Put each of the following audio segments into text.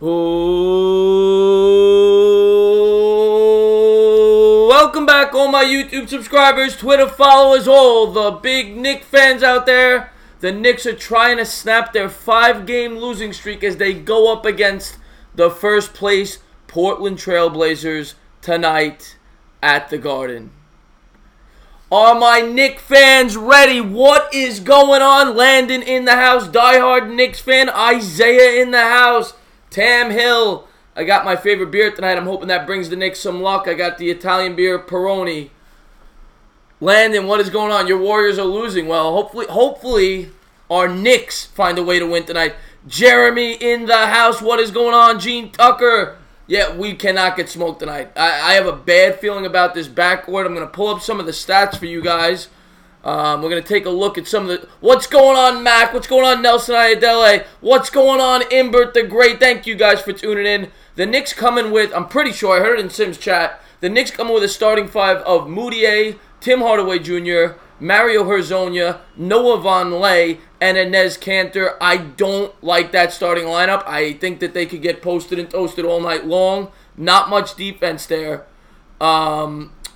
Oh, welcome back, all my YouTube subscribers, Twitter followers, all the big Knicks fans out there. The Knicks are trying to snap their 5-game losing streak as they go up against the first place Portland Trailblazers tonight at the Garden. Are my Knicks fans ready? What is going on? Landon in the house, diehard Knicks fan. Isaiah in the house. Tam Hill. I got my favorite beer tonight. I'm hoping that brings the Knicks some luck. I got the Italian beer, Peroni. Landon, what is going on? Your Warriors are losing. Well, hopefully our Knicks find a way to win tonight. Jeremy in the house. What is going on? Gene Tucker. Yeah, we cannot get smoked tonight. I have a bad feeling about this backcourt. I'm going to pull up some of the stats for you guys. We're going to take a look at some of the... What's going on, Mac? What's going on, Nelson Ayadele? What's going on, Imbert the Great? Thank you guys for tuning in. The Knicks coming with... I'm pretty sure, I heard it in Sim's chat. The Knicks coming with a starting five of Moutier, Tim Hardaway Jr., Mario Hezonja, Noah Vonleh, and Enes Kanter. I don't like that starting lineup. I think that they could get posted and toasted all night long. Not much defense there.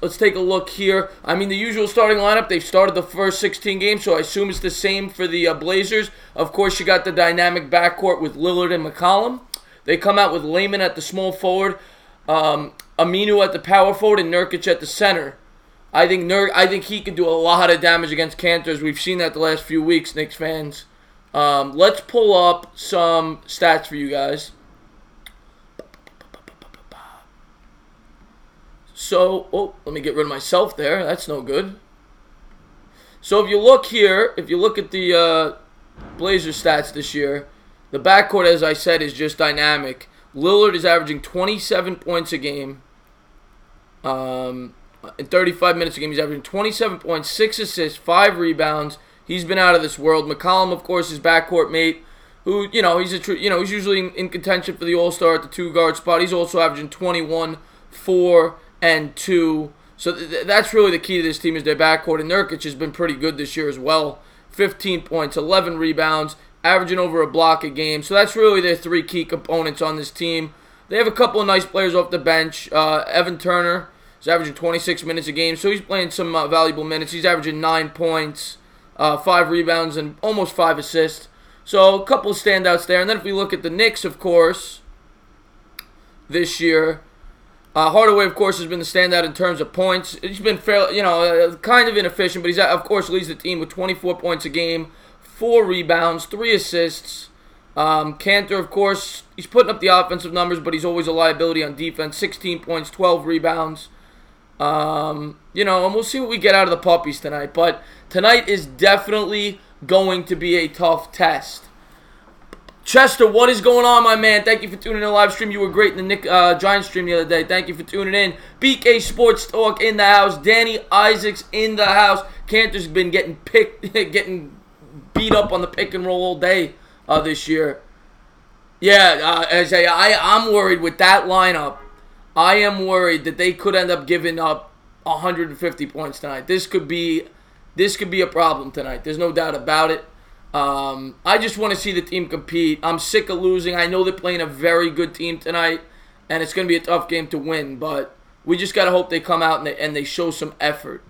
Let's take a look here. I mean, the usual starting lineup, they've started the first 16 games, so I assume it's the same for the Blazers. Of course, you got the dynamic backcourt with Lillard and McCollum. They come out with Layman at the small forward, Aminu at the power forward, and Nurkic at the center. I think he can do a lot of damage against Kanter, as we've seen that the last few weeks, Knicks fans. Let's pull up some stats for you guys. So, let me get rid of myself there. That's no good. So if you look here, if you look at the Blazers stats this year, the backcourt, as I said, is just dynamic. Lillard is averaging 27 points a game. In 35 minutes a game, he's averaging 27 points, 6 assists, 5 rebounds. He's been out of this world. McCollum, of course, his backcourt mate, who, he's usually in contention for the All-Star at the 2-guard spot. He's also averaging 21, 4, and 2. So that's really the key to this team, is their backcourt. And Nurkic has been pretty good this year as well. 15 points, 11 rebounds, averaging over a block a game. So that's really their 3 key components on this team. They have a couple of nice players off the bench. Evan Turner is averaging 26 minutes a game, so he's playing some valuable minutes. He's averaging 9 points, 5 rebounds, and almost 5 assists. So a couple of standouts there. And then if we look at the Knicks, of course, this year, Hardaway, of course, has been the standout in terms of points. He's been fairly, kind of inefficient, but he's, of course, leads the team with 24 points a game, 4 rebounds, 3 assists. Kanter, of course, he's putting up the offensive numbers, but he's always a liability on defense. 16 points, 12 rebounds. And we'll see what we get out of the puppies tonight. But tonight is definitely going to be a tough test. Chester, what is going on, my man? Thank you for tuning in the live stream. You were great in the Giants stream the other day. Thank you for tuning in. BK Sports Talk in the house. Danny Isaacs in the house. Kanter's been getting beat up on the pick and roll all day this year. Yeah, I'm worried with that lineup. I am worried that they could end up giving up 150 points tonight. This could be a problem tonight. There's no doubt about it. I just want to see the team compete. I'm sick of losing. I know they're playing a very good team tonight, and it's going to be a tough game to win. But we just got to hope they come out and they show some effort.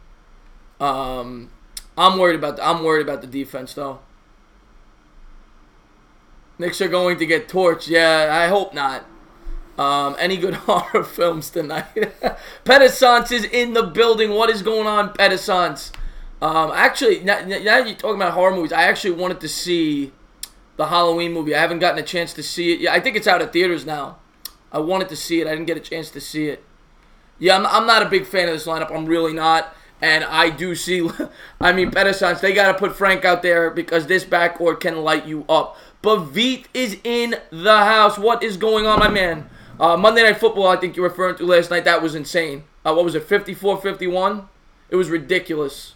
I'm worried about the defense though. Knicks are going to get torched. Yeah, I hope not. Any good horror films tonight? Pedesance is in the building. What is going on, Pedesance? Actually, now you're talking about horror movies, I actually wanted to see the Halloween movie. I haven't gotten a chance to see it. Yeah, I think it's out of theaters now. I wanted to see it. I didn't get a chance to see it. Yeah, I'm not a big fan of this lineup. I'm really not. And I do see, Pedesance, they got to put Frank out there because this backcourt can light you up. But Veet is in the house. What is going on, my man? Monday Night Football, I think you're referring to last night. That was insane. What was it, 54-51? It was ridiculous.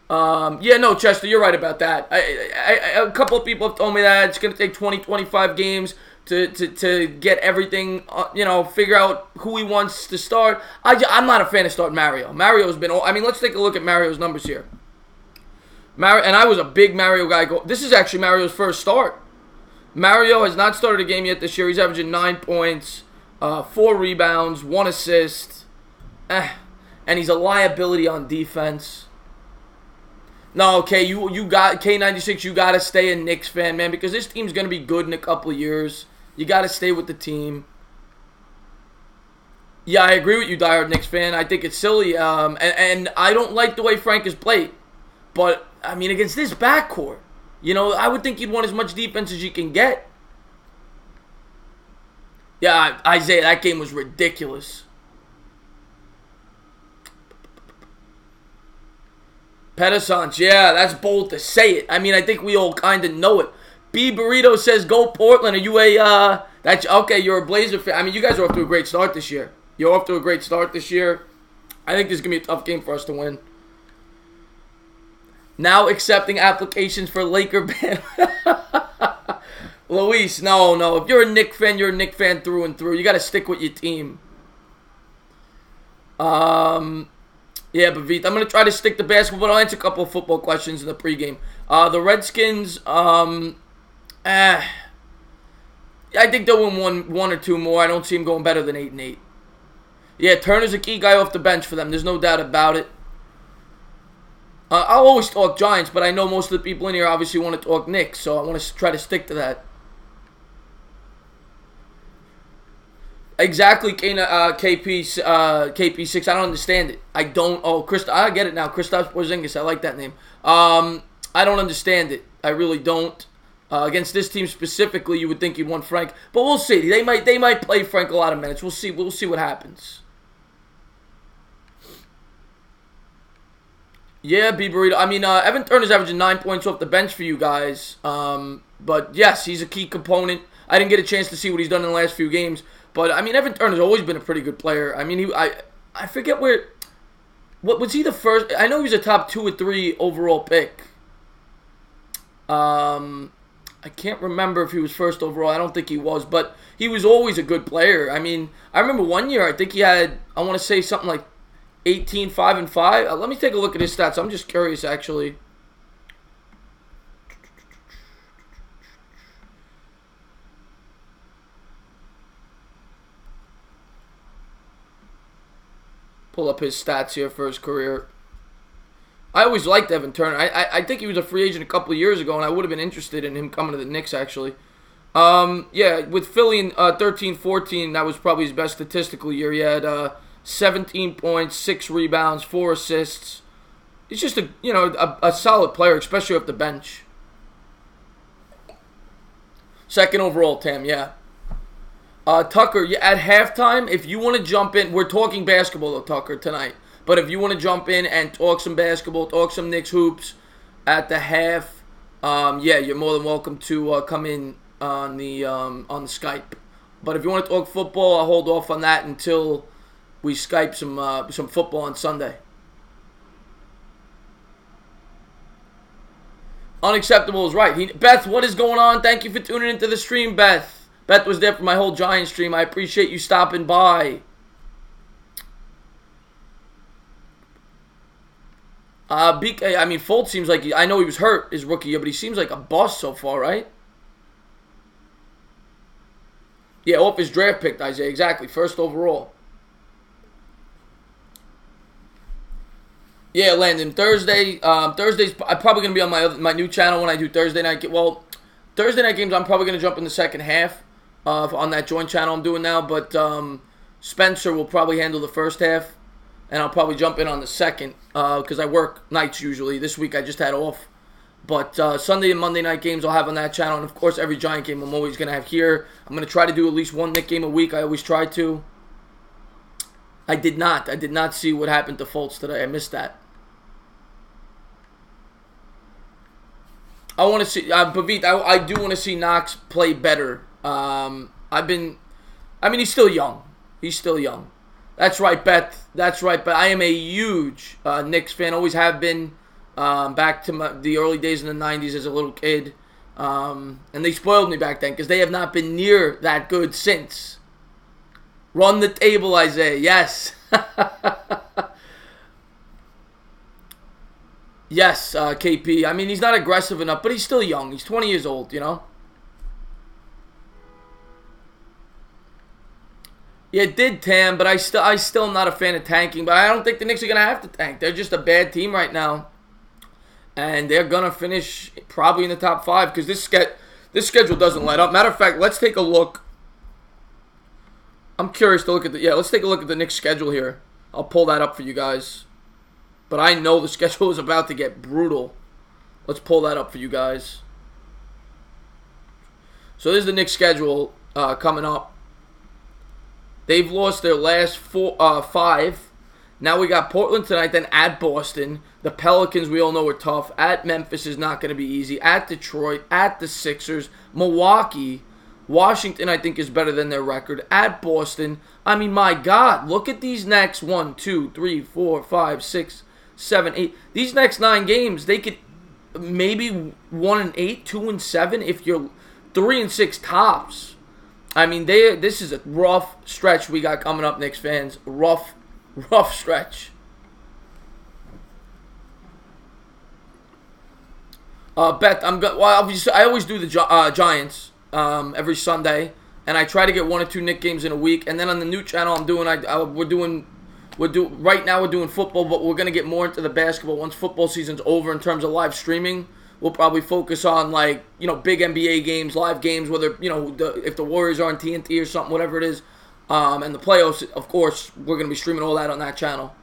Yeah, no, Chester, you're right about that. A couple of people have told me that it's going to take 20, 25 games to get everything, figure out who he wants to start. I'm not a fan of starting Mario. Mario's been, let's take a look at Mario's numbers here. And I was a big Mario guy. This is actually Mario's first start. Mario has not started a game yet this year. He's averaging 9 points, 4 rebounds, 1 assist. And he's a liability on defense. No, okay, you got K96. You got to stay a Knicks fan, man, because this team's going to be good in a couple of years. You got to stay with the team. Yeah, I agree with you, diehard Knicks fan. I think it's silly, and I don't like the way Frank has played. But, I mean, against this backcourt, I would think you'd want as much defense as you can get. Yeah, Isaiah, that game was ridiculous. Pedasance, yeah, that's bold to say it. I mean, I think we all kind of know it. B Burrito says, "Go Portland." Are you that's okay? You're a Blazer fan. I mean, you guys are off to a great start this year. You're off to a great start this year. I think this is gonna be a tough game for us to win. Now accepting applications for Laker ban. Luis, no. If you're a Knicks fan, you're a Knicks fan through and through. You got to stick with your team. Yeah, but Vith, I'm going to try to stick to basketball, but I'll answer a couple of football questions in the pregame. The Redskins, I think they'll win one or two more. I don't see them going better than 8-8. Yeah, Turner's a key guy off the bench for them. There's no doubt about it. I'll always talk Giants, but I know most of the people in here obviously want to talk Knicks, so I want to try to stick to that. Exactly, KP6. I don't understand it. I don't. Oh, I get it now. Kristaps Porzingis. I like that name. I don't understand it. I really don't. Against this team specifically, you would think you'd want Frank, but we'll see. They might play Frank a lot of minutes. We'll see. We'll see what happens. Yeah, B Burrito. I mean, Evan Turner's averaging 9 points off the bench for you guys. But yes, he's a key component. I didn't get a chance to see what he's done in the last few games. But, I mean, Evan Turner's always been a pretty good player. I mean, I forget where... What was he the first... I know he was a top 2 or 3 overall pick. I can't remember if he was first overall. I don't think he was. But he was always a good player. I mean, I remember one year, I think he had... I want to say something like 18, 5, and 5. Let me take a look at his stats. I'm just curious, actually. Pull up his stats here for his career. I always liked Evan Turner. I think he was a free agent a couple of years ago, and I would have been interested in him coming to the Knicks, actually. Yeah, with Philly in 13-14, that was probably his best statistical year. He had 17 points, 6 rebounds, 4 assists. He's just a solid player, especially off the bench. Second overall, Tam, yeah. Tucker, at halftime, if you want to jump in, we're talking basketball, though, Tucker, tonight. But if you want to jump in and talk some basketball, talk some Knicks hoops at the half, yeah, you're more than welcome to come in on the Skype. But if you want to talk football, I'll hold off on that until we Skype some football on Sunday. Unacceptable is right. Beth, what is going on? Thank you for tuning into the stream, Beth. Beth was there for my whole Giant stream. I appreciate you stopping by. BK, I mean, Fultz seems like I know he was hurt his rookie year, but he seems like a boss so far, right? Yeah, off his draft pick, Isaiah. Exactly, first overall. Yeah, Landon. Thursday's I'm probably gonna be on my new channel when I do Thursday night. Well, Thursday night games I'm probably gonna jump in the second half on that joint channel I'm doing now. But Spencer will probably handle the first half, and I'll probably jump in on the second because I work nights usually. This week I just had off. But Sunday and Monday night games I'll have on that channel, and of course every Giant game I'm always gonna have here. I'm gonna try to do at least one Knick game a week. I always try to. I did not see what happened to Fultz today. I missed that. I want to see, Pavit, I do want to see Knox play better. I mean, he's still young. He's still young. That's right, Beth. That's right, but I am a huge Knicks fan. Always have been back to the early days in the 90s as a little kid. And they spoiled me back then because they have not been near that good since. Run the table, Isaiah. Yes. Yes, KP. I mean, he's not aggressive enough, but he's still young. He's 20 years old, you know? Yeah, it did, Tam, but I still am not a fan of tanking. But I don't think the Knicks are gonna have to tank. They're just a bad team right now, and they're gonna finish probably in the top 5 because this schedule doesn't let up. Matter of fact, let's take a look. I'm curious to look at let's take a look at the Knicks schedule here. I'll pull that up for you guys. But I know the schedule is about to get brutal. Let's pull that up for you guys. So this is the Knicks schedule coming up. They've lost their last 5. Now we got Portland tonight, then at Boston. The Pelicans, we all know, are tough. At Memphis is not going to be easy. At Detroit, at the Sixers, Milwaukee. Washington, I think, is better than their record. At Boston, I mean, my God, look at these next 1, 2, 3, 4, 5, 6, 7, 8. These next 9 games, they could maybe 1-8, 2-7 if you're 3-6 tops. I mean, this is a rough stretch we got coming up, Knicks fans. Rough stretch. Beth, obviously, I always do the Giants every Sunday, and I try to get 1 or 2 Knicks games in a week. And then on the new channel, we're doing football, but we're gonna get more into the basketball once football season's over in terms of live streaming. We'll probably focus on big NBA games, live games, whether if the Warriors are on TNT or something, whatever it is, and the playoffs. Of course, we're gonna be streaming all that on that channel.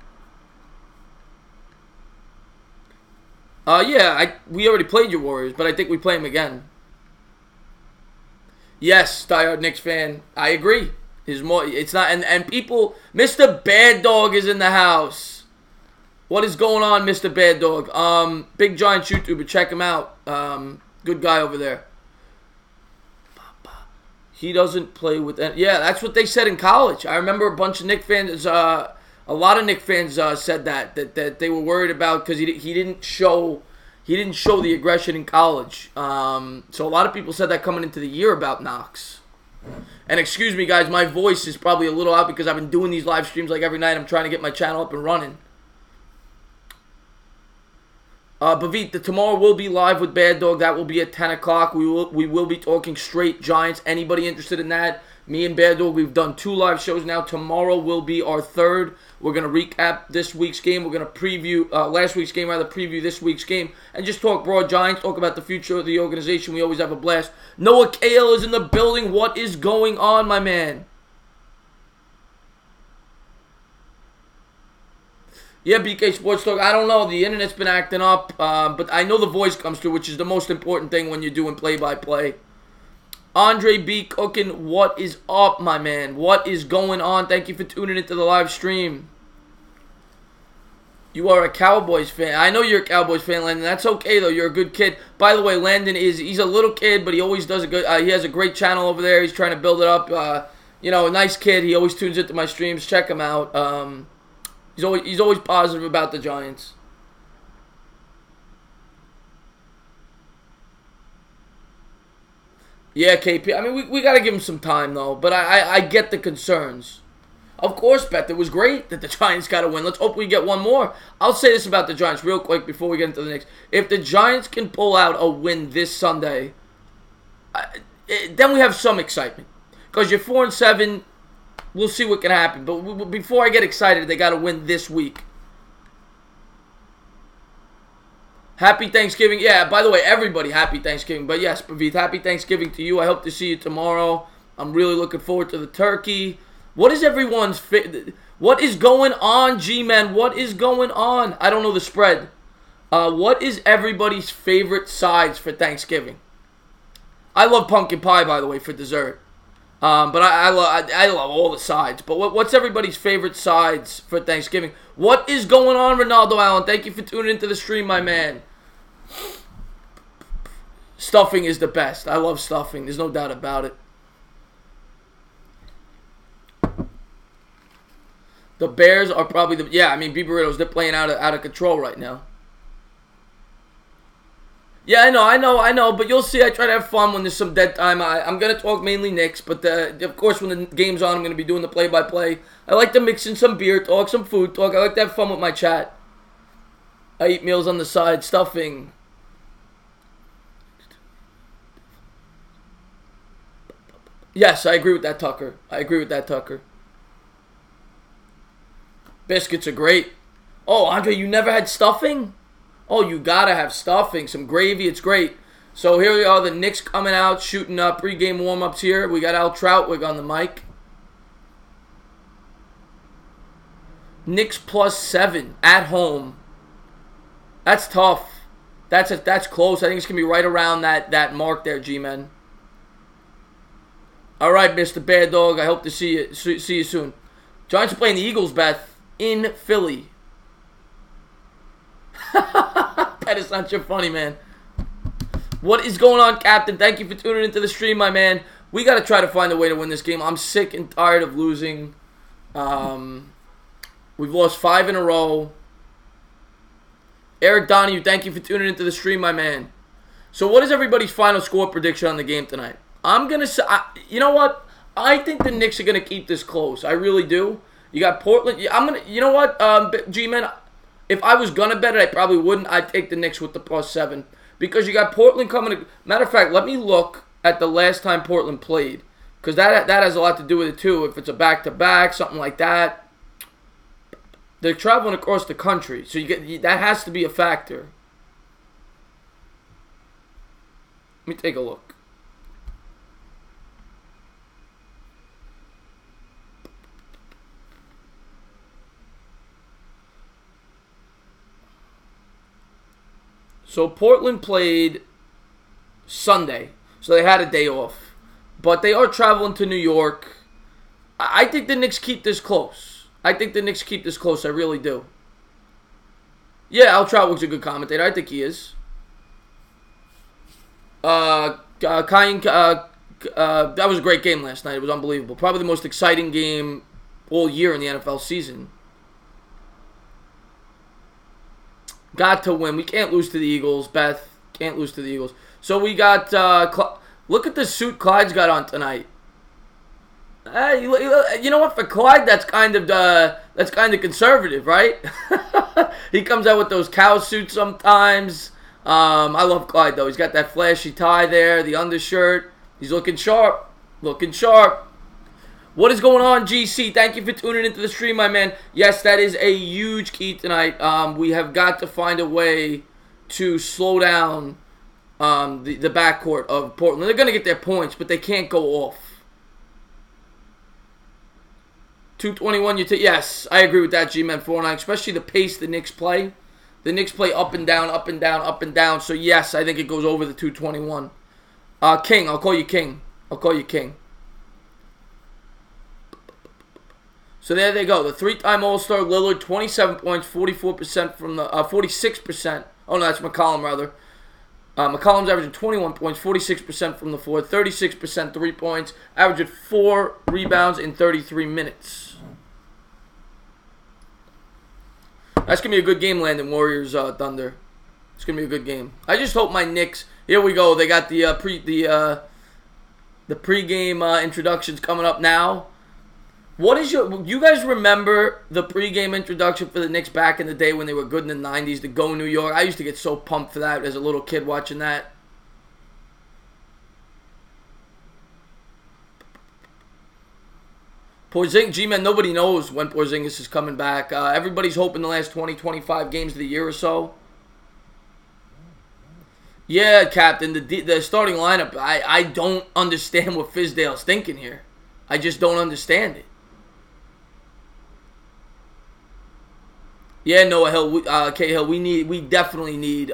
We already played your Warriors, but I think we play them again. Yes, diehard Knicks fan, I agree. It's not, and people, Mr. Bad Dog is in the house. What is going on, Mr. Bad Dog? Big Giants YouTuber, check him out. Good guy over there. He doesn't play with that. Yeah, that's what they said in college. I remember a bunch of Knicks fans, a lot of Knicks fans said that they were worried about because he didn't show the aggression in college. So a lot of people said that coming into the year about Knox. And excuse me, guys, my voice is probably a little out because I've been doing these live streams like every night. I'm trying to get my channel up and running. Bavit, tomorrow will be live with Bad Dog. That will be at 10 o'clock. We will be talking straight Giants. Anybody interested in that? Me and Bad Dog, we've done 2 live shows now. Tomorrow will be our 3rd. We're going to recap this week's game. We're going to preview last week's game, preview this week's game. And just talk broad Giants, talk about the future of the organization. We always have a blast. Noah Kale is in the building. What is going on, my man? Yeah, BK Sports Talk. I don't know. The internet's been acting up. But I know the voice comes through, which is the most important thing when you're doing play-by-play. Andre B. Cookin, what is up, my man? What is going on? Thank you for tuning into the live stream. You are a Cowboys fan. I know you're a Cowboys fan, Landon. That's okay, though. You're a good kid. By the way, Landon he's a little kid, but he always does a good, he has a great channel over there. He's trying to build it up. A nice kid. He always tunes into my streams. Check him out. He's always positive about the Giants. Yeah, KP. I mean, we got to give him some time, though. But I get the concerns. Of course, Beth, it was great that the Giants got to win. Let's hope we get one more. I'll say this about the Giants real quick before we get into the Knicks. If the Giants can pull out a win this Sunday, then we have some excitement. Because you're 4-7, we'll see what can happen. But before I get excited, they got to win this week. Happy Thanksgiving. Yeah, by the way, everybody, happy Thanksgiving. But yes, Pavith, happy Thanksgiving to you. I hope to see you tomorrow. I'm really looking forward to the turkey. What is everyone's what is going on, G-Man? What is going on? I don't know the spread. What is everybody's favorite sides for Thanksgiving? I love pumpkin pie, by the way, for dessert. But I love all the sides. But what's everybody's favorite sides for Thanksgiving? What is going on, Ronaldo Allen? Thank you for tuning into the stream, my man. Stuffing is the best. I love stuffing. There's no doubt about it. The Bears are probably the... Yeah, I mean, B Burritos, they're playing out of control right now. Yeah, I know, but you'll see I try to have fun when there's some dead time. I'm going to talk mainly Knicks, but of course when the game's on, I'm going to be doing the play-by-play. I like to mix in some beer talk, some food talk. I like to have fun with my chat. I eat meals on the side, stuffing. Yes, I agree with that, Tucker. I agree with that, Tucker. Biscuits are great. Oh, Andre, you never had stuffing? Oh, you gotta have stuffing. Some gravy, it's great. So here we are, the Knicks coming out, shooting pregame warm-ups here. We got Al Troutwig on the mic. Knicks +7 at home. That's tough. That's close. I think it's going to be right around that mark there, G-Men. All right, Mr. Bear Dog. I hope to see you soon. Giants are playing the Eagles, Beth, in Philly. That is not your funny, man. What is going on, Captain? Thank you for tuning into the stream, my man. We got to try to find a way to win this game. I'm sick and tired of losing. We've lost 5 in a row. Eric Donahue, thank you for tuning into the stream, my man. So what is everybody's final score prediction on the game tonight? I'm going to say, you know what? I think the Knicks are going to keep this close. I really do. You got Portland. You know what, G-Man? If I was going to bet it, I probably wouldn't. I'd take the Knicks with the +7. Because you got Portland coming. Matter of fact, let me look at the last time Portland played. Because that has a lot to do with it, too. If it's a back-to-back, something like that. They're traveling across the country. So that has to be a factor. Let me take a look. So Portland played Sunday, so they had a day off. But they are traveling to New York. I think the Knicks keep this close. I really do. Yeah, Al Troutwig's a good commentator. I think he is. That was a great game last night. It was unbelievable. Probably the most exciting game all year in the NFL season. Got to win. We can't lose to the Eagles, Beth. Can't lose to the Eagles. So we got, look at the suit Clyde's got on tonight. You know what? For Clyde, that's kind of conservative, right? He comes out with those cow suits sometimes. I love Clyde, though. He's got that flashy tie there, the undershirt. He's looking sharp. What is going on, GC? Thank you for tuning into the stream, my man. Yes, that is a huge key tonight. We have got to find a way to slow down the backcourt of Portland. They're going to get their points, but they can't go off. 221, yes, I agree with that, G-Man 49, especially the pace the Knicks play. The Knicks play up and down, up and down, up and down. So, yes, I think it goes over the 221. King, I'll call you King. So there they go. The 3-time All-Star Lillard, 27 points, 44% from the 46%. Oh no, that's McCollum rather. McCollum's averaging 21 points, 46% from the floor, 36% 3 points, averaging 4 rebounds in 33 minutes. That's gonna be a good game, Landon Warriors Thunder. It's gonna be a good game. I just hope my Knicks. Here we go. They got the pregame introductions coming up now. What is you guys remember the pregame introduction for the Knicks back in the day when they were good in the 90s, the Go New York? I used to get so pumped for that as a little kid watching that. Porzingis, G-Man, nobody knows when Porzingis is coming back. Everybody's hoping the last 20, 25 games of the year or so. Yeah, Captain, the starting lineup, I don't understand what Fizdale's thinking here. I just don't understand it. Yeah, Noah Hill, Cahill, we definitely need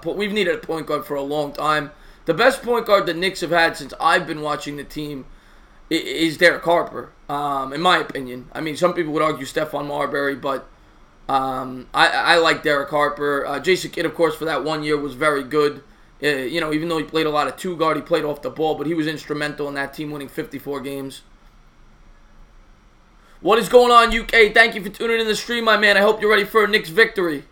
we've needed a point guard for a long time. The best point guard the Knicks have had since I've been watching the team is Derek Harper, in my opinion. I mean, some people would argue Stephon Marbury, but I like Derek Harper. Jason Kidd, of course, for that 1 year was very good. Even though he played a lot of two guard, he played off the ball, but he was instrumental in that team winning 54 games. What is going on, UK? Thank you for tuning in the stream, my man. I hope you're ready for a Knicks victory.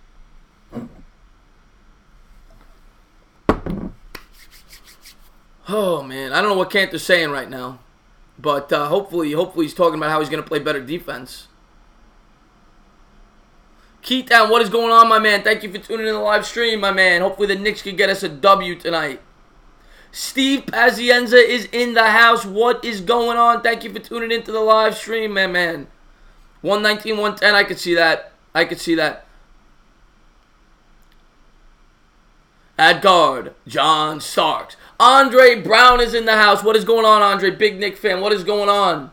Oh, man. I don't know what Cantor's saying right now. But hopefully he's talking about how he's going to play better defense. Keatown, what is going on, my man? Thank you for tuning in the live stream, my man. Hopefully the Knicks can get us a W tonight. Steve Pazienza is in the house. What is going on? Thank you for tuning into the live stream, man. 119, 110, I could see that. I could see that. At guard, John Starks. Andre Brown is in the house. What is going on, Andre? Big Knick fan. What is going on?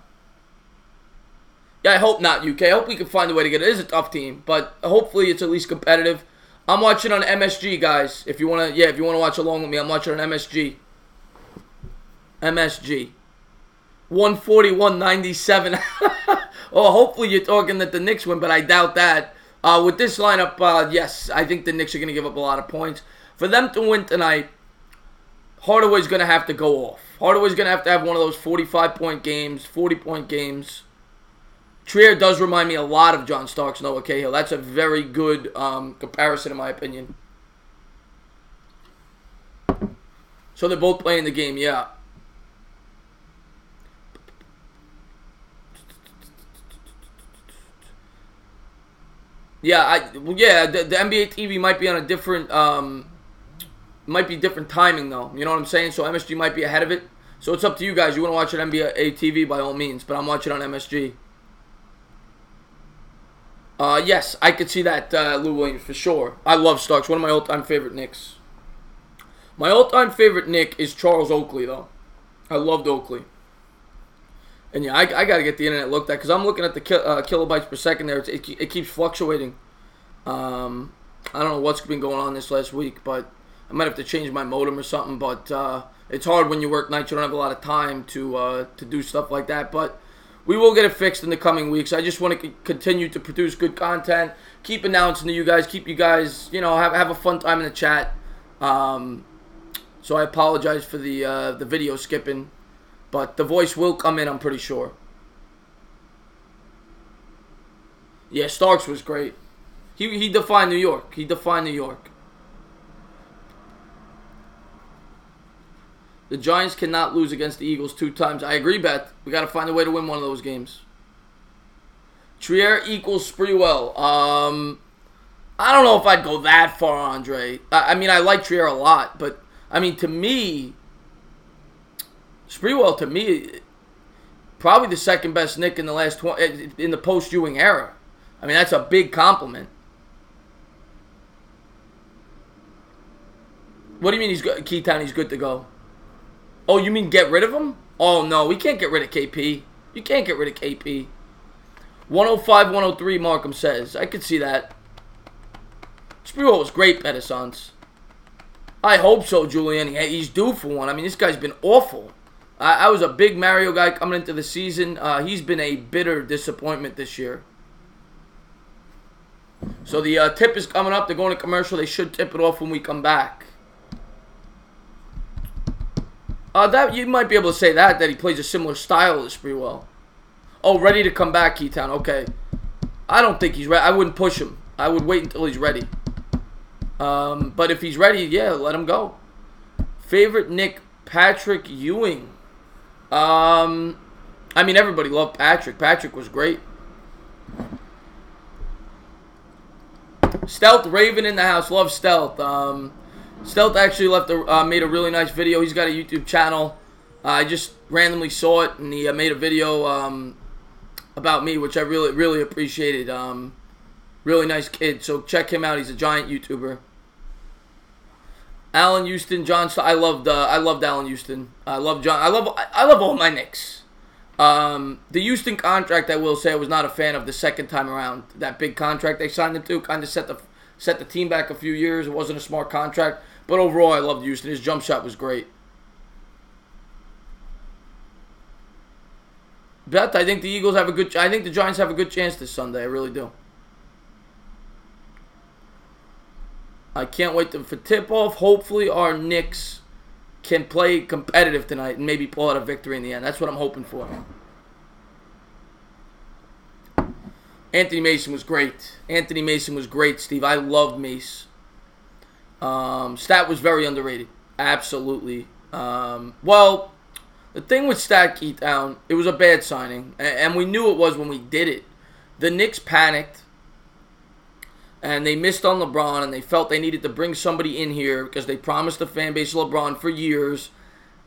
Yeah, I hope not, UK. I hope we can find a way to get it. It is a tough team, but hopefully it's at least competitive. I'm watching on MSG, guys. If you wanna, if you wanna watch along with me, I'm watching on MSG. MSG. 140, 197. Oh, hopefully you're talking that the Knicks win, but I doubt that. With this lineup, yes, I think the Knicks are gonna give up a lot of points. For them to win tonight, Hardaway's going to have to go off. Hardaway's going to have one of those 45-point games, 40-point games. Trier does remind me a lot of John Starks, Noah Cahill. That's a very good comparison, in my opinion. So they're both playing the game, yeah. Yeah, the NBA TV might be on a different... might be different timing, though. You know what I'm saying? So MSG might be ahead of it. So it's up to you guys. You want to watch it on NBA TV, by all means. But I'm watching on MSG. Yes, I could see that, Lou Williams, for sure. I love Starks. One of my all-time favorite Knicks. My all-time favorite Knick is Charles Oakley, though. I loved Oakley. And yeah, I got to get the internet looked at. Because I'm looking at the kilobytes per second there. It keeps fluctuating. I don't know what's been going on this last week, but... I might have to change my modem or something, but it's hard when you work nights. You don't have a lot of time to do stuff like that. But we will get it fixed in the coming weeks. I just want to continue to produce good content, keep announcing to you guys, keep you guys, have a fun time in the chat. So I apologize for the video skipping, but the voice will come in, I'm pretty sure. Yeah, Starks was great. He defined New York. He defined New York. The Giants cannot lose against the Eagles 2 times. I agree, Beth. We got to find a way to win one of those games. Trier equals Sprewell. I don't know if I'd go that far, Andre. I mean, I like Trier a lot, but I mean, to me, Sprewell, to me, probably the second best Knick in the last in the post-Ewing era. I mean, that's a big compliment. What do you mean he's good? Keytown, he's good to go. Oh, you mean get rid of him? Oh, no, we can't get rid of KP. You can't get rid of KP. 105, 103, Markham says. I could see that. Sprewell was great, Pedesance. I hope so, Julian. He's due for one. I mean, this guy's been awful. I was a big Mario guy coming into the season. He's been a bitter disappointment this year. So the tip is coming up. They're going to commercial. They should tip it off when we come back. That you might be able to say that he plays a similar style as Sprewell. Oh, ready to come back, Keytown. Okay. I don't think he's ready. I wouldn't push him. I would wait until he's ready. But if he's ready, yeah, let him go. Favorite Knick, Patrick Ewing. I mean, everybody loved Patrick. Patrick was great. Stealth Raven in the house. Love Stealth. Stealth actually made a really nice video. He's got a YouTube channel. I just randomly saw it, and he made a video about me, which I really appreciated. Really nice kid. So check him out. He's a giant YouTuber. Allen Houston, John. I loved Allen Houston. I love John. I love all my Knicks. The Houston contract, I will say, I was not a fan of the second time around. That big contract they signed him to kind of set the team back a few years. It wasn't a smart contract. But overall, I loved Houston. His jump shot was great. Beth, I think the Eagles have I think the Giants have a good chance this Sunday. I really do. I can't wait for tip-off. Hopefully our Knicks can play competitive tonight and maybe pull out a victory in the end. That's what I'm hoping for. Anthony Mason was great. Anthony Mason was great, Steve. I loved Mace. Stat was very underrated. Absolutely. Well, the thing with Stat Keytown, it was a bad signing. And we knew it was when we did it. The Knicks panicked. And they missed on LeBron. And they felt they needed to bring somebody in here because they promised the fan base LeBron for years.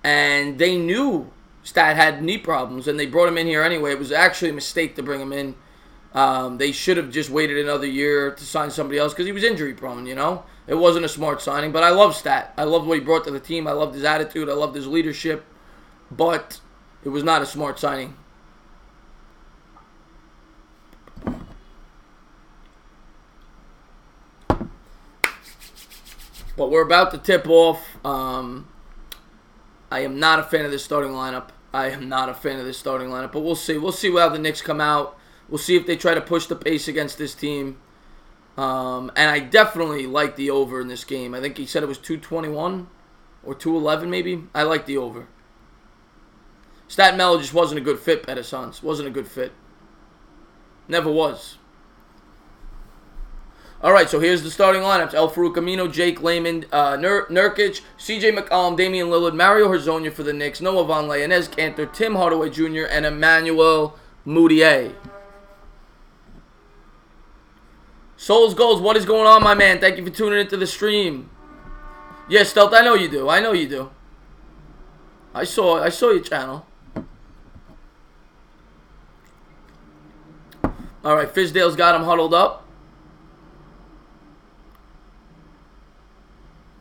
And they knew Stat had knee problems. And they brought him in here anyway. It was actually a mistake to bring him in. They should have just waited another year to sign somebody else because he was injury prone, you know? It wasn't a smart signing, but I love Stat. I loved what he brought to the team. I loved his attitude. I loved his leadership. But it was not a smart signing. But we're about to tip off. I am not a fan of this starting lineup. But we'll see. We'll see how the Knicks come out. We'll see if they try to push the pace against this team. And I definitely like the over in this game. I think he said it was 221 or 211 maybe. I like the over. Stat Mello just wasn't a good fit, Pettisons. Wasn't a good fit. Never was. All right, so here's the starting lineups. El Farouk Amino, Jake Layman, Nurkic, CJ McCollum, Damian Lillard, Mario Hezonja for the Knicks, Noah Vonleh, Enes Kanter, Tim Hardaway Jr., and Emmanuel Mudiay. Souls Goals, what is going on, my man? Thank you for tuning into the stream. Yes, Stealth, I know you do. I know you do. I saw your channel. All right, Fizdale's got him huddled up.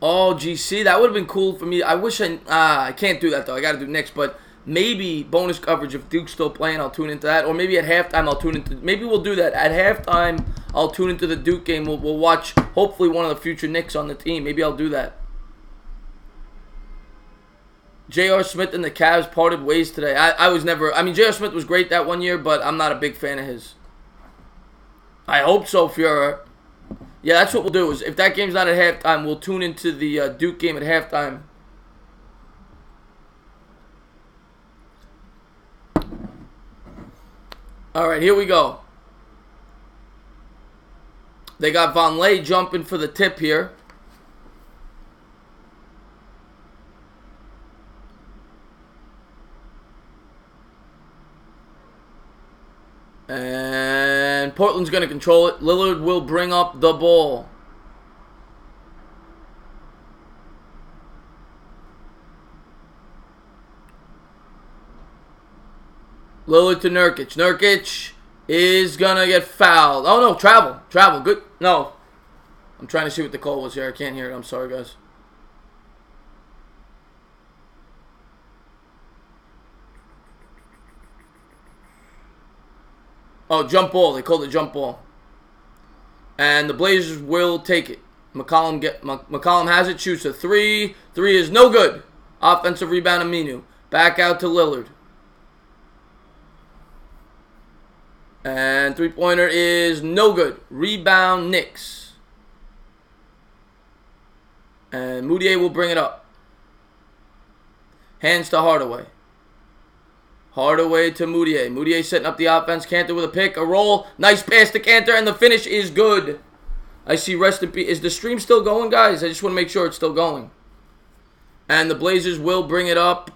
Oh, GC, that would have been cool for me. I wish I can't do that, though. I got to do Knicks, but maybe bonus coverage if Duke's still playing, I'll tune into that. Or maybe at halftime, I'll tune into... Maybe we'll do that. At halftime, I'll tune into the Duke game. We'll watch, hopefully, one of the future Knicks on the team. Maybe I'll do that. J.R. Smith and the Cavs parted ways today. I was never... I mean, J.R. Smith was great that one year, but I'm not a big fan of his. I hope so, Führer. Yeah, that's what we'll do. Is if that game's not at halftime, we'll tune into the Duke game at halftime. All right, here we go. They got Vonleh jumping for the tip here. And Portland's going to control it. Lillard will bring up the ball. Lillard to Nurkic. Nurkic is going to get fouled. Oh, no, travel. Travel. Good. No. I'm trying to see what the call was here. I can't hear it. I'm sorry, guys. Oh, jump ball. They called it jump ball. And the Blazers will take it. McCollum has it. Shoots a three. Three is no good. Offensive rebound, Aminu. Back out to Lillard. And three-pointer is no good. Rebound, Knicks. And Mudiay will bring it up. Hands to Hardaway. Hardaway to Mudiay. Mudiay setting up the offense. Kanter with a pick, a roll. Nice pass to Kanter, and the finish is good. I see rest in peace. Is the stream still going, guys? I just want to make sure it's still going. And the Blazers will bring it up.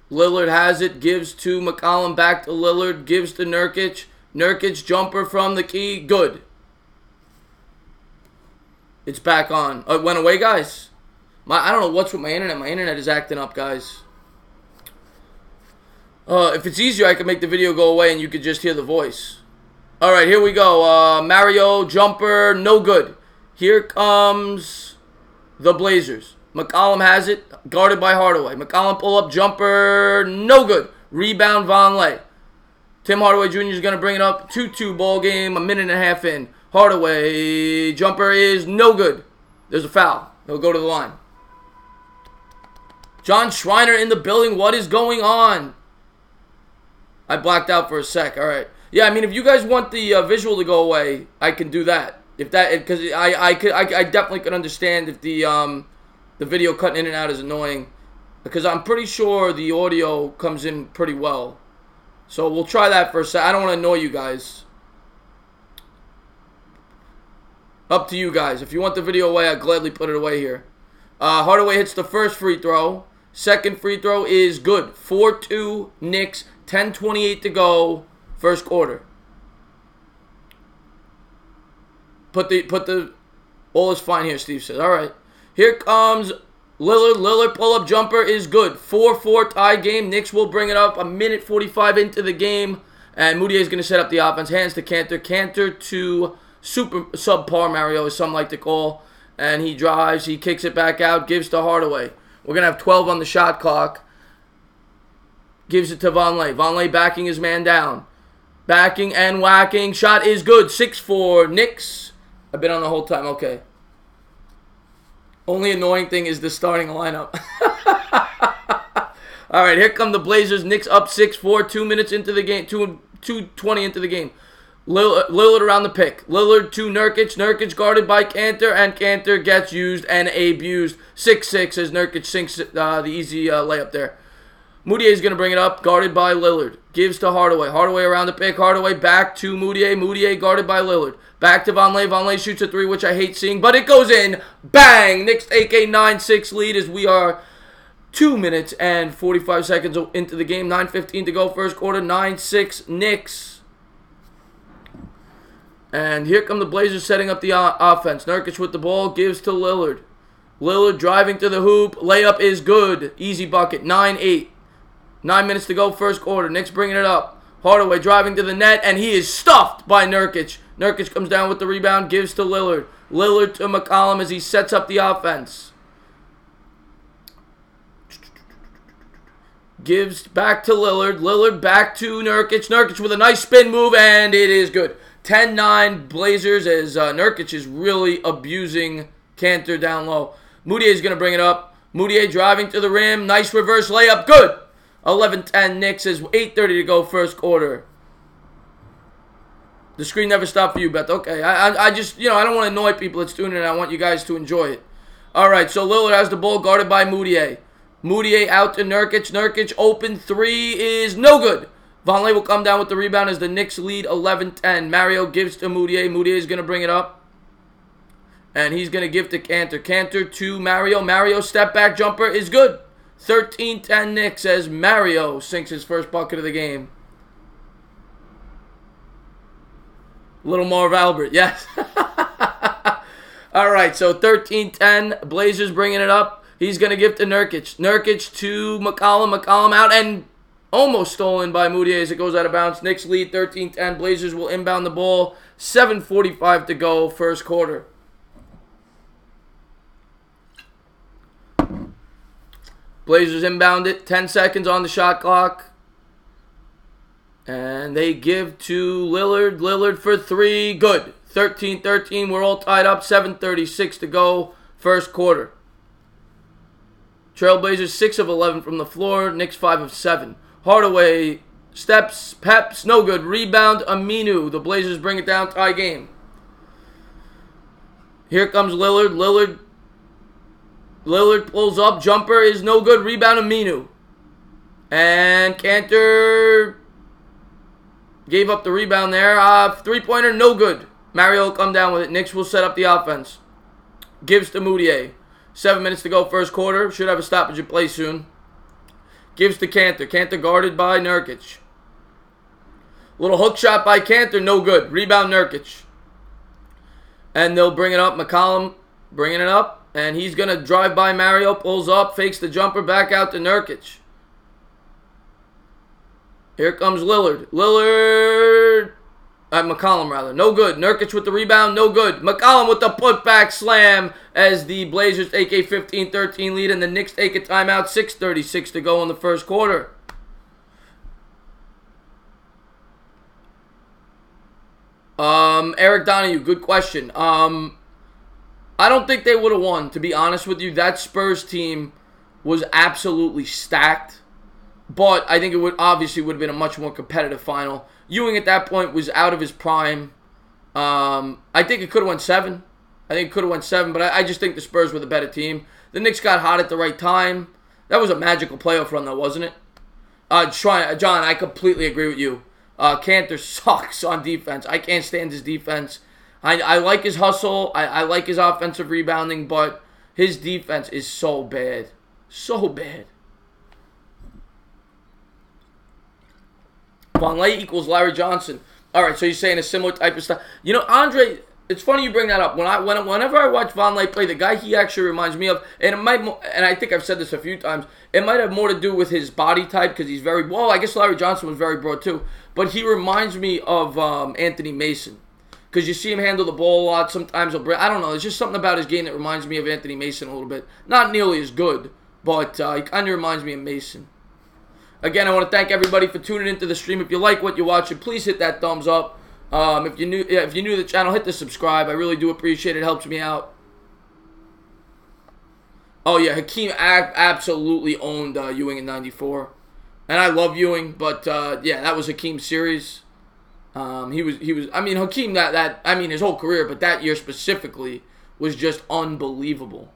Lillard has it. Gives to McCollum. Back to Lillard. Gives to Nurkic. Nurkic jumper from the key. Good. It's back on. Oh, it went away, guys. I don't know what's with my internet. My internet is acting up, guys. If it's easier, I can make the video go away and you could just hear the voice. All right, here we go. Mario, jumper, no good. Here comes the Blazers. McCollum has it, guarded by Hardaway. McCollum pull up, jumper, no good. Rebound, Vonleh. Tim Hardaway Jr. is going to bring it up. 2-2 ball game, a minute and a half in. Hardaway, jumper is no good. There's a foul. He'll go to the line. John Schreiner in the building. What is going on? I blacked out for a sec. All right. Yeah, I mean, if you guys want the visual to go away, I can do that. If that, because I definitely could understand if the video cutting in and out is annoying, because I'm pretty sure the audio comes in pretty well. So we'll try that for a sec. I don't want to annoy you guys. Up to you guys. If you want the video away, I'd gladly put it away here. Hardaway hits the first free throw. Second free throw is good. 4-2 Knicks. 10:28 to go, first quarter. All is fine here, Steve says. All right. Here comes Lillard. Lillard pull-up jumper is good. 4-4 tie game. Knicks will bring it up a minute 45 into the game. And Moutier is going to set up the offense. Hands to Cantor. Cantor to subpar Mario, as some like to call. And he drives. He kicks it back out. Gives to Hardaway. We're going to have 12 on the shot clock. Gives it to Vonleh. Vonleh backing his man down. Backing and whacking. Shot is good. 6-4 Knicks. I've been on the whole time. Okay. Only annoying thing is the starting lineup. All right, here come the Blazers. Knicks up 6-4. 2 minutes into the game. 2:20 into the game. Lillard around the pick. Lillard to Nurkic. Nurkic guarded by Cantor, and Cantor gets used and abused. 6-6 as Nurkic sinks the easy layup there. Moutier is going to bring it up, guarded by Lillard. Gives to Hardaway. Hardaway around the pick. Hardaway back to Moutier. Moutier guarded by Lillard. Back to Vonleh. Vonleh shoots a 3, which I hate seeing, but it goes in. Bang! Knicks take a 9-6 lead as we are 2 minutes and 45 seconds into the game. 9:15 to go, first quarter. 9-6 Knicks. And here come the Blazers setting up the offense. Nurkic with the ball. Gives to Lillard. Lillard driving to the hoop. Layup is good. Easy bucket. 9-8. 9 minutes to go, first quarter. Knicks bringing it up. Hardaway driving to the net, and he is stuffed by Nurkic. Nurkic comes down with the rebound, gives to Lillard. Lillard to McCollum as he sets up the offense. Gives back to Lillard. Lillard back to Nurkic. Nurkic with a nice spin move, and it is good. 10-9 Blazers as Nurkic is really abusing Cantor down low. Moutier is going to bring it up. Moutier driving to the rim. Nice reverse layup. Good. 11-10 Knicks as 8:30 to go, first quarter. The screen never stopped for you, Beth. Okay, I just, I don't want to annoy people that's tuning in. I want you guys to enjoy it. All right, so Lillard has the ball guarded by Moutier. Moutier out to Nurkic. Nurkic open 3 is no good. Vonleh will come down with the rebound as the Knicks lead 11-10. Mario gives to Moutier. Moutier is going to bring it up. And he's going to give to Cantor. Cantor to Mario. Mario step back jumper is good. 13-10 Knicks as Mario sinks his first bucket of the game. Little Marv Albert, yes. All right, so 13-10. Blazers bringing it up. He's going to give to Nurkic. Nurkic to McCollum. McCollum out and almost stolen by Moutier as it goes out of bounds. Knicks lead 13-10. Blazers will inbound the ball. 7:45 to go, first quarter. Blazers inbound it. 10 seconds on the shot clock. And they give to Lillard. Lillard for 3. Good. 13-13. We're all tied up. 7:36 to go. First quarter. Trailblazers 6 of 11 from the floor. Knicks 5 of 7. Hardaway steps, peps, no good. Rebound, Aminu. The Blazers bring it down. Tie game. Here comes Lillard. Lillard pulls up. Jumper is no good. Rebound, Aminu. And Cantor gave up the rebound there. Three-pointer, no good. Mario will come down with it. Knicks will set up the offense. Gives to Moutier. 7 minutes to go, first quarter. Should have a stoppage in play soon. Gives to Cantor. Cantor guarded by Nurkic. Little hook shot by Cantor, no good. Rebound, Nurkic. And they'll bring it up. McCollum bringing it up. And he's going to drive by Mario. Pulls up. Fakes the jumper. Back out to Nurkic. Here comes Lillard. McCollum, rather. No good. Nurkic with the rebound. No good. McCollum with the putback slam as the Blazers take a 15-13 lead and the Knicks take a timeout. 6:36 to go in the first quarter. Eric Donahue, good question. I don't think they would have won, to be honest with you. That Spurs team was absolutely stacked. But I think it would have been a much more competitive final. Ewing at that point was out of his prime. I think it could have went 7. But I just think the Spurs were the better team. The Knicks got hot at the right time. That was a magical playoff run, though, wasn't it? John, I completely agree with you. Cantor sucks on defense. I can't stand his defense. I like his hustle. I like his offensive rebounding, but his defense is so bad. So bad. Vonleh equals Larry Johnson. All right, so you're saying a similar type of stuff. Andre, It's funny you bring that up. Whenever I watch Vonleh play, the guy he actually reminds me of, and I think I've said this a few times, it might have more to do with his body type because he's very, well, I guess Larry Johnson was very broad too, but he reminds me of Anthony Mason because you see him handle the ball a lot. Sometimes I don't know, there's just something about his game that reminds me of Anthony Mason a little bit. Not nearly as good, but he kind of reminds me of Mason. Again, I want to thank everybody for tuning into the stream. If you like what you're watching, please hit that thumbs up. If you're new to the channel, hit the subscribe. I really do appreciate it. It helps me out. Oh yeah, Hakeem absolutely owned Ewing in '94, and I love Ewing, but yeah, that was Hakeem's series. He was. I mean, Hakeem his whole career, but that year specifically was just unbelievable.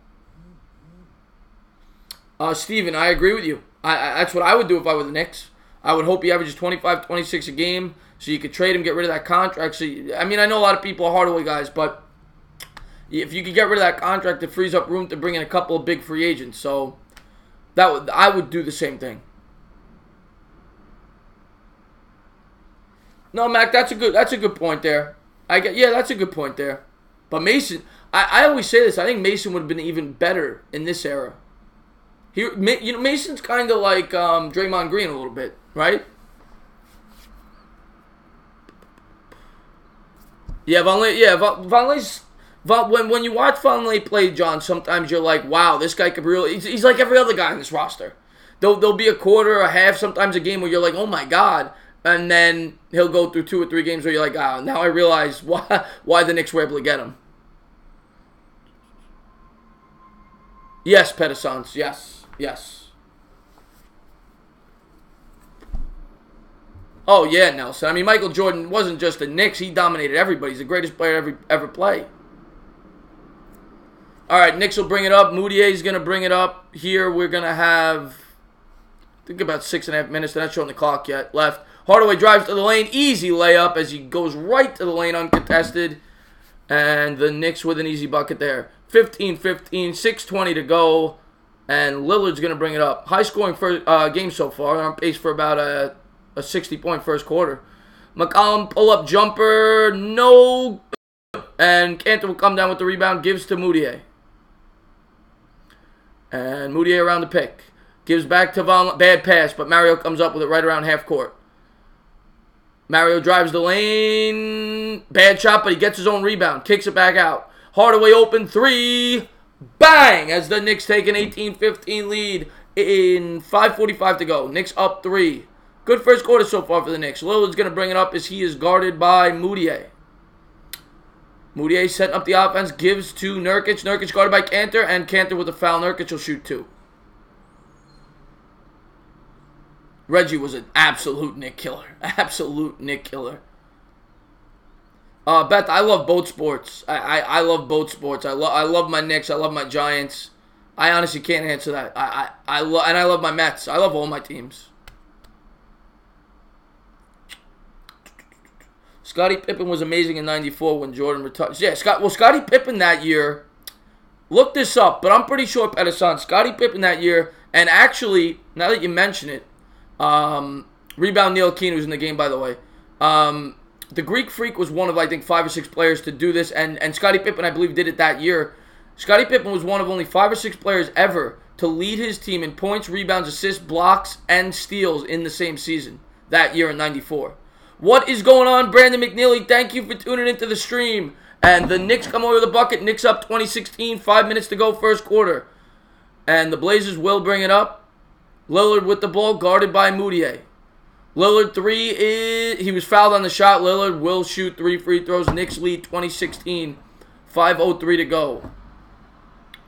Steven, I agree with you. That's what I would do if I were the Knicks. I would hope he averages 25, 26 a game. So you could trade him, get rid of that contract. I know a lot of people are Hardaway guys, but if you could get rid of that contract, it frees up room to bring in a couple of big free agents. So I would do the same thing. No, Mac, that's a good point there. That's a good point there. But Mason, I always say this. I think Mason would have been even better in this era. Mason's kind of like Draymond Green a little bit, right? Yeah, Vonleh's when you watch Vonleh play, John, sometimes you're like, wow, this guy could really. He's like every other guy on this roster. There'll be a quarter, a half, sometimes a game where you're like, oh my god, and then he'll go through 2 or 3 games where you're like, ah, now I realize why the Knicks were able to get him. Yes, Pedisons, yes. Oh, yeah, Nelson. I mean, Michael Jordan wasn't just the Knicks. He dominated everybody. He's the greatest player ever play. All right, Knicks will bring it up. Moutier's going to bring it up. Here we're going to have, I think, about 6.5 minutes. They're not showing the clock yet. Left. Hardaway drives to the lane. Easy layup as he goes right to the lane uncontested. And the Knicks with an easy bucket there. 15-15, 6:20 to go. And Lillard's going to bring it up. High-scoring game so far. On pace for about a 60-point first quarter. McCollum pull-up jumper, no. And Cantor will come down with the rebound, gives to Moutier. And Moutier around the pick. Gives back to Von. Bad pass, but Mario comes up with it right around half court. Mario drives the lane. Bad shot, but he gets his own rebound. Kicks it back out. Hardaway open 3. Bang! As the Knicks take an 18-15 lead in 5:45 to go. Knicks up 3. Good first quarter so far for the Knicks. Lillard's going to bring it up as he is guarded by Moutier. Moutier setting up the offense, gives to Nurkic. Nurkic guarded by Cantor, and Cantor with a foul. Nurkic will shoot 2. Reggie was an absolute Knick killer. Absolute Knick killer. Beth, I love both sports. I love both sports. I love my Knicks. I love my Giants. I honestly can't answer that. I love my Mets. I love all my teams. Scottie Pippen was amazing in '94 when Jordan retired. Yeah, Scottie Pippen that year, look this up, but I'm pretty sure, Pedison, Scottie Pippen that year, and actually, now that you mention it, rebound Neil Keane, who's in the game, by the way. The Greek Freak was one of, I think, 5 or 6 players to do this, and Scottie Pippen, I believe, did it that year. Scottie Pippen was one of only 5 or 6 players ever to lead his team in points, rebounds, assists, blocks, and steals in the same season that year in '94. What is going on, Brandon McNeely? Thank you for tuning into the stream. And the Knicks come over the bucket. Knicks up 20-16. 5 minutes to go, first quarter. And the Blazers will bring it up. Lillard with the ball, guarded by Moutier. Lillard 3 he was fouled on the shot. Lillard will shoot 3 free throws. Knicks lead 20-16. 5:03 to go.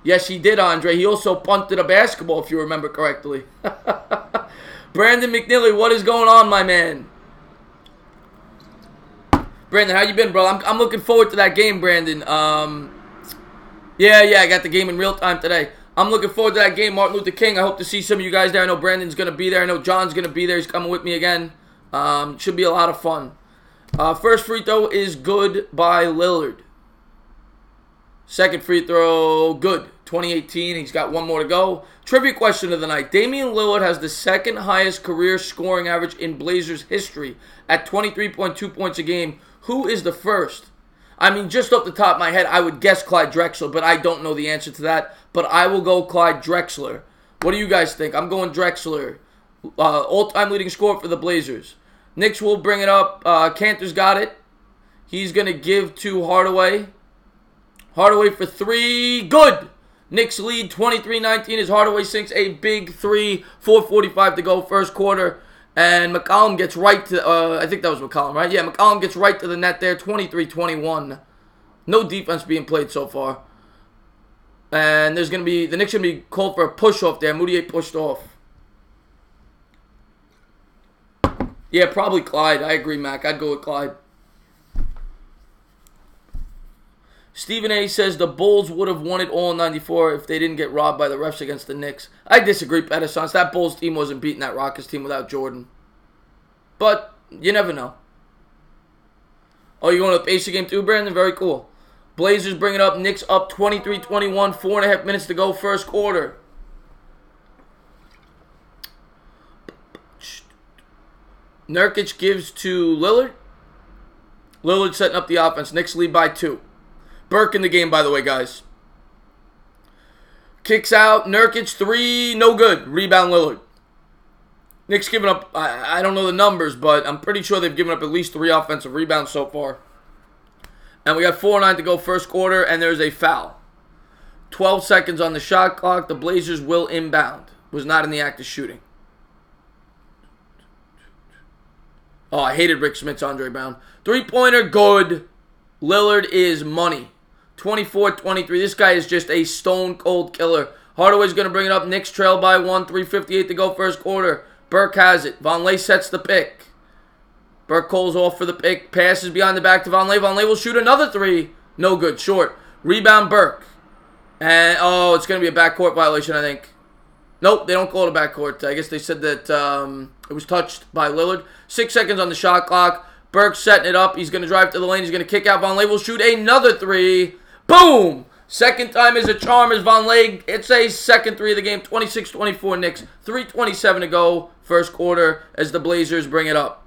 Yes, he did, Andre. He also punted a basketball, if you remember correctly. Brandon McNeely, what is going on, my man? Brandon, how you been, bro? I'm looking forward to that game, Brandon. Yeah, I got the game in real time today. I'm looking forward to that game, Martin Luther King. I hope to see some of you guys there. I know Brandon's going to be there. I know John's going to be there. He's coming with me again. Should be a lot of fun. First free throw is good by Lillard. Second free throw, good. 2018. He's got 1 more to go. Trivia question of the night. Damian Lillard has the second highest career scoring average in Blazers history at 23.2 points a game. Who is the first? I mean, just off the top of my head, I would guess Clyde Drexler, but I don't know the answer to that. But I will go Clyde Drexler. What do you guys think? I'm going Drexler. All-time leading scorer for the Blazers. Knicks will bring it up. Cantor's got it. He's going to give to Hardaway. Hardaway for 3. Good! Knicks lead 23-19 as Hardaway sinks a big 3. 4:45 to go, first quarter. And McCollum gets right to, I think that was McCollum, right? Yeah, McCollum gets right to the net there, 23-21. No defense being played so far. And there's going to be, the Knicks are going to be called for a push-off there. Moutier pushed off. Yeah, probably Clyde. I agree, Mac. I'd go with Clyde. Stephen A. says the Bulls would have won it all in 94 if they didn't get robbed by the refs against the Knicks. I disagree, Pedersons. That Bulls team wasn't beating that Rockets team without Jordan. But you never know. Oh, you're going to the Pacers game too, Brandon? Very cool. Blazers bring it up. Knicks up 23-21. 4.5 minutes to go, first quarter. Nurkic gives to Lillard. Lillard setting up the offense. Knicks lead by 2. Burke in the game, by the way, guys. Kicks out. Nurkic, 3. No good. Rebound, Lillard. Knicks giving up, I don't know the numbers, but I'm pretty sure they've given up at least 3 offensive rebounds so far. And we got 4:09 to go, first quarter, and there's a foul. 12 seconds on the shot clock. The Blazers will inbound. Was not in the act of shooting. Oh, I hated Rick Smith's Andre Brown. 3-pointer, good. Lillard is money. 24-23. This guy is just a stone-cold killer. Hardaway's going to bring it up. Knicks trail by 1. 3:58 to go, first quarter. Burke has it. Vonleh sets the pick. Burke calls off for the pick. Passes behind the back to Vonleh. Vonleh will shoot another 3. No good. Short. Rebound, Burke. And, oh, it's going to be a backcourt violation, I think. Nope, they don't call it a backcourt. I guess they said that it was touched by Lillard. 6 seconds on the shot clock. Burke's setting it up. He's going to drive to the lane. He's going to kick out. Vonleh will shoot another 3. Boom! Second time is a charm as Vonleh. It's a second 3 of the game. 26-24 Knicks. 3:27 to go. First quarter as the Blazers bring it up.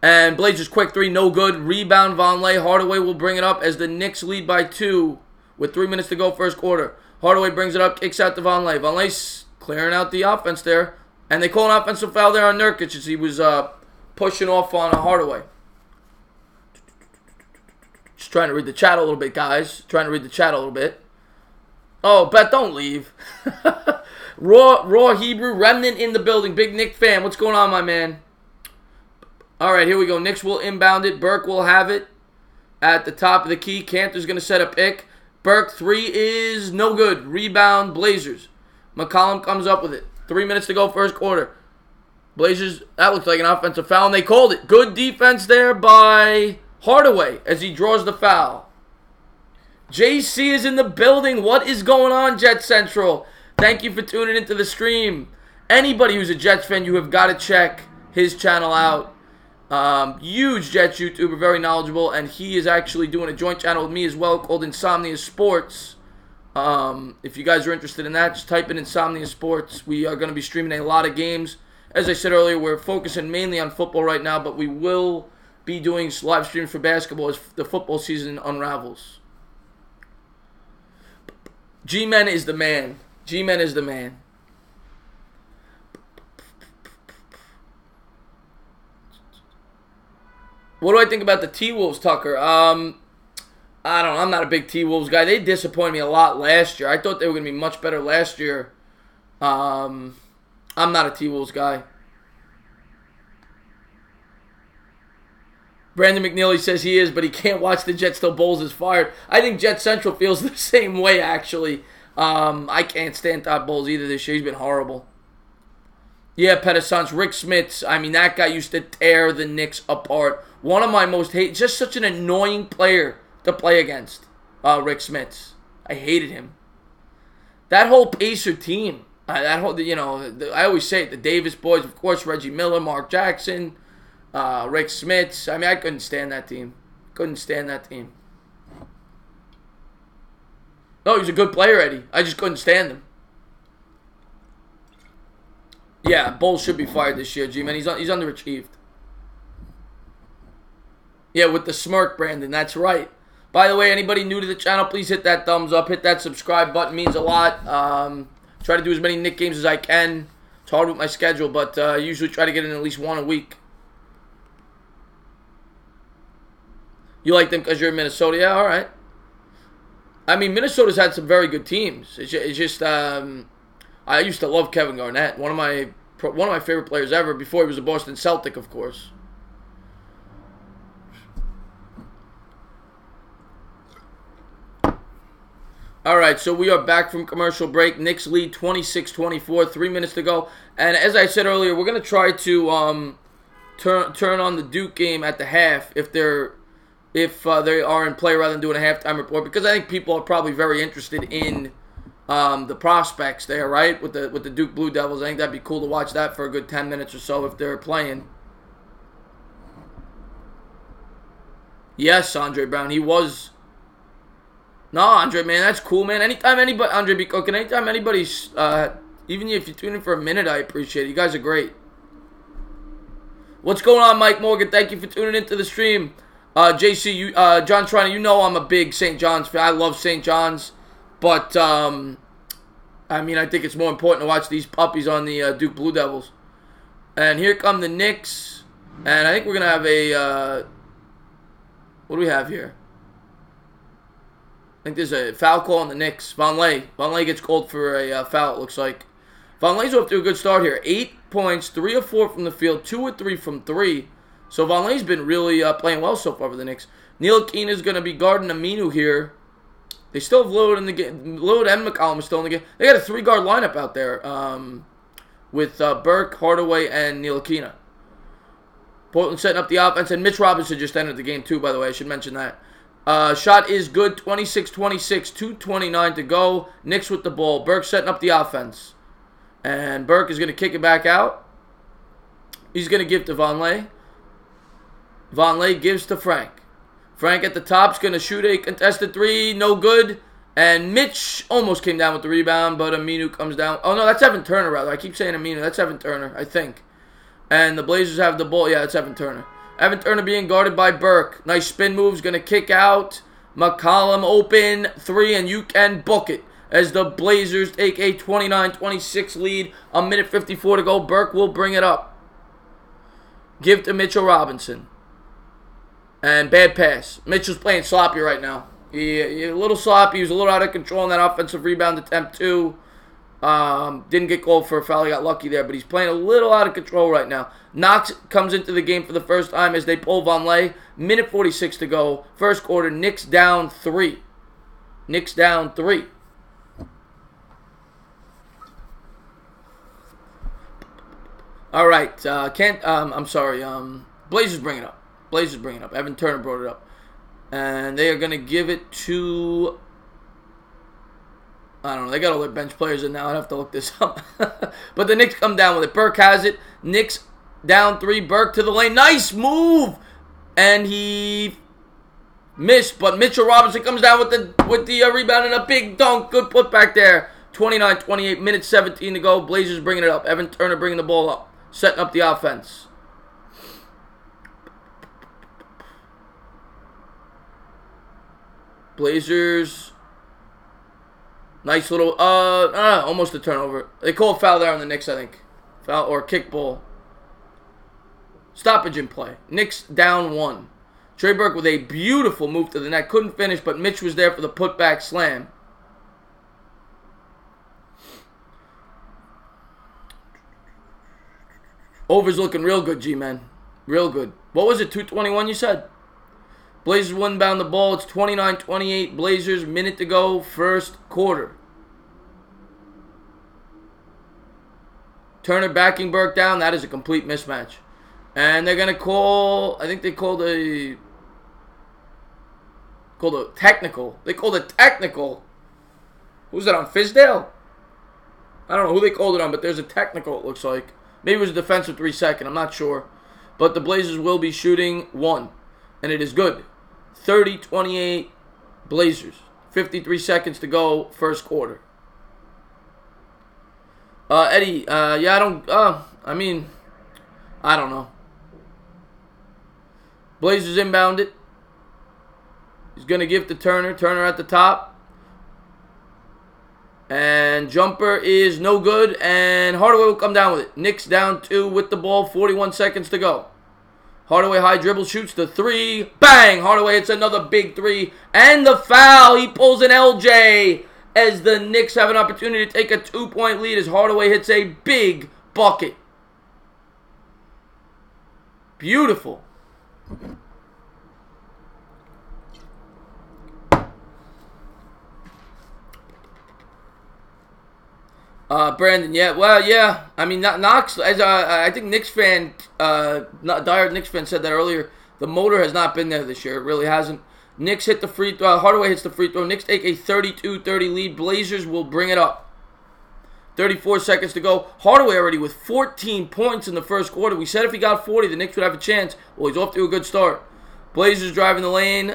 And Blazers quick 3. No good. Rebound Vonleh. Hardaway will bring it up as the Knicks lead by 2 with 3 minutes to go. First quarter. Hardaway brings it up. Kicks out to Vonleh. Vonleh's clearing out the offense there. And they call an offensive foul there on Nurkic as he was pushing off on Hardaway. Just trying to read the chat a little bit, guys. Trying to read the chat a little bit. Oh, Bet, don't leave. Raw Hebrew Remnant in the building. Big Knick fan. What's going on, my man? All right, here we go. Knicks will inbound it. Burke will have it at the top of the key. Cantor's going to set a pick. Burke, 3 is no good. Rebound, Blazers. McCollum comes up with it. 3 minutes to go, first quarter. Blazers, that looks like an offensive foul, and they called it. Good defense there by Hardaway as he draws the foul. JC is in the building. What is going on, Jets Central? Thank you for tuning into the stream. Anybody who's a Jets fan, you have got to check his channel out. Huge Jets YouTuber, very knowledgeable, and he is actually doing a joint channel with me as well called Insomnia Sports. If you guys are interested in that, just type in Insomnia Sports. We are going to be streaming a lot of games. As I said earlier, we're focusing mainly on football right now, but we will be doing live streams for basketball as the football season unravels. G-Men is the man. G-Men is the man. What do I think about the T-Wolves, Tucker? I don't know. I'm not a big T-Wolves guy. They disappointed me a lot last year. I thought they were going to be much better last year. I'm not a T-Wolves guy. Brandon McNeely says he is, but he can't watch the Jets till Bowles is fired. I think Jet Central feels the same way, actually. I can't stand Todd Bowles either this year. He's been horrible. Yeah, Pedersons, Rick Smits. I mean, that guy used to tear the Knicks apart. One of my most hated, just such an annoying player to play against, Rick Smits. I hated him. That whole Pacer team, that whole, I always say it, the Davis boys, of course, Reggie Miller, Mark Jackson, Rick Smits. I mean, I couldn't stand that team. Couldn't stand that team. No, he's a good player, Eddie. I just couldn't stand him. Yeah, Bowles should be fired this year, G-Man. He's underachieved. Yeah, with the smirk, Brandon. That's right. By the way, anybody new to the channel, please hit that thumbs up. Hit that subscribe button. Means a lot. Try to do as many Knicks games as I can. It's hard with my schedule, but I usually try to get in at least one a week. You like them because you're in Minnesota? Yeah, all right. I mean, Minnesota's had some very good teams. It's just I used to love Kevin Garnett. One of my favorite players ever before he was a Boston Celtic, of course. All right, so we are back from commercial break. Knicks lead 26-24, 3 minutes to go. And as I said earlier, we're going to try to turn on the Duke game at the half if they are in play rather than doing a halftime report, because I think people are probably very interested in the prospects there, right? With the Duke Blue Devils. I think that'd be cool to watch that for a good 10 minutes or so if they're playing. Yes, Andre Brown, he was. No, Andre, man, that's cool, man. Anytime anybody, Andre B. Cookin, anytime anybody's, even if you tune in for a minute, I appreciate it. You guys are great. What's going on, Mike Morgan? Thank you for tuning into the stream. JC, John Trina, you know I'm a big St. John's fan. I love St. John's. But, I mean, I think it's more important to watch these puppies on the Duke Blue Devils. And here come the Knicks. And I think we're going to have a, what do we have here? I think there's a foul call on the Knicks. Vonleh gets called for a foul, it looks like. Vonleh's off to a good start here. 8 points, 3 of 4 from the field, 2 of 3 from 3. So Vonleh's been really playing well so far for the Knicks. Ntilikina is going to be guarding Aminu here. They still have Lillard in the game. Lillard and McCollum are still in the game. They got a 3-guard lineup out there with Burke, Hardaway, and Ntilikina. Portland setting up the offense, and Mitch Robinson just entered the game too, by the way. I should mention that. Shot is good, 26-26, 2:29 to go. Knicks with the ball. Burke setting up the offense. And Burke is going to kick it back out. He's going to give to Vonleh. Vonleh gives to Frank. Frank at the top is going to shoot a contested 3. No good. And Mitch almost came down with the rebound, but Aminu comes down. Oh, no, that's Evan Turner, rather. I keep saying Aminu. That's Evan Turner, I think. And the Blazers have the ball. Yeah, that's Evan Turner. Evan Turner being guarded by Burke. Nice spin move. Is going to kick out. McCollum open 3, and you can book it as the Blazers take a 29-26 lead. A minute 54 to go. Burke will bring it up. Give to Mitchell Robinson. And bad pass. Mitchell's playing sloppy right now. He a little sloppy. He was a little out of control in that offensive rebound attempt too. Didn't get called for a foul. He got lucky there, but he's playing a little out of control right now. Knox comes into the game for the first time as they pull Vonleh. Minute 46 to go. First quarter. Knicks down 3. Knicks down 3. All right. I'm sorry. Blazers bring it up. Blazers bring it up. Evan Turner brought it up. And they are going to give it to... I don't know. They got all their bench players in now. I'd have to look this up. But the Knicks come down with it. Burke has it. Knicks down 3. Burke to the lane. Nice move! And he missed. But Mitchell Robinson comes down with the rebound and a big dunk. Good putback there. 29-28. Minute 17 to go. Blazers bringing it up. Evan Turner bringing the ball up. Setting up the offense. Blazers. Nice little, almost a turnover. They called foul there on the Knicks, I think. Foul or kickball. Stoppage in play. Knicks down 1. Trey Burke with a beautiful move to the net. Couldn't finish, but Mitch was there for the putback slam. Over's looking real good, G-Man. Real good. What was it, 2:21 you said? Blazers will inbound the ball. It's 29-28. Blazers, minute to go, first quarter. Turner backing Burke down. That is a complete mismatch. And they're going to call, I think they called a technical. They called a technical. Who's that on, Fizdale? I don't know who they called it on, but there's a technical, it looks like. Maybe it was a defensive 3-second. I'm not sure. But the Blazers will be shooting 1. And it is good. 30-28 Blazers. 53 seconds to go, first quarter. Eddie, I don't know. Blazers inbound it. He's going to give to Turner. Turner at the top. And jumper is no good. And Hardaway will come down with it. Knicks down 2 with the ball. 41 seconds to go. Hardaway high dribble, shoots the 3. Bang! Hardaway hits another big 3. And the foul. He pulls an LJ as the Knicks have an opportunity to take a 2-point lead as Hardaway hits a big bucket. Beautiful. Brandon, yeah, well, yeah. I mean, Knox, as I think Knicks fan, diehard Knicks fan said that earlier. The motor has not been there this year. It really hasn't. Knicks hit the free throw. Hardaway hits the free throw. Knicks take a 32-30 lead. Blazers will bring it up. 34 seconds to go. Hardaway already with 14 points in the first quarter. We said if he got 40, the Knicks would have a chance. Well, he's off to a good start. Blazers driving the lane.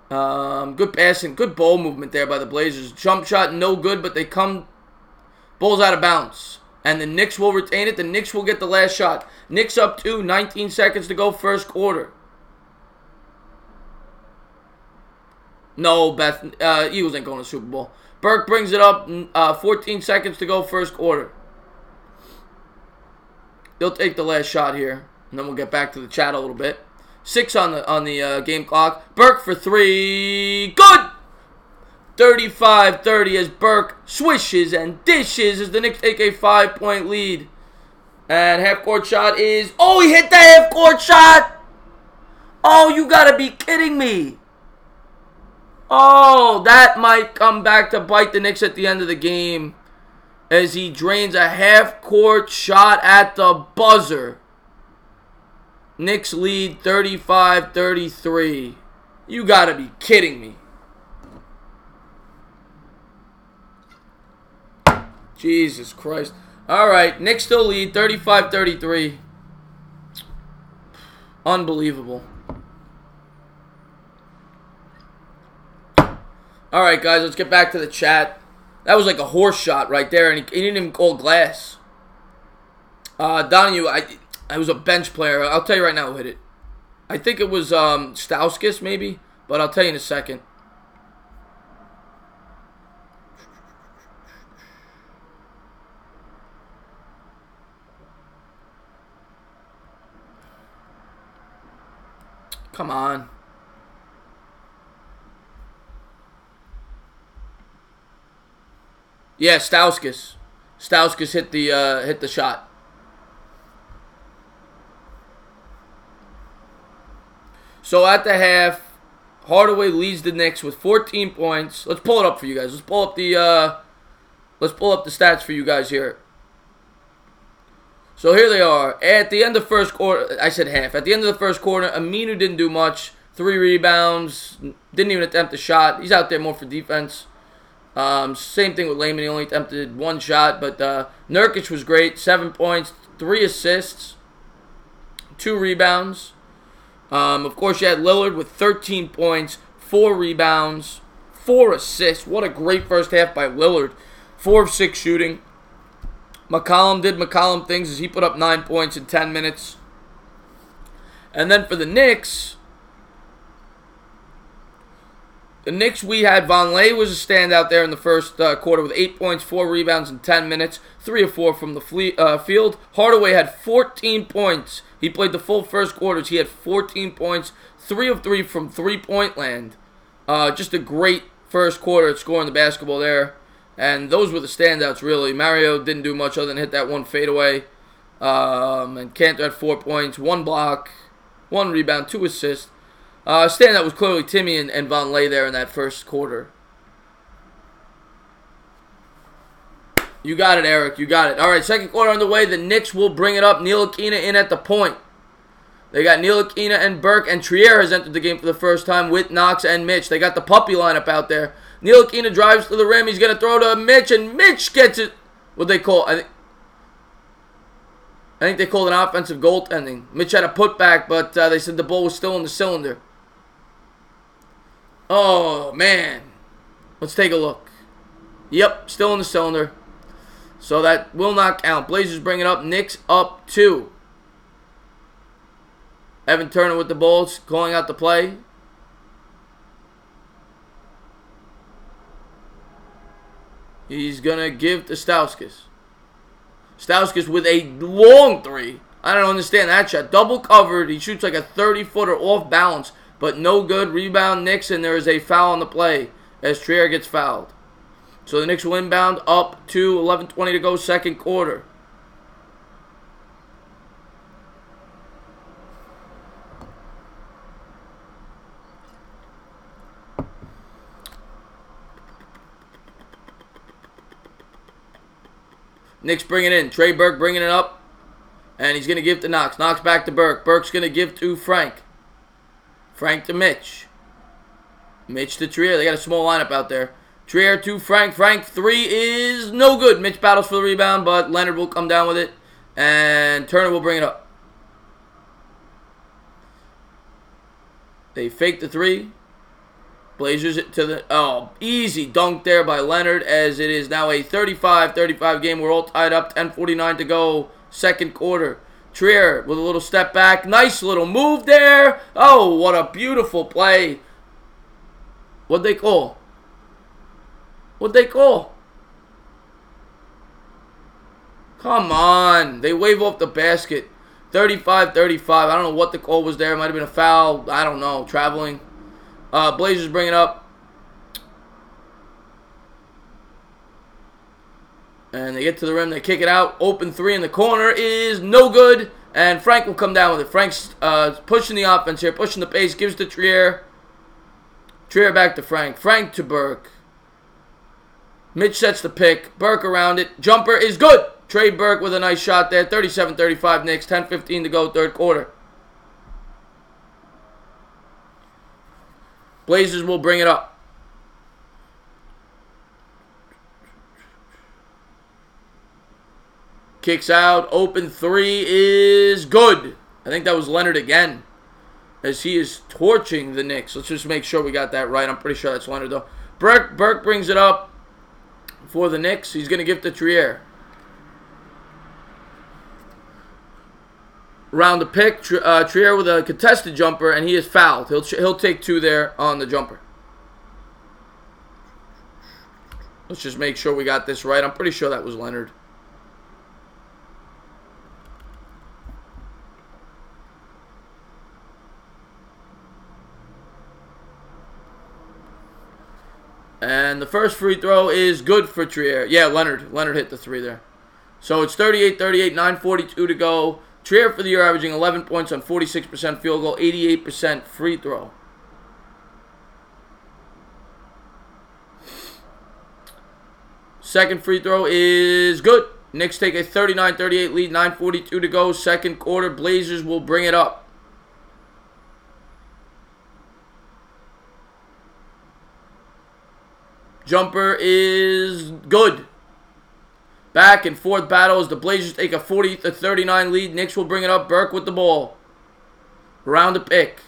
Good passing. Good ball movement there by the Blazers. Jump shot, no good, but they come. Ball's out of bounds. And the Knicks will retain it. The Knicks will get the last shot. Knicks up 2. 19 seconds to go, first quarter. No, Eagles ain't going to the Super Bowl. Burke brings it up. 14 seconds to go, first quarter. They'll take the last shot here. And then we'll get back to the chat a little bit. 6 on the game clock. Burke for 3. Good! 35-30 as Burke swishes and dishes as the Knicks take a 5-point lead. And half-court shot is... Oh, he hit the half-court shot! Oh, you gotta be kidding me. Oh, that might come back to bite the Knicks at the end of the game as he drains a half-court shot at the buzzer. Knicks lead 35-33. You gotta be kidding me. Jesus Christ. All right, Knicks still lead 35-33. Unbelievable. All right, guys, let's get back to the chat. That was like a horse shot right there, and he didn't even call glass. Donahue, I was a bench player. I'll tell you right now who hit it. I think it was Stauskas, maybe, but I'll tell you in a second. Come on. Yeah, Stauskas. Stauskas hit the shot. So at the half, Hardaway leads the Knicks with 14 points. Let's pull it up for you guys. Let's pull up the stats for you guys here. So here they are. At the end of the first quarter, I said half. At the end of the first quarter, Aminu didn't do much. 3 rebounds. Didn't even attempt a shot. He's out there more for defense. Same thing with Layman. He only attempted 1 shot. But Nurkic was great. 7 points, 3 assists, 2 rebounds. Of course, you had Lillard with 13 points, 4 rebounds, 4 assists. What a great first half by Lillard. 4 of 6 shooting. McCollum did McCollum things as he put up 9 points in 10 minutes. And then for the Knicks, we had Vonleh was a standout there in the first quarter with 8 points, 4 rebounds in 10 minutes, 3 of 4 from the field. Hardaway had 14 points. He played the full first quarters. He had 14 points, 3 of 3 from three-point land. Just a great first quarter at scoring the basketball there. And those were the standouts, really. Mario didn't do much other than hit that 1 fadeaway. And Cantor had 4 points, 1 block, 1 rebound, 2 assists. Standout was clearly Timmy and Vonleh there in that first quarter. You got it, Eric. You got it. All right, second quarter underway. The Knicks will bring it up. Ntilikina in at the point. They got Ntilikina and Burke, and Trier has entered the game for the first time with Knox and Mitch. They got the puppy lineup out there. Ntilikina drives to the rim. He's going to throw to Mitch, and Mitch gets it. What they call? I think they called an offensive goaltending. Mitch had a putback, but they said the ball was still in the cylinder. Oh, man. Let's take a look. Yep, still in the cylinder. So that will not count. Blazers bring it up. Knicks up 2. Evan Turner with the ball, calling out the play. He's going to give to Stauskas. Stauskas with a long three. I don't understand that shot. Double covered. He shoots like a 30-footer off balance, but no good. Rebound Knicks, and there is a foul on the play as Trier gets fouled. So the Knicks will inbound up to 11:20 to go, second quarter. Knicks bringing it in. Trey Burke bringing it up. And he's going to give to Knox. Knox back to Burke. Burke's going to give to Frank. Frank to Mitch. Mitch to Trier. They got a small lineup out there. Trier to Frank. Frank, three is no good. Mitch battles for the rebound, but Leonard will come down with it. And Turner will bring it up. They fake the three. Blazers to the, easy dunk there by Leonard, as it is now a 35-35 game. We're all tied up, 10:49 to go, second quarter. Trier with a little step back. Nice little move there. Oh, what a beautiful play. What'd they call? What'd they call? Come on. They wave off the basket. 35-35. I don't know what the call was there. It might have been a foul. I don't know. Traveling. Blazers bring it up. And they get to the rim. They kick it out. Open three in the corner is no good. And Frank will come down with it. Frank's pushing the offense here. Pushing the pace. Gives to Trier. Trier back to Frank. Frank to Burke. Mitch sets the pick. Burke around it. Jumper is good. Trey Burke with a nice shot there. 37-35 Knicks. 10:15 to go, third quarter. Blazers will bring it up. Kicks out. Open three is good. I think that was Leonard again, as he is torching the Knicks. Let's just make sure we got that right. I'm pretty sure that's Leonard, though. Burke brings it up for the Knicks. He's going to give to Trier. Round the pick, Trier with a contested jumper, and he is fouled. He'll take two there on the jumper. Let's just make sure we got this right. I'm pretty sure that was Leonard. And the first free throw is good for Trier. Yeah, Leonard. Leonard hit the three there. So it's 38-38, 9:42 to go. Trier for the year averaging 11 points on 46% field goal, 88% free throw. Second free throw is good. Knicks take a 39-38 lead, 9:42 to go, second quarter. Blazers will bring it up. Jumper is good. Back and forth battle as the Blazers take a 40-39 lead. Knicks will bring it up. Burke with the ball. Around the pick.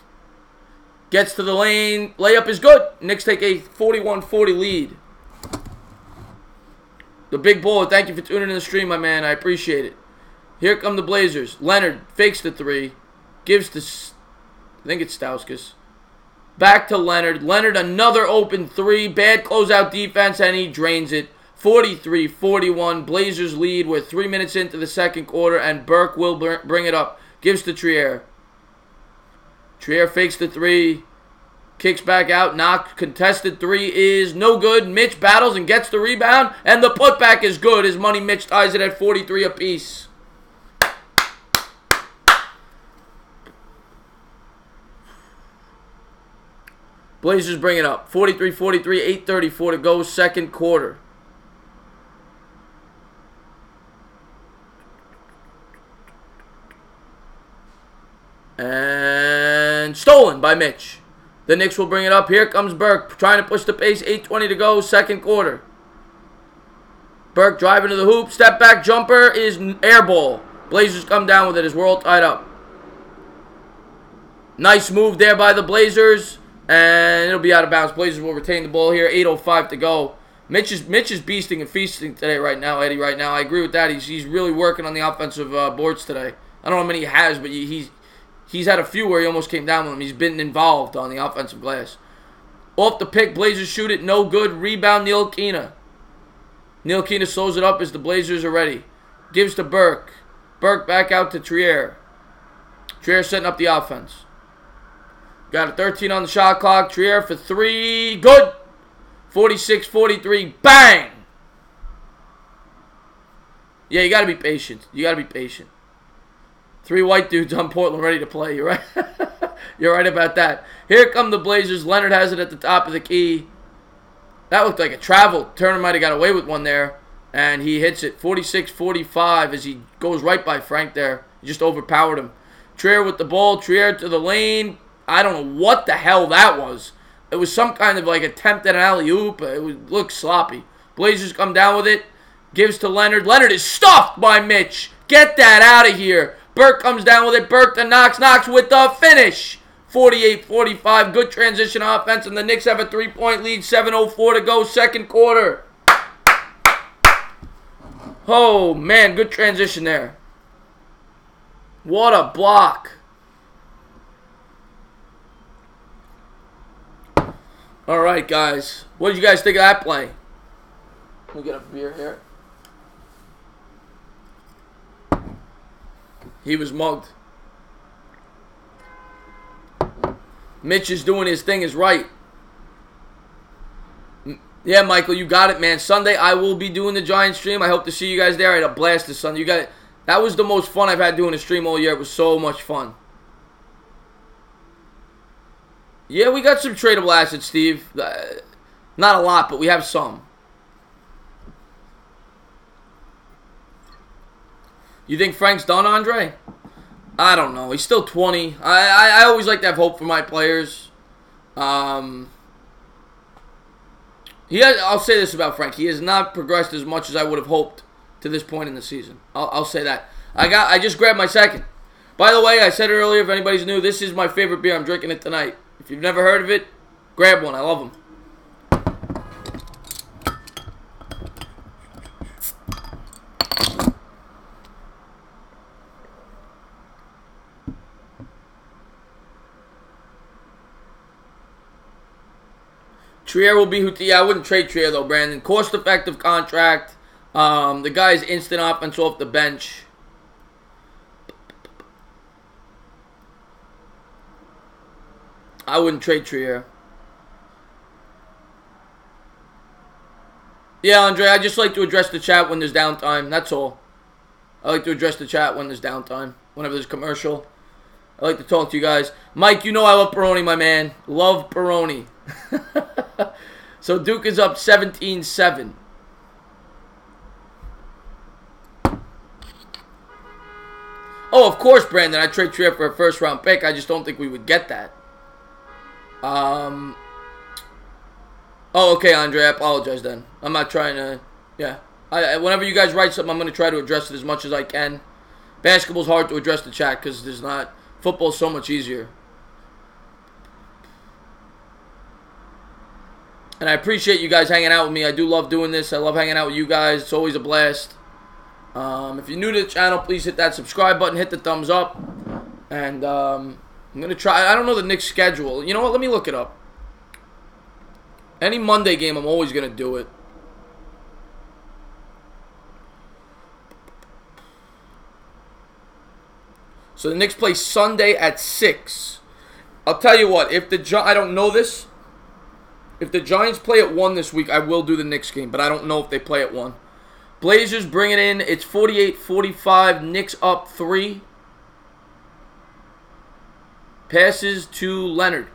Gets to the lane. Layup is good. Knicks take a 41-40 lead. The big baller, thank you for tuning in the stream, my man. I appreciate it. Here come the Blazers. Leonard fakes the three. Gives to, I think it's Stauskas. Back to Leonard. Leonard, another open three. Bad closeout defense, and he drains it. 43-41. Blazers lead. We're 3 minutes into the second quarter, and Burke will bring it up. Gives to Trier. Trier fakes the three. Kicks back out. Knock. Contested three is no good. Mitch battles and gets the rebound, and the putback is good. His money Mitch ties it at 43 apiece. Blazers bring it up. 43-43, 8:34 to go, second quarter. And stolen by Mitch. The Knicks will bring it up. Here comes Burke, trying to push the pace. 8:20 to go, second quarter. Burke driving to the hoop. Step back jumper is air ball. Blazers come down with it as we're all tied up. Nice move there by the Blazers. And it'll be out of bounds. Blazers will retain the ball here. 8:05 to go. Mitch is beasting and feasting today right now, Eddie, right now. I agree with that. He's really working on the offensive boards today. I don't know how many he has, but he's had a few where he almost came down with him. He's been involved on the offensive glass. Off the pick, Blazers shoot it, no good. Rebound, Ntilikina. Ntilikina slows it up as the Blazers are ready. Gives to Burke. Burke back out to Trier. Trier setting up the offense. Got a 13 on the shot clock. Trier for 3. Good. 46-43. Bang! Yeah, you got to be patient. You got to be patient. 3 white dudes on Portland ready to play. You're right. You're right about that. Here come the Blazers. Leonard has it at the top of the key. That looked like a travel. Turner might have got away with one there. And he hits it 46-45 as he goes right by Frank there. He just overpowered him. Trier with the ball. Trier to the lane. I don't know what the hell that was. It was some kind of like attempt at an alley-oop. It looked sloppy. Blazers come down with it. Gives to Leonard. Leonard is stuffed by Mitch. Get that out of here. Burke comes down with it. Burke to Knox. Knox with the finish. 48-45. Good transition offense. And the Knicks have a 3-point lead. 7:04 to go. Second quarter. Oh, man. Good transition there. What a block. All right, guys. What did you guys think of that play? Let me get a beer here. He was mugged. Mitch is doing his thing is right. Yeah, Michael, you got it, man. Sunday, I will be doing the Giants stream. I hope to see you guys there. I had a blast this Sunday. You got it. That was the most fun I've had doing a stream all year. It was so much fun. Yeah, we got some tradable assets, Steve. Not a lot, but we have some. You think Frank's done, Andre? I don't know. He's still 20. I always like to have hope for my players. I'll say this about Frank. He has not progressed as much as I would have hoped to this point in the season. I'll say that. I just grabbed my second. By the way, I said it earlier, if anybody's new, this is my favorite beer. I'm drinking it tonight. If you've never heard of it, grab one. I love them. Trier will be who... Yeah, I wouldn't trade Trier, though, Brandon. Cost-effective contract. The guy's instant offense off the bench. I wouldn't trade Trier. Yeah, Andre, I just like to address the chat when there's downtime. That's all. I like to address the chat when there's downtime. Whenever there's commercial. I like to talk to you guys. Mike, you know I love Peroni, my man. Love Peroni. So Duke is up 17-7. Oh, of course, Brandon. I trade Trier for a first-round pick. I just don't think we would get that. Oh, okay, Andre. I apologize then. I'm not trying to... Yeah. Whenever you guys write something, I'm going to try to address it as much as I can. Basketball's hard to address the chat because there's not... Football's so much easier. And I appreciate you guys hanging out with me. I do love doing this. I love hanging out with you guys. It's always a blast. If you're new to the channel, please hit that subscribe button. Hit the thumbs up. And I'm going to try. I don't know the Knicks schedule. You know what? Let me look it up. Any Monday game, I'm always going to do it. So the Knicks play Sunday at 6. I'll tell you what. If I don't know this. If the Giants play at 1 this week, I will do the Knicks game. But I don't know if they play at 1. Blazers bring it in. It's 48-45. Knicks up 3. Passes to Leonard.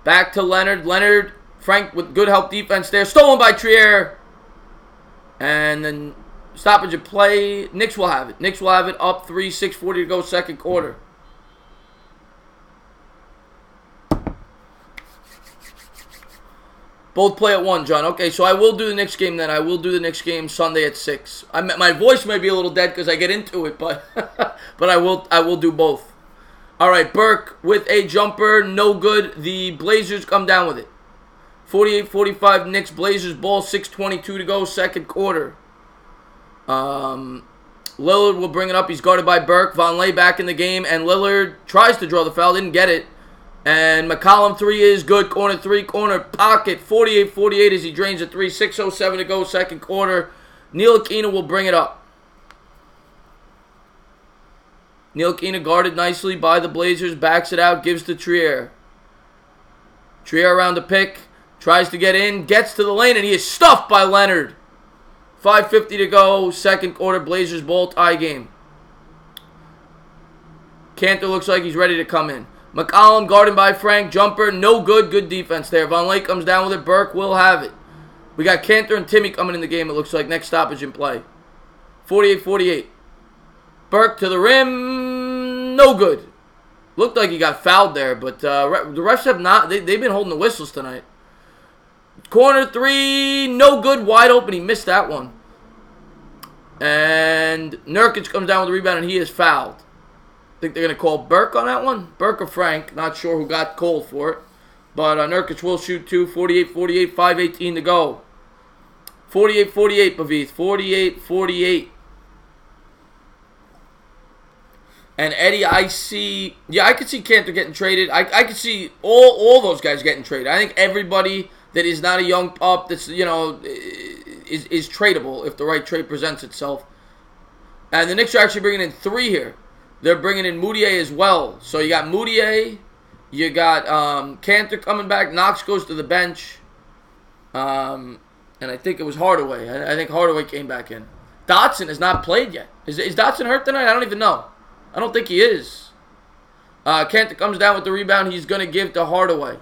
Back to Leonard. Leonard, Frank with good help defense there. Stolen by Trier. And then stoppage of play. Knicks will have it. Knicks will have it up 3. 6:40 to go second quarter. Both play at 1, John. Okay, so I will do the Knicks game then. I will do the Knicks game Sunday at 6. My voice may be a little dead because I get into it, but but I will do both. All right, Burke with a jumper, no good. The Blazers come down with it. 48-45 Knicks. Blazers ball, 6:22 to go, second quarter. Lillard will bring it up. He's guarded by Burke. Vonleh back in the game, and Lillard tries to draw the foul. Didn't get it. And McCollum 3 is good. Corner 3, corner pocket. 48-48 as he drains a 3. 6:07 to go, second quarter. Ntilikina will bring it up. Ntilikina guarded nicely by the Blazers. Backs it out. Gives to Trier. Trier around the pick. Tries to get in. Gets to the lane, and he is stuffed by Leonard. 5:50 to go, second quarter. Blazers ball, tie game. Kanter looks like he's ready to come in. McCollum guarded by Frank. Jumper, no good. Good defense there. Vonleh comes down with it. Burke will have it. We got Kanter and Timmy coming in the game, it looks like. Next stoppage in play. 48-48. Burke to the rim. No good. Looked like he got fouled there, but the refs have not. They've been holding the whistles tonight. Corner 3. No good. Wide open. He missed that one. And Nurkic comes down with the rebound, and he is fouled. I think they're going to call Burke on that one. Burke or Frank. Not sure who got called for it. But Nurkic will shoot 2. 48-48. 5:18 to go. 48-48, Pavith. 48-48. And Eddie, I could see Kanter getting traded. I could see all those guys getting traded. I think everybody that is not a young pup that's, is tradable if the right trade presents itself. And the Knicks are actually bringing in 3 here. They're bringing in Moutier as well. So you got Moutier, you got Kanter coming back, Knox goes to the bench, and I think it was Hardaway. I think Hardaway came back in. Dotson has not played yet. Is Dotson hurt tonight? I don't even know. I don't think he is. Kanter comes down with the rebound. He's going to give to Hardaway.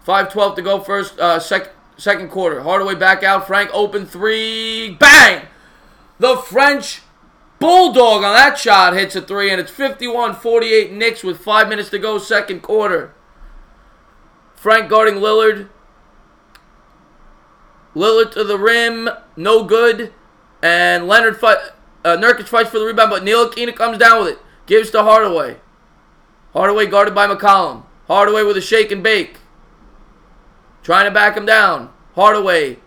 5:12 to go first, second quarter. Hardaway back out. Frank open 3. Bang! The French Bulldog on that shot hits a 3, and it's 51-48 Knicks with 5 minutes to go, second quarter. Frank guarding Lillard. Lillard to the rim. No good. And Nurkic fights for the rebound, but Ntilikina comes down with it. Gives to Hardaway. Hardaway guarded by McCollum. Hardaway with a shake and bake. Trying to back him down. Hardaway.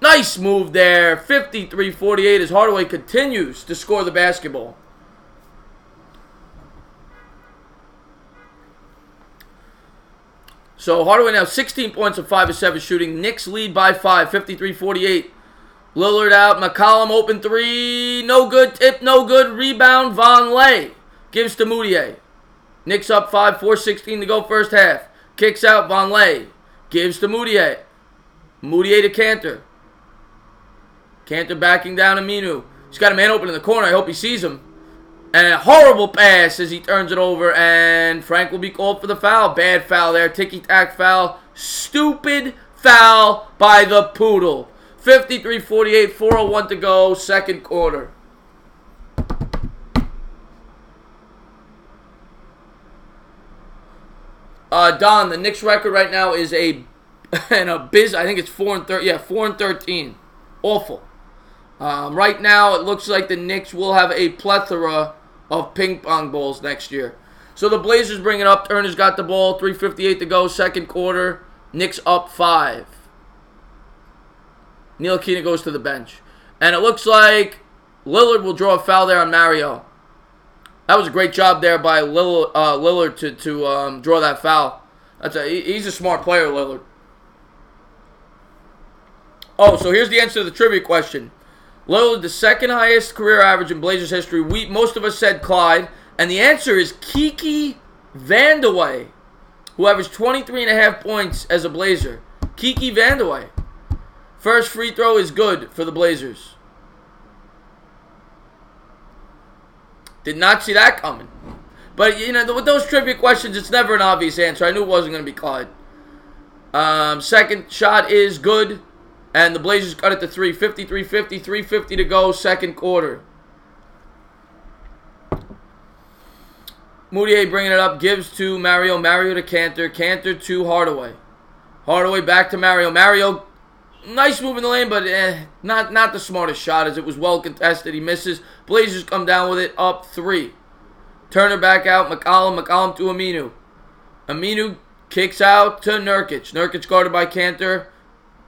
Nice move there. 53-48 as Hardaway continues to score the basketball. So Hardaway now 16 points of 5 of 7 shooting. Knicks lead by 5. 53-48. Lillard out. McCollum open 3. No good. Tip. No good. Rebound. Vonleh. Gives to Moutier. Knicks up 5. 4:16 to go first half. Kicks out. Vonleh. Gives to Moutier. Moutier to Kanter. Kanter backing down Aminu. He's got a man open in the corner. I hope he sees him. And a horrible pass as he turns it over. And Frank will be called for the foul. Bad foul there. Ticky-tack foul. Stupid foul by the Poodle. 53-48. 4:01 to go. Second quarter. Don, the Knicks record right now is I think it's 4-13. Yeah, 4-13. Awful. Right now, it looks like the Knicks will have a plethora of ping pong balls next year. So the Blazers bring it up. Turner's got the ball. 3:58 to go. Second quarter. Knicks up 5. Ntilikina goes to the bench. And it looks like Lillard will draw a foul there on Mario. That was a great job there by Lillard to draw that foul. He's a smart player, Lillard. Oh, so here's the answer to the trivia question. Lillard, the second highest career average in Blazers history. Most of us said Clyde. And the answer is Kiki Vandeweghe, who averaged 23.5 points as a Blazer. Kiki Vandeweghe. First free throw is good for the Blazers. Did not see that coming. But, with those trivia questions, it's never an obvious answer. I knew it wasn't going to be Clyde. Second shot is good. And the Blazers cut it to 3. 53-50, 3:50 to go, second quarter. Moutier bringing it up, gives to Mario. Mario to Kanter. Kanter to Hardaway. Hardaway back to Mario. Mario, nice move in the lane, but not the smartest shot as it was well contested. He misses. Blazers come down with it, up 3. Turner back out. McCollum to Aminu. Aminu kicks out to Nurkic. Nurkic guarded by Kanter.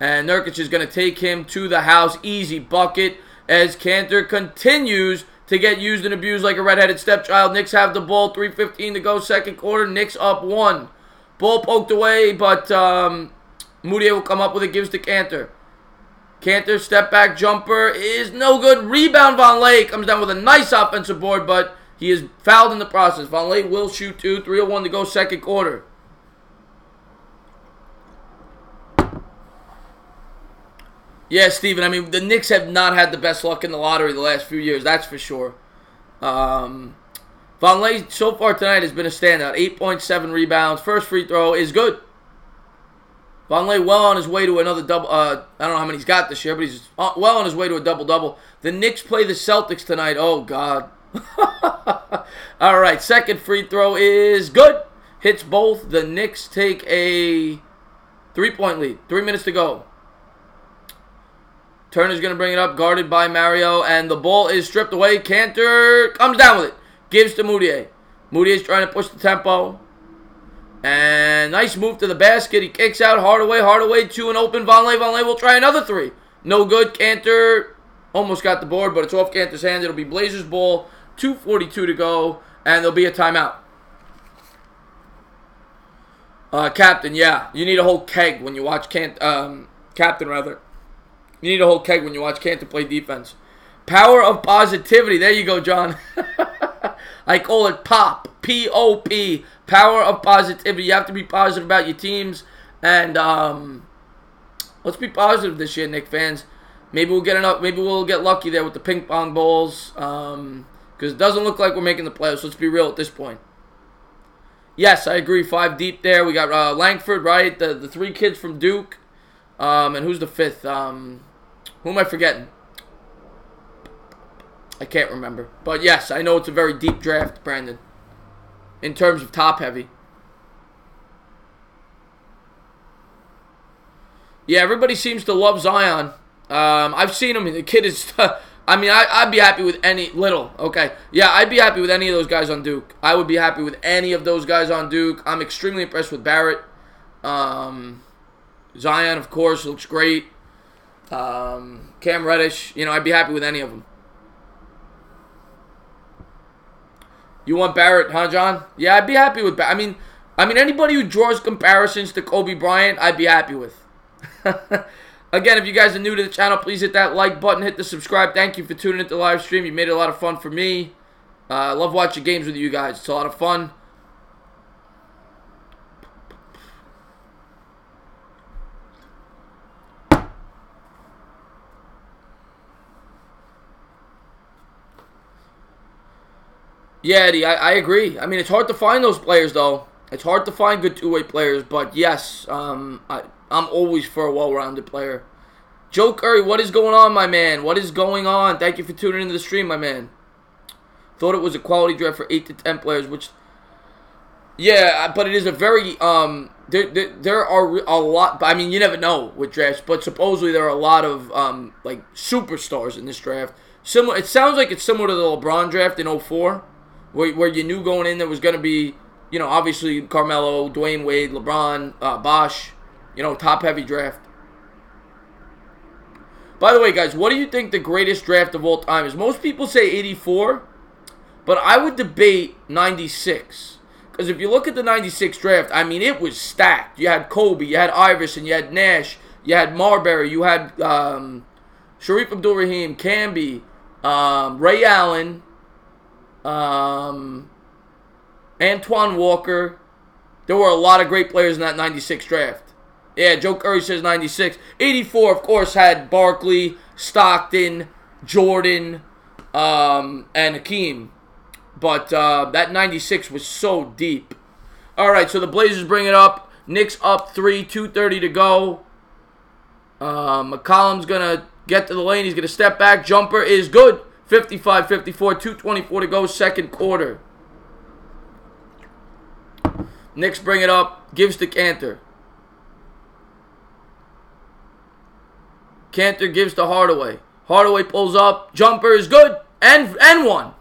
And Nurkic is going to take him to the house. Easy bucket. as Cantor continues to get used and abused like a redheaded stepchild. Knicks have the ball, 3:15 to go, second quarter. Knicks up 1. Ball poked away, but Moutier will come up with it, gives to Cantor. Cantor, step back jumper is no good. Rebound, Vonleh comes down with a nice offensive board, but he is fouled in the process. Vonleh will shoot 2, 3:01 to go, second quarter. Yeah, Steven, I mean, the Knicks have not had the best luck in the lottery the last few years, that's for sure. Vonleh, so far tonight, has been a standout. 8.7 rebounds. First free throw is good. Vonleh well on his way to another double. I don't know how many he's got this year, but he's well on his way to a double-double. The Knicks play the Celtics tonight. Oh, God. All right, second free throw is good. Hits both. The Knicks take a 3-point lead. 3 minutes to go. Turner's going to bring it up, guarded by Mario, and the ball is stripped away. Cantor comes down with it. Gives to Moutier. Moutier's trying to push the tempo. And nice move to the basket. He kicks out. Hardaway to an open Vonleh. Vonleh will try another 3. No good. Cantor almost got the board, but it's off Cantor's hand. It'll be Blazers ball. 2:42 to go, and there'll be a timeout. Captain, yeah. You need a whole keg when you watch Captain, rather. You need a whole keg when you watch Cantor play defense. Power of positivity. There you go, John. I call it POP. P-O-P. Power of positivity. You have to be positive about your teams. And let's be positive this year, Knicks fans. Maybe we'll get enough. Maybe we'll get lucky there with the ping pong balls. Because it doesn't look like we're making the playoffs. Let's be real at this point. Yes, I agree. 5 deep there. We got Langford, right? The 3 kids from Duke. And who's the 5th? Who am I forgetting? I can't remember. But yes, I know it's a very deep draft, Brandon. In terms of top heavy. Yeah, everybody seems to love Zion. I've seen him. The kid is... I mean, I'd be happy with any... Okay. Yeah, I'd be happy with any of those guys on Duke. I would be happy with any of those guys on Duke. I'm extremely impressed with Barrett. Zion, of course, looks great. Cam Reddish. You know, I'd be happy with any of them. You want Barrett, huh, John? Yeah, I'd be happy with Barrett. I mean, anybody who draws comparisons to Kobe Bryant, I'd be happy with. Again, if you guys are new to the channel, please hit that like button, hit the subscribe. Thank you for tuning into the live stream. You made it a lot of fun for me. I love watching games with you guys. It's a lot of fun. Yeah, Eddie, I agree. I mean, it's hard to find those players, though. It's hard to find good two-way players, but yes, I'm always for a well-rounded player. Joe Curry, what is going on, my man? What is going on? Thank you for tuning into the stream, my man. Thought it was a quality draft for 8 to 10 players, which... Yeah, but it is a very... There are a lot... I mean, you never know with drafts, but supposedly there are a lot of, like, superstars in this draft. Similar. It sounds like it's similar to the LeBron draft in 2004, where you knew going in there was going to be, you know, obviously Carmelo, Dwayne Wade, LeBron, Bosh, you know, top-heavy draft. By the way, guys, what do you think the greatest draft of all time is? Most people say 84, but I would debate 96. Because if you look at the 96 draft, I mean, it was stacked. You had Kobe, you had Iverson, you had Nash, you had Marbury, you had Shareef Abdul-Rahim, Camby, Ray Allen, Antoine Walker. There were a lot of great players in that 96 draft. Yeah, Joe Curry says 96. 84, of course, had Barkley, Stockton, Jordan, and Hakeem. But that 96 was so deep. All right, so the Blazers bring it up. Knicks up 3, 2:30 to go. McCollum's going to get to the lane. He's going to step back. Jumper is good. 55-54, 2:24 to go, second quarter. Knicks bring it up. Gives to Cantor. Cantor gives to Hardaway. Hardaway pulls up. Jumper is good. And one.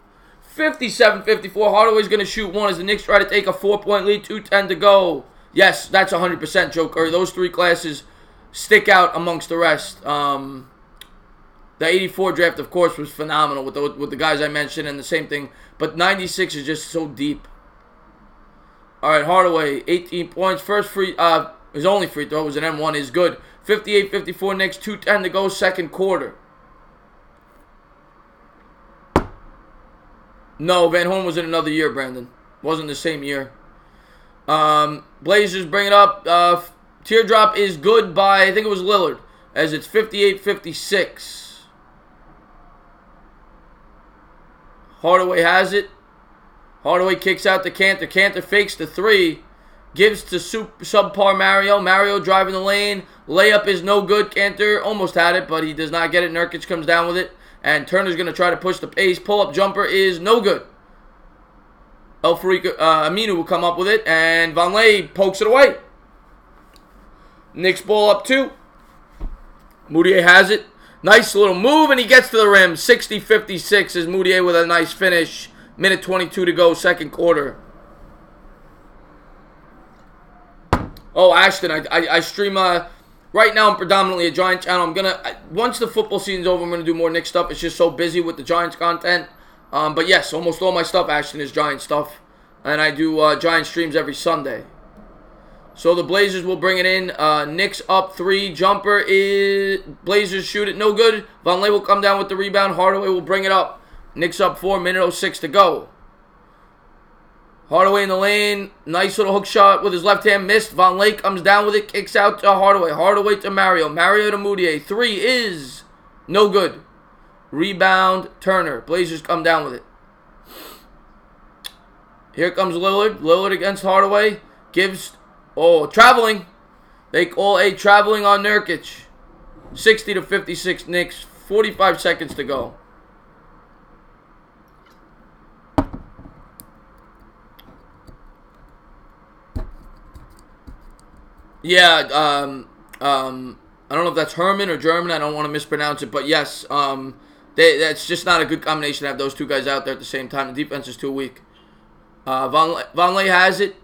57-54. Hardaway's going to shoot one as the Knicks try to take a 4-point lead. 2:10 to go. Yes, that's 100% Joe Curry. Those 3 classes stick out amongst the rest. The 84 draft, of course, was phenomenal with the guys I mentioned, and the same thing. But 96 is just so deep. All right, Hardaway, 18 points. His only free throw was an M1, is good. 58-54 Knicks, 2:10 to go, second quarter. No, Van Horn was in another year, Brandon. Wasn't the same year. Blazers bring it up. Teardrop is good by, I think it was Lillard, as it's 58-56. Hardaway has it. Hardaway kicks out to Cantor. Cantor fakes the three. Gives to subpar Mario. Mario driving the lane. Layup is no good. Cantor almost had it, but he does not get it. Nurkic comes down with it. And Turner's going to try to push the pace. Pull-up jumper is no good. Aminu will come up with it. And Vonleh pokes it away. Knicks ball up 2. Moutier has it. Nice little move, and he gets to the rim. 60-56 is Moutier with a nice finish. Minute 22 to go, second quarter. Oh, Ashton, I stream, right now I'm predominantly a Giants channel. Once the football season's over, I'm going to do more Knicks stuff. It's just so busy with the Giants content. But yes, almost all my stuff, Ashton, is Giants stuff. And I do Giants streams every Sunday. So the Blazers will bring it in. Knicks up 3. Jumper is... Blazers shoot it. No good. Vonleh will come down with the rebound. Hardaway will bring it up. Knicks up 4. Minute 06 to go. Hardaway in the lane. Nice little hook shot with his left hand. Missed. Vonleh comes down with it. Kicks out to Hardaway. Hardaway to Mario. Mario to Moutier. 3 is no good. Rebound Turner. Blazers come down with it. Here comes Lillard. Lillard against Hardaway. Gives... Oh, traveling. They call a traveling on Nurkic. 60-56 Knicks. 45 seconds to go. Yeah, I don't know if that's Herman or German. I don't want to mispronounce it, but yes, that's just not a good combination to have those two guys out there at the same time. The defense is too weak. Vonleh has it.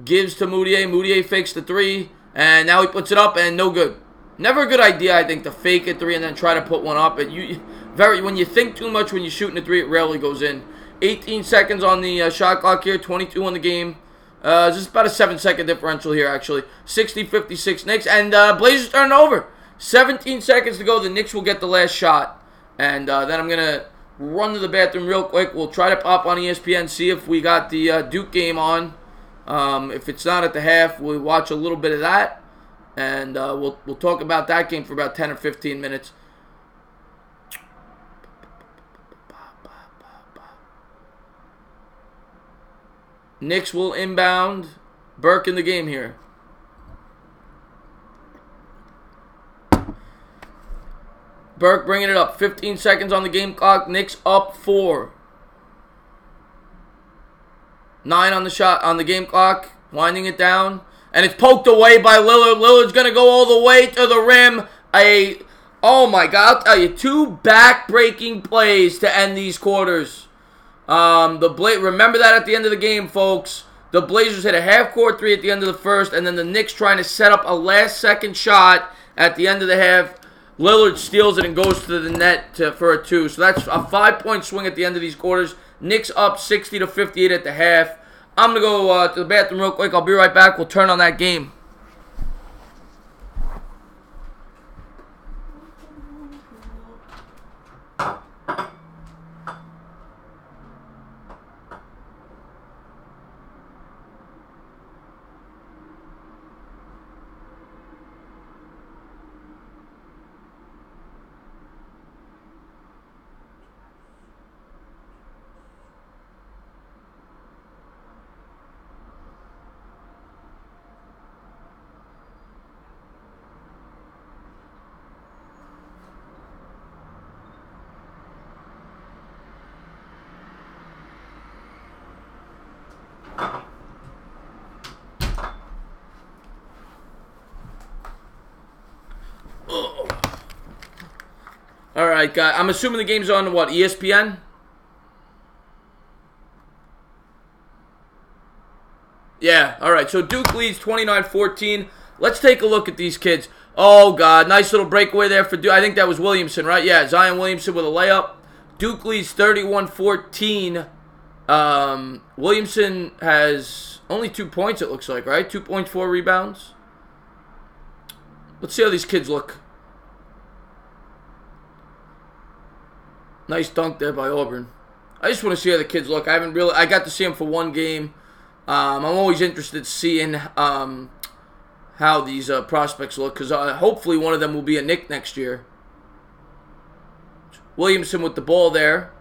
Gives to Moutier. Moutier fakes the 3. And now he puts it up and no good. Never a good idea, I think, to fake a 3 and then try to put one up. When you think too much when you're shooting a 3, it rarely goes in. 18 seconds on the shot clock here. 22 on the game. Just about a 7-second differential here, actually. 60-56 Knicks. And Blazers turn it over. 17 seconds to go. The Knicks will get the last shot. And then I'm going to run to the bathroom real quick. We'll try to pop on ESPN, see if we got the Duke game on. If it's not at the half, we'll watch a little bit of that, and we'll talk about that game for about 10 or 15 minutes. Knicks will inbound. Burke in the game here. Burke bringing it up. 15 seconds on the game clock. Knicks up 4. 9 on the shot on the game clock, winding it down, and it's poked away by Lillard. Lillard's gonna go all the way to the rim. Oh my God! I'll tell you, 2 back-breaking plays to end these quarters. Remember that at the end of the game, folks. The Blazers hit a half-court 3 at the end of the first, and then the Knicks trying to set up a last-second shot at the end of the half. Lillard steals it and goes to the net for a 2. So that's a 5-point swing at the end of these quarters. Knicks up 60-58 at the half. I'm going to go to the bathroom real quick. I'll be right back. We'll turn on that game. All right, guys. I'm assuming the game's on what, ESPN? Yeah. All right. So Duke leads 29-14. Let's take a look at these kids. Oh, God. Nice little breakaway there for Duke. I think that was Williamson, right? Yeah, Zion Williamson with a layup. Duke leads 31-14. Williamson has only 2 points, it looks like, right? 2.4 rebounds. Let's see how these kids look. Nice dunk there by Auburn. I just want to see how the kids look. I got to see them for one game. I'm always interested in seeing how these prospects look, because hopefully one of them will be a Knick next year. Williamson with the ball there.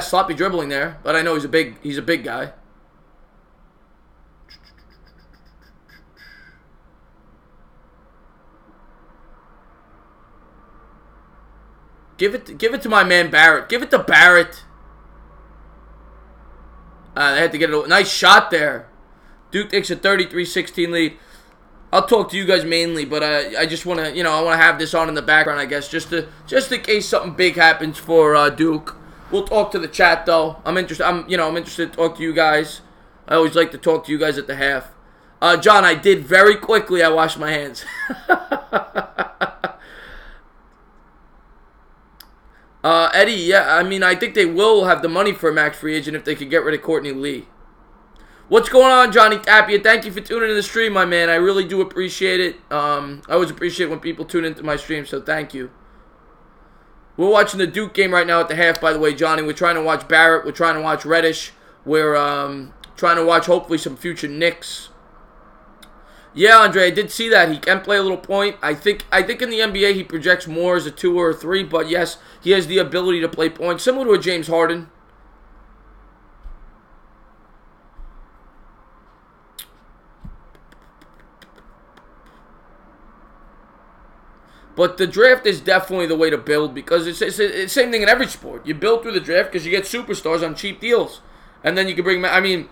Sloppy dribbling there, but I know he's a big guy. Give it to my man Barrett. Give it to Barrett. They had to get a nice shot there. Duke takes a 33-16 lead. I'll talk to you guys mainly, but I just want to, I want to have this on in the background, I guess, just in case something big happens for Duke. We'll talk to the chat though. I'm interested. I'm interested to talk to you guys. I always like to talk to you guys at the half. John, I did very quickly. I washed my hands. Eddie, yeah, I think they will have the money for a max free agent if they could get rid of Courtney Lee. What's going on, Johnny Tapia? Thank you for tuning in the stream, my man. I really do appreciate it. I always appreciate when people tune into my stream, so thank you. We're watching the Duke game right now at the half, by the way, Johnny. We're trying to watch Barrett. We're trying to watch Reddish. We're trying to watch, hopefully, some future Knicks. Yeah, Andre, I did see that. He can play a little point. I think in the NBA he projects more as a 2 or a 3, but yes, he has the ability to play points, similar to a James Harden. But the draft is definitely the way to build, because it's the same thing in every sport. You build through the draft because you get superstars on cheap deals. And then you can bring...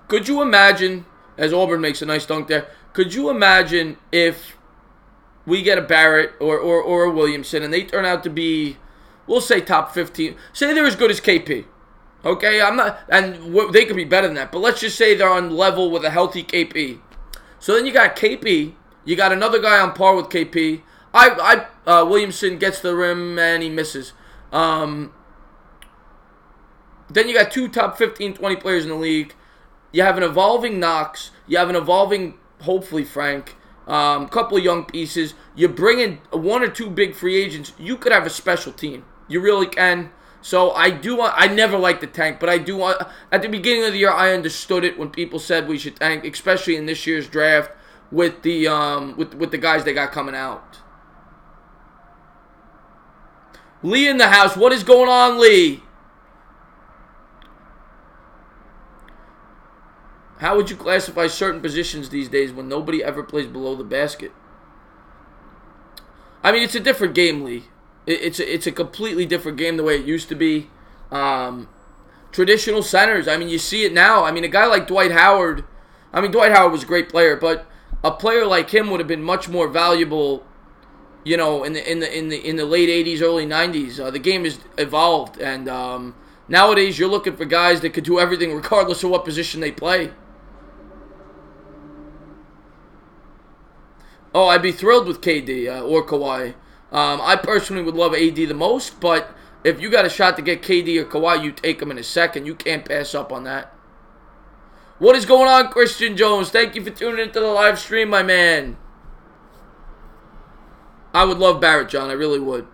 could you imagine... As Auburn makes a nice dunk there. Could you imagine if we get a Barrett or a Williamson and they turn out to be, we'll say top 15. Say they're as good as KP. Okay? They could be better than that. But let's just say they're on level with a healthy KP. So then you got KP. You got another guy on par with KP. Williamson gets the rim and he misses. Then you got 2 top 15, 20 players in the league. You have an evolving Knox. You have an evolving, hopefully, Frank. Couple of young pieces. You bring in 1 or 2 big free agents. You could have a special team. You really can. So I never liked the tank, but I do want. At the beginning of the year, I understood it when people said we should tank, especially in this year's draft with the with the guys they got coming out. Lee in the house. What is going on, Lee? How would you classify certain positions these days when nobody ever plays below the basket? It's a different game, Lee. It's a completely different game the way it used to be. Traditional centers, you see it now. A guy like Dwight Howard, Dwight Howard was a great player, but a player like him would have been much more valuable, in the late 80s, early 90s. The game has evolved, and nowadays you're looking for guys that could do everything regardless of what position they play. Oh, I'd be thrilled with KD or Kawhi. I personally would love AD the most, but if you got a shot to get KD or Kawhi, you take them in a second. You can't pass up on that. What is going on, Christian Jones? Thank you for tuning into the live stream, my man. I would love Barrett, John. I really would.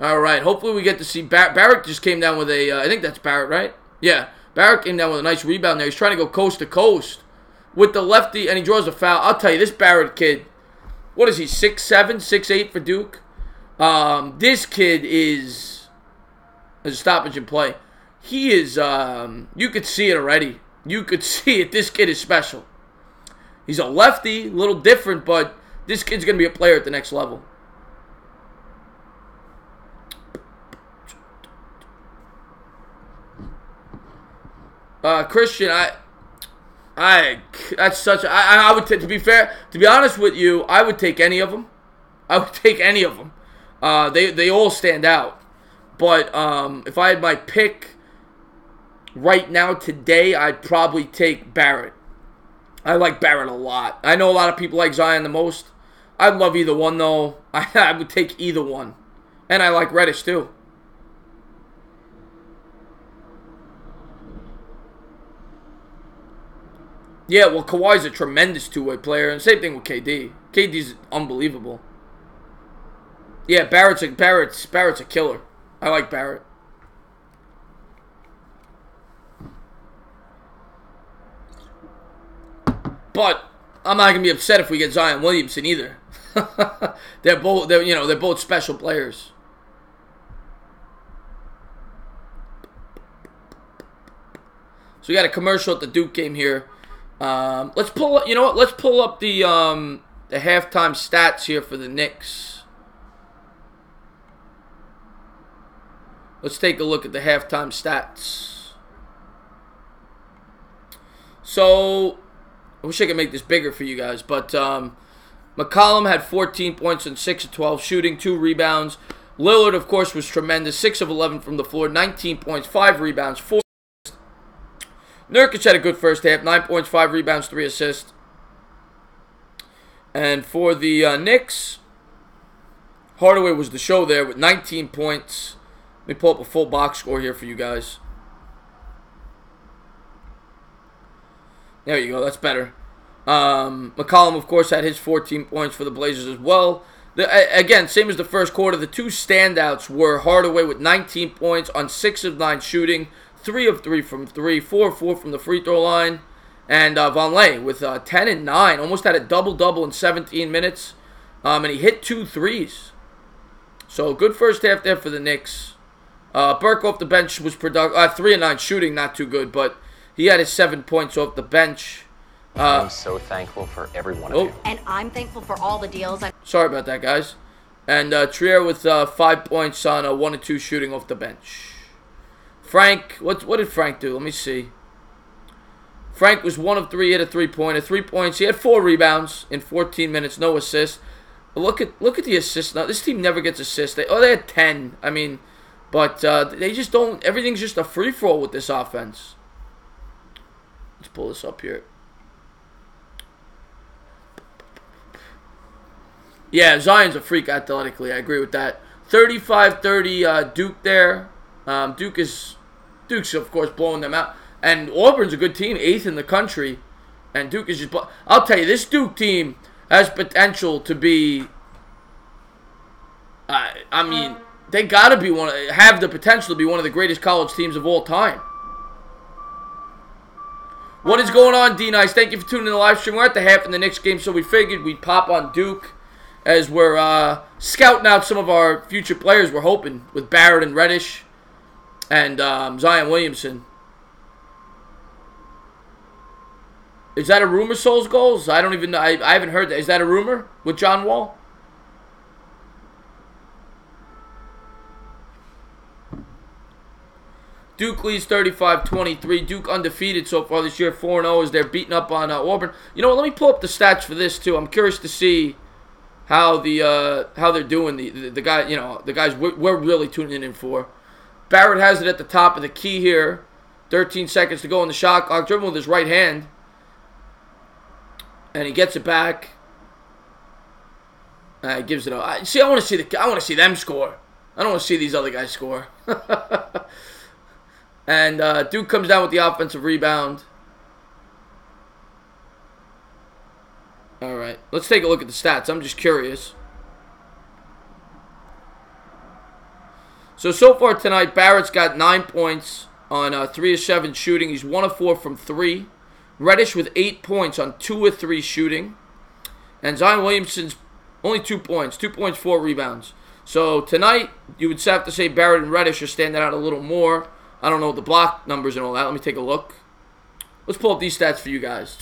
All right. Hopefully we get to see Barrett just came down with a, I think that's Barrett, right? Yeah. Barrett came down with a nice rebound there. He's trying to go coast to coast with the lefty, and he draws a foul. I'll tell you, this Barrett kid, what is he, 6'7", 6'8" for Duke? This kid is a stoppage and play. He is, you could see it already. You could see it. This kid is special. He's a lefty, a little different, but this kid's going to be a player at the next level. Christian, that's such. I would to be fair, to be honest with you, I would take any of them. I would take any of them. They all stand out. But if I had my pick, right now, today, I'd probably take Barrett. I like Barrett a lot. I know a lot of people like Zion the most. I love either one, though. I would take either one. And I like Reddish, too. Yeah, well, Kawhi's a tremendous two-way player. And same thing with KD. KD's unbelievable. Yeah, Barrett's a killer. I like Barrett. But I'm not gonna be upset if we get Zion Williamson either. they're both special players. So we got a commercial at the Duke game here. Let's pull up. You know what? Let's pull up the halftime stats here for the Knicks. Let's take a look at the halftime stats. So I wish I could make this bigger for you guys, but McCollum had 14 points and 6 of 12 shooting, 2 rebounds. Lillard, of course, was tremendous, 6 of 11 from the floor, 19 points, 5 rebounds, 4 assists. Nurkic had a good first half, 9 points, 5 rebounds, 3 assists. And for the Knicks, Hardaway was the show there with 19 points. Let me pull up a full box score here for you guys. There you go. That's better. McCollum, of course, had his 14 points for the Blazers as well. Again, same as the first quarter, the two standouts were Hardaway with 19 points on 6 of 9 shooting, 3 of 3 from 3, 4 of 4 from the free throw line, and Vonleh with 10 and 9, almost had a double-double in 17 minutes, and he hit 2 threes. So good first half there for the Knicks. Burke off the bench was productive. 3 and 9 shooting, not too good, but he had his 7 points off the bench. I'm so thankful for every one of you. And I'm thankful for all the deals. Sorry about that, guys. And Trier with 5 points on 1 and 2 shooting off the bench. Frank, what did Frank do? Let me see. Frank was 1 of 3, hit a 3-pointer, 3 points. He had 4 rebounds in 14 minutes, no assists. But look at the assists now. This team never gets assists. They had 10. I mean, but they just don't. Everything's just a free for all with this offense. Let's pull this up here. Yeah, Zion's a freak athletically. I agree with that. 35-30 Duke there. Duke's of course blowing them out. And Auburn's a good team, 8th in the country. And Duke is just... I'll tell you, this Duke team has potential to be... I mean, they got to have the potential to be one of the greatest college teams of all time. What is going on, D-Nice? Thank you for tuning in the live stream. We're at the half in the Knicks game, so we figured we'd pop on Duke as we're scouting out some of our future players. We're hoping with Barrett and Reddish and Zion Williamson. Is that a rumor, Souls Goals? I don't even know. I haven't heard that. Is that a rumor with John Wall? Duke leads 35-23. Duke undefeated so far this year, 4-0 as they're beating up on Auburn. You know what? Let me pull up the stats for this too. I'm curious to see how they're doing. The guy, you know, the guys we're really tuning in for. Barrett has it at the top of the key here. 13 seconds to go in the shot clock. Dribbling with his right hand, and he gets it back. He gives it up. See, I want to see them score. I don't want to see these other guys score. And Duke comes down with the offensive rebound. All right, let's take a look at the stats. I'm just curious. So far tonight, Barrett's got 9 points on 3 of 7 shooting. He's 1 of 4 from 3. Reddish with 8 points on 2 of 3 shooting. And Zion Williamson's only 2 points. 2 points, 4 rebounds. So tonight, you would have to say Barrett and Reddish are standing out a little more. I don't know the block numbers and all that. Let me take a look. Let's pull up these stats for you guys.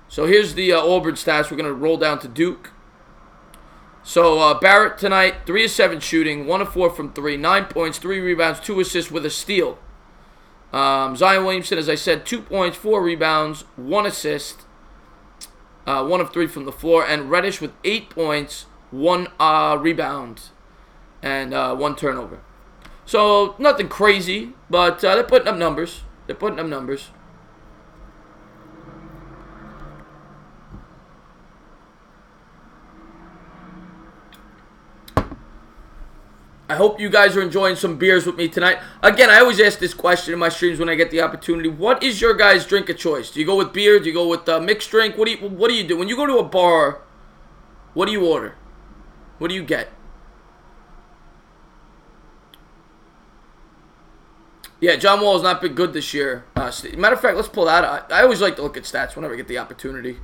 So here's the Auburn stats. We're going to roll down to Duke. So Barrett tonight, 3 of 7 shooting, 1 of 4 from 3, 9 points, 3 rebounds, 2 assists with a steal. Zion Williamson, as I said, 2 points, 4 rebounds, 1 assist, 1 of 3 from the floor. And Reddish with 8 points, 1 rebound, and 1 turnover. So, nothing crazy, but they're putting up numbers. They're putting up numbers. I hope you guys are enjoying some beers with me tonight. Again, I always ask this question in my streams when I get the opportunity. What is your guys' drink of choice? Do you go with beer? Do you go with mixed drink? What do you do? When you go to a bar, what do you order? What do you get? Yeah, John Wall has not been good this year. Matter of fact, let's pull that out. I always like to look at stats whenever I get the opportunity.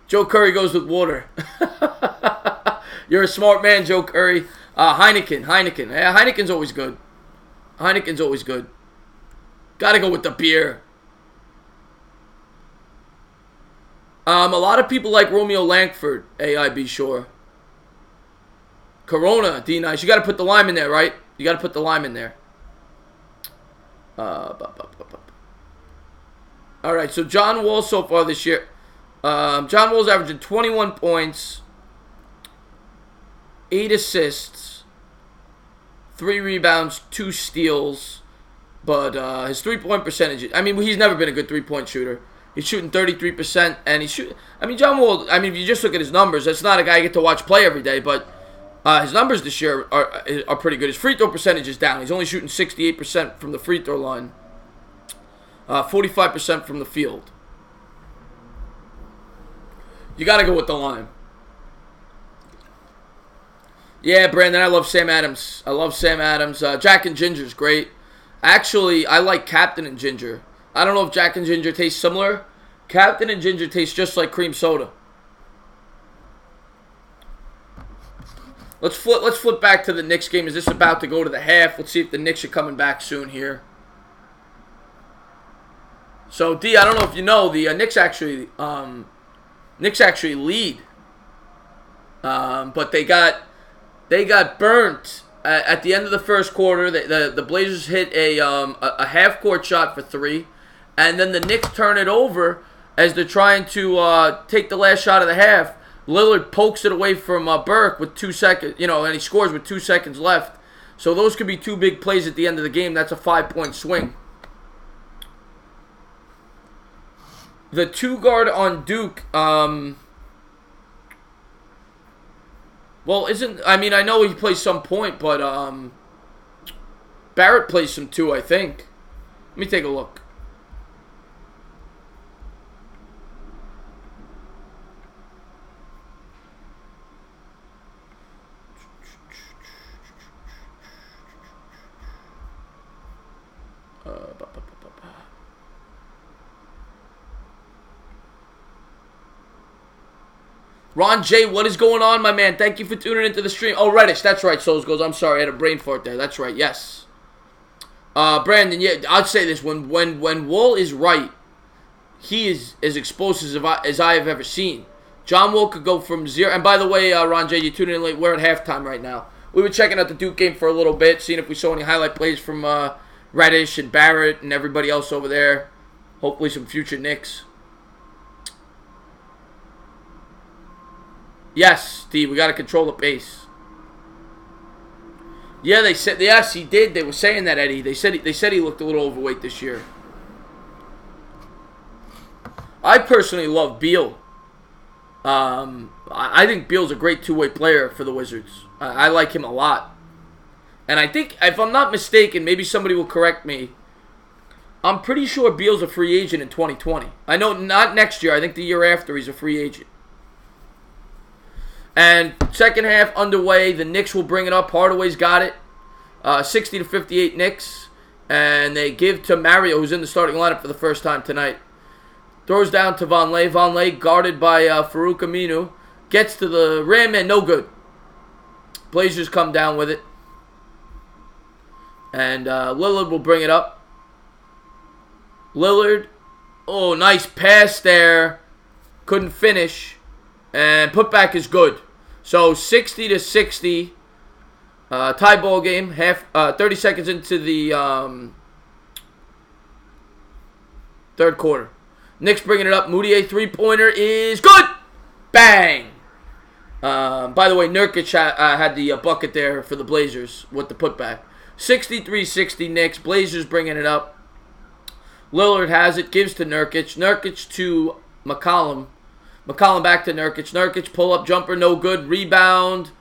Joe Curry goes with water. You're a smart man, Joe Curry. Heineken. Yeah, Heineken's always good. Heineken's always good. Gotta go with the beer. A lot of people like Romeo Langford, AIB Shore. Corona, D Nice. You gotta put the lime in there, right? You gotta put the lime in there. Alright, so John Wall so far this year. John Wall's averaging 21 points, 8 assists, 3 rebounds, 2 steals, but his three-point percentage, I mean, he's never been a good three-point shooter. He's shooting 33%, and John Wall, if you just look at his numbers, that's not a guy you get to watch play every day, but his numbers this year are pretty good. His free throw percentage is down. He's only shooting 68% from the free throw line, 45% from the field. You got to go with the lime. Yeah, Brandon, I love Sam Adams. Jack and Ginger's great. Actually, I like Captain and Ginger. I don't know if Jack and Ginger taste similar. Captain and Ginger taste just like cream soda. Let's flip back to the Knicks game. Is this about to go to the half? Let's see if the Knicks are coming back soon here. So, D, I don't know if you know, the Knicks actually lead, but they got burnt at the end of the first quarter. The Blazers hit a half-court shot for 3, and then the Knicks turn it over as they're trying to take the last shot of the half. Lillard pokes it away from Burke with 2 seconds, and he scores with 2 seconds left. So those could be 2 big plays at the end of the game. That's a 5-point swing. The 2-guard on Duke, I know he plays some point, but Barrett plays some too, I think. Let me take a look. Ron J, what is going on, my man? Thank you for tuning into the stream. Oh, Reddish, that's right. Souls goes, I'm sorry, I had a brain fart there. That's right, yes. Brandon, yeah, I'd say this. When Wall is right, he is as explosive as I have ever seen. John Wall could go from 0. And by the way, Ron J, you tuned in late. We're at halftime right now. We were checking out the Duke game for a little bit, seeing if we saw any highlight plays from Reddish and Barrett and everybody else over there. Hopefully some future Knicks. Yes, Steve, we got to control the pace. Yeah, they said, yes, he did. They were saying that, Eddie. They said he looked a little overweight this year. I personally love Beal. I think Beal's a great two-way player for the Wizards. I like him a lot. And I think, if I'm not mistaken, maybe somebody will correct me, I'm pretty sure Beal's a free agent in 2020. I know not next year. I think the year after he's a free agent. And second half underway. The Knicks will bring it up. Hardaway's got it. 60-58 Knicks. And they give to Mario, who's in the starting lineup for the first time tonight. Throws down to Vonleh. Vonleh guarded by Farouk Aminu. Gets to the rim and no good. Blazers come down with it. And Lillard will bring it up. Lillard. Oh, nice pass there. Couldn't finish. And putback is good. So 60-60. Tie ball game. 30 seconds into the third quarter. Knicks bringing it up. Moutier three-pointer is good. Bang! By the way, Nurkic had the bucket there for the Blazers with the putback. 63-60 Knicks. Blazers bringing it up. Lillard has it, gives to Nurkic. Nurkic to McCollum. McCollum back to Nurkic. Nurkic pull-up jumper, no good. Rebound.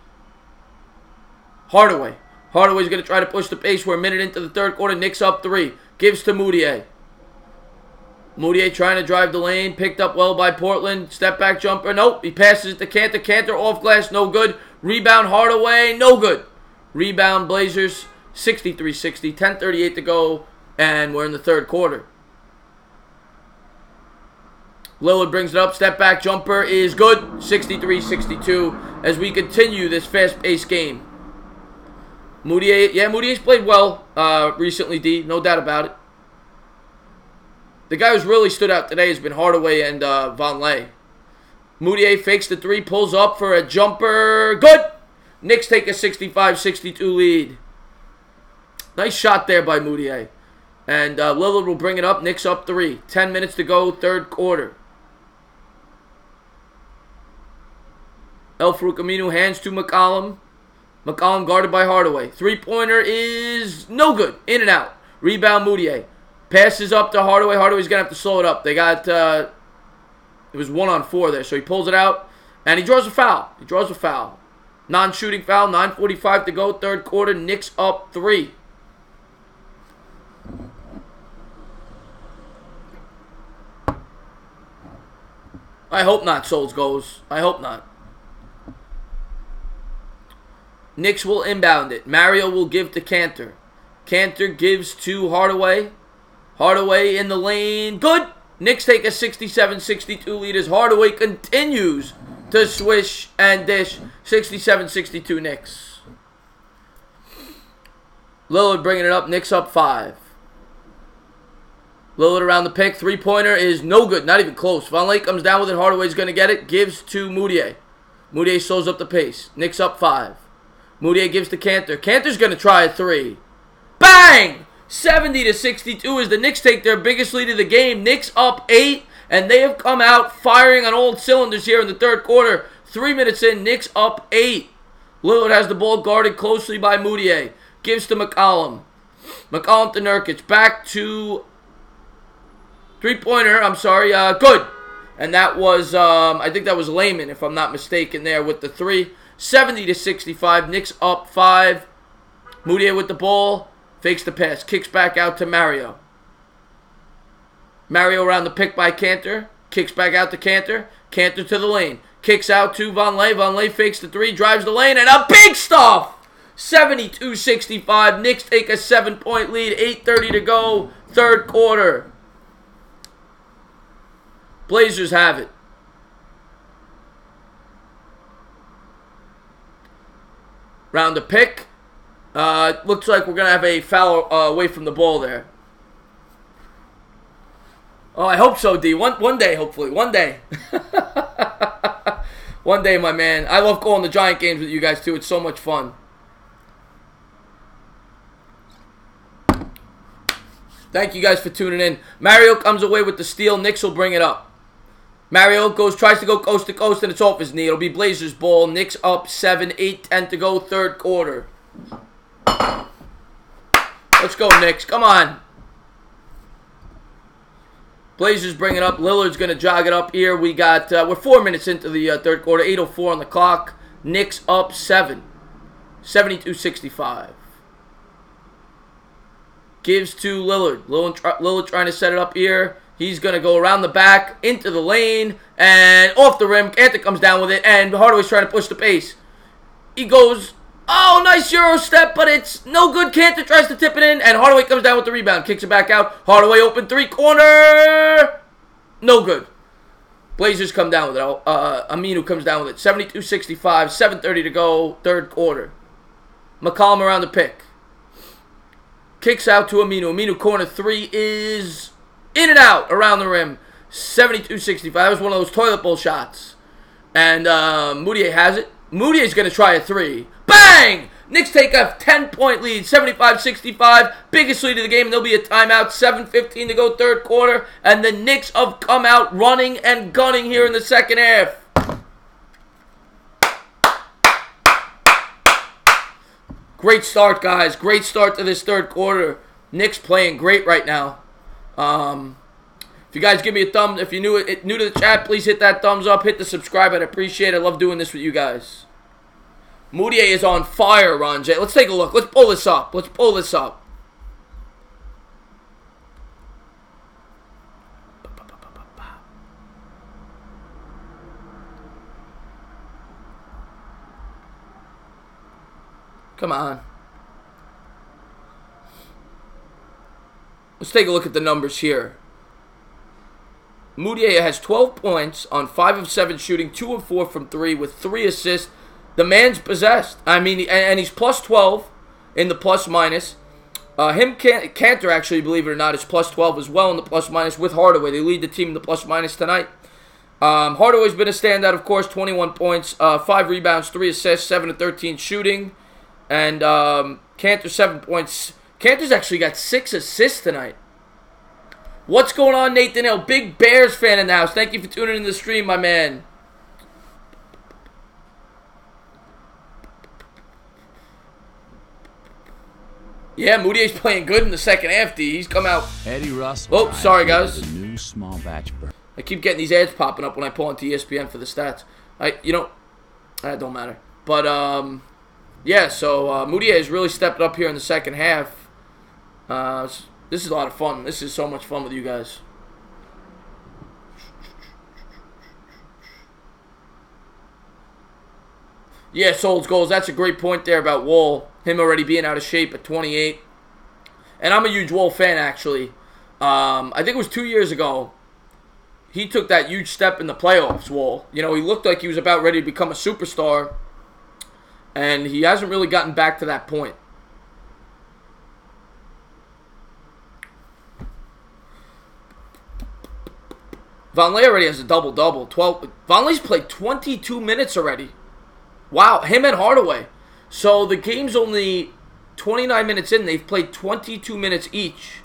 Hardaway. Hardaway's going to try to push the pace. We're a minute into the third quarter. Knicks up 3. Gives to Moutier. Moutier trying to drive the lane. Picked up well by Portland. Step back jumper. Nope. He passes it to Cantor. Cantor off glass. No good. Rebound Hardaway. No good. Rebound Blazers. 63-60. 10:38 to go. And we're in the third quarter. Lillard brings it up. Step back jumper is good. 63-62 as we continue this fast-paced game. Moutier. Yeah, Moutier's played well recently, D. No doubt about it. The guy who's really stood out today has been Hardaway and Vonleh. Moutier fakes the 3, pulls up for a jumper. Good! Knicks take a 65-62 lead. Nice shot there by Moutier. And Lillard will bring it up. Knicks up 3. 10 minutes to go, third quarter. El-Farouq Aminu hands to McCollum. McCollum guarded by Hardaway. Three-pointer is no good. In and out. Rebound Moutier. Passes up to Hardaway. Hardaway's going to have to slow it up. They got, it was 1-on-4 there. So he pulls it out. And he draws a foul. He draws a foul. Non-shooting foul. 9:45 to go. Third quarter. Knicks up 3. I hope not, Souls goes. I hope not. Knicks will inbound it. Mario will give to Cantor. Cantor gives to Hardaway. Hardaway in the lane. Good! Knicks take a 67-62 lead as Hardaway continues to swish and dish. 67-62 Knicks. Lillard bringing it up. Knicks up 5. Lillard around the pick. Three-pointer is no good. Not even close. Vonleh comes down with it. Hardaway's going to get it. Gives to Moutier. Moutier slows up the pace. Knicks up 5. Moutier gives to Cantor. Cantor's going to try a 3. Bang! 70-62 as the Knicks take their biggest lead of the game. Knicks up 8, and they have come out firing on all cylinders here in the third quarter. 3 minutes in, Knicks up 8. Lillard has the ball guarded closely by Moutier. Gives to McCollum. McCollum to Nurkic. Back to three-pointer. I'm sorry. Good. And that was, I think that was Layman, if I'm not mistaken, there with the 3. 70-65. Knicks up 5. Moutier with the ball. Fakes the pass. Kicks back out to Mario. Mario around the pick by Cantor. Kicks back out to Cantor. Cantor to the lane. Kicks out to Vonleh. Vonleh fakes the 3. Drives the lane. And a big stuff! 72-65. Knicks take a 7-point lead. 8:30 to go. Third quarter. Blazers have it. Round the pick. Looks like we're going to have a foul away from the ball there. Oh, I hope so, D. One day, hopefully. One day. One day, my man. I love calling the Giant games with you guys, too. It's so much fun. Thank you guys for tuning in. Mario comes away with the steal. Knicks will bring it up. Mario tries to go coast to coast, and it's off his knee. It'll be Blazers ball. Knicks up 7, 8:10 to go, third quarter. Let's go, Knicks. Come on. Blazers bring it up. Lillard's going to jog it up here. We're 4 minutes into the third quarter. 8:04 on the clock. Knicks up 7. 72-65. Gives to Lillard. Lillard trying to set it up here. He's going to go around the back, into the lane, and off the rim. Cantor comes down with it, and Hardaway's trying to push the pace. He goes, oh, nice Euro step, but it's no good. Cantor tries to tip it in, and Hardaway comes down with the rebound. Kicks it back out. Hardaway open three-corner. No good. Blazers come down with it. Aminu comes down with it. 72-65, 7:30 to go, third quarter. McCollum around the pick. Kicks out to Aminu. Aminu corner 3 is in and out around the rim. 72-65. That was one of those toilet bowl shots. And Moutier has it. Moutier's going to try a 3. Bang! Knicks take a 10-point lead. 75-65. Biggest lead of the game. And there'll be a timeout. 7:15 to go third quarter. And the Knicks have come out running and gunning here in the second half. Great start, guys. Great start to this third quarter. Knicks playing great right now. If you guys give me a thumb, if you're new to the chat, please hit that thumbs up. Hit the subscribe. I'd appreciate it. I love doing this with you guys. Moutier is on fire, Ron J. Let's take a look. Let's pull this up. Let's pull this up. Come on. Let's take a look at the numbers here. Moutier has 12 points on 5 of 7 shooting, 2 of 4 from 3 with 3 assists. The man's possessed. I mean, and he's plus 12 in the plus minus. Cantor, actually, believe it or not, is plus 12 as well in the plus minus with Hardaway. They lead the team in the plus minus tonight. Hardaway's been a standout, of course, 21 points, 5 rebounds, 3 assists, 7 of 13 shooting. And Cantor, 7 points. Cantor's actually got 6 assists tonight. What's going on, Nathan Hill? Big Bears fan in the house. Thank you for tuning in to the stream, my man. Yeah, Moutier's playing good in the second half, D. He's come out. Eddie Russell. Oh, sorry, guys. The new small batch. I keep getting these ads popping up when I pull into ESPN for the stats. That don't matter. But, yeah, so Moutier has really stepped up here in the second half. This is a lot of fun. This is so much fun with you guys. Yeah, Souls goals. That's a great point there about Wall. Him already being out of shape at 28. And I'm a huge Wall fan, actually. I think it was 2 years ago. He took that huge step in the playoffs, Wall. You know, he looked like he was about ready to become a superstar. And he hasn't really gotten back to that point. Vonleh already has a double-double. 12. Vonleh's played 22 minutes already. Wow, him and Hardaway. So the game's only 29 minutes in. They've played 22 minutes each.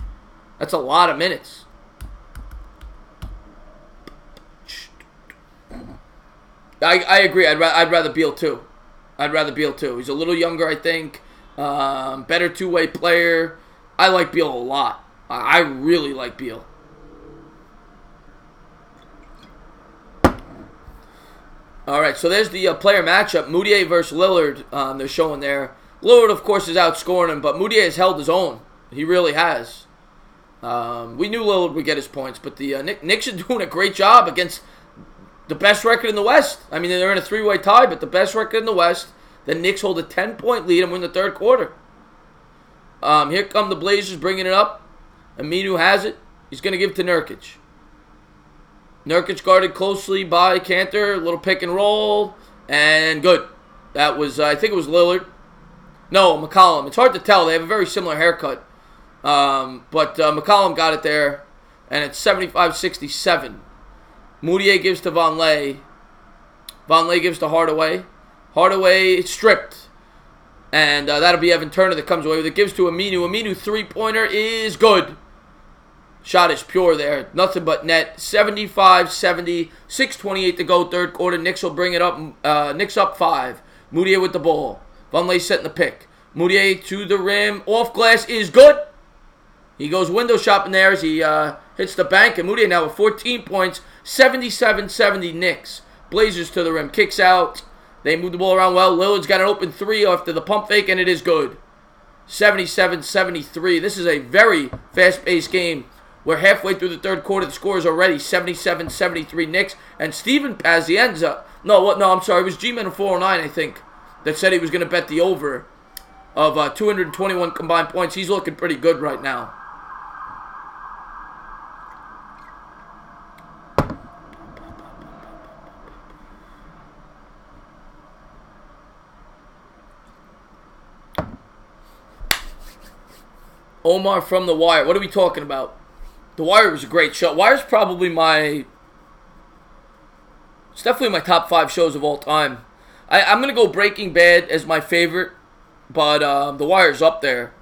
That's a lot of minutes. I agree. I'd rather Beal too. He's a little younger, I think. Better two-way player. I like Beal a lot. I really like Beal. All right, so there's the player matchup. Moutier versus Lillard. They're showing there. Lillard, of course, is outscoring him, but Moutier has held his own. He really has. We knew Lillard would get his points, but the Knicks are doing a great job against the best record in the West. I mean, they're in a three-way tie, but the best record in the West. The Knicks hold a 10-point lead and win the third quarter. Here come the Blazers bringing it up. Aminu has it. He's going to give it to Nurkic. Nurkic guarded closely by Cantor. A little pick and roll. And good. That was, I think it was Lillard. No, McCollum. It's hard to tell. They have a very similar haircut. But McCollum got it there. And it's 75-67. Moutier gives to Vonleh. Vonleh gives to Hardaway. Hardaway stripped. And that'll be Evan Turner that comes away with it. Gives to Aminu. Aminu three-pointer is good. Shot is pure there. Nothing but net. 75-70. 6:28 to go. Third quarter. Knicks will bring it up. Knicks up 5. Moutier with the ball. Vonleh setting the pick. Moutier to the rim. Off glass is good. He goes window shopping there as he hits the bank. And Moutier now with 14 points. 77-70 Knicks. Blazers to the rim. Kicks out. They move the ball around well. Lillard's got an open 3 after the pump fake, and it is good. 77-73. This is a very fast-paced game. We're halfway through the third quarter. The score is already 77-73 Knicks. And Steven Pazienza, I'm sorry. It was G-Man 409, I think, that said he was going to bet the over of 221 combined points. He's looking pretty good right now. Omar from The Wire. What are we talking about? The Wire was a great show. Wire's probably it's definitely my top 5 shows of all time. I'm going to go Breaking Bad as my favorite, but The Wire's up there.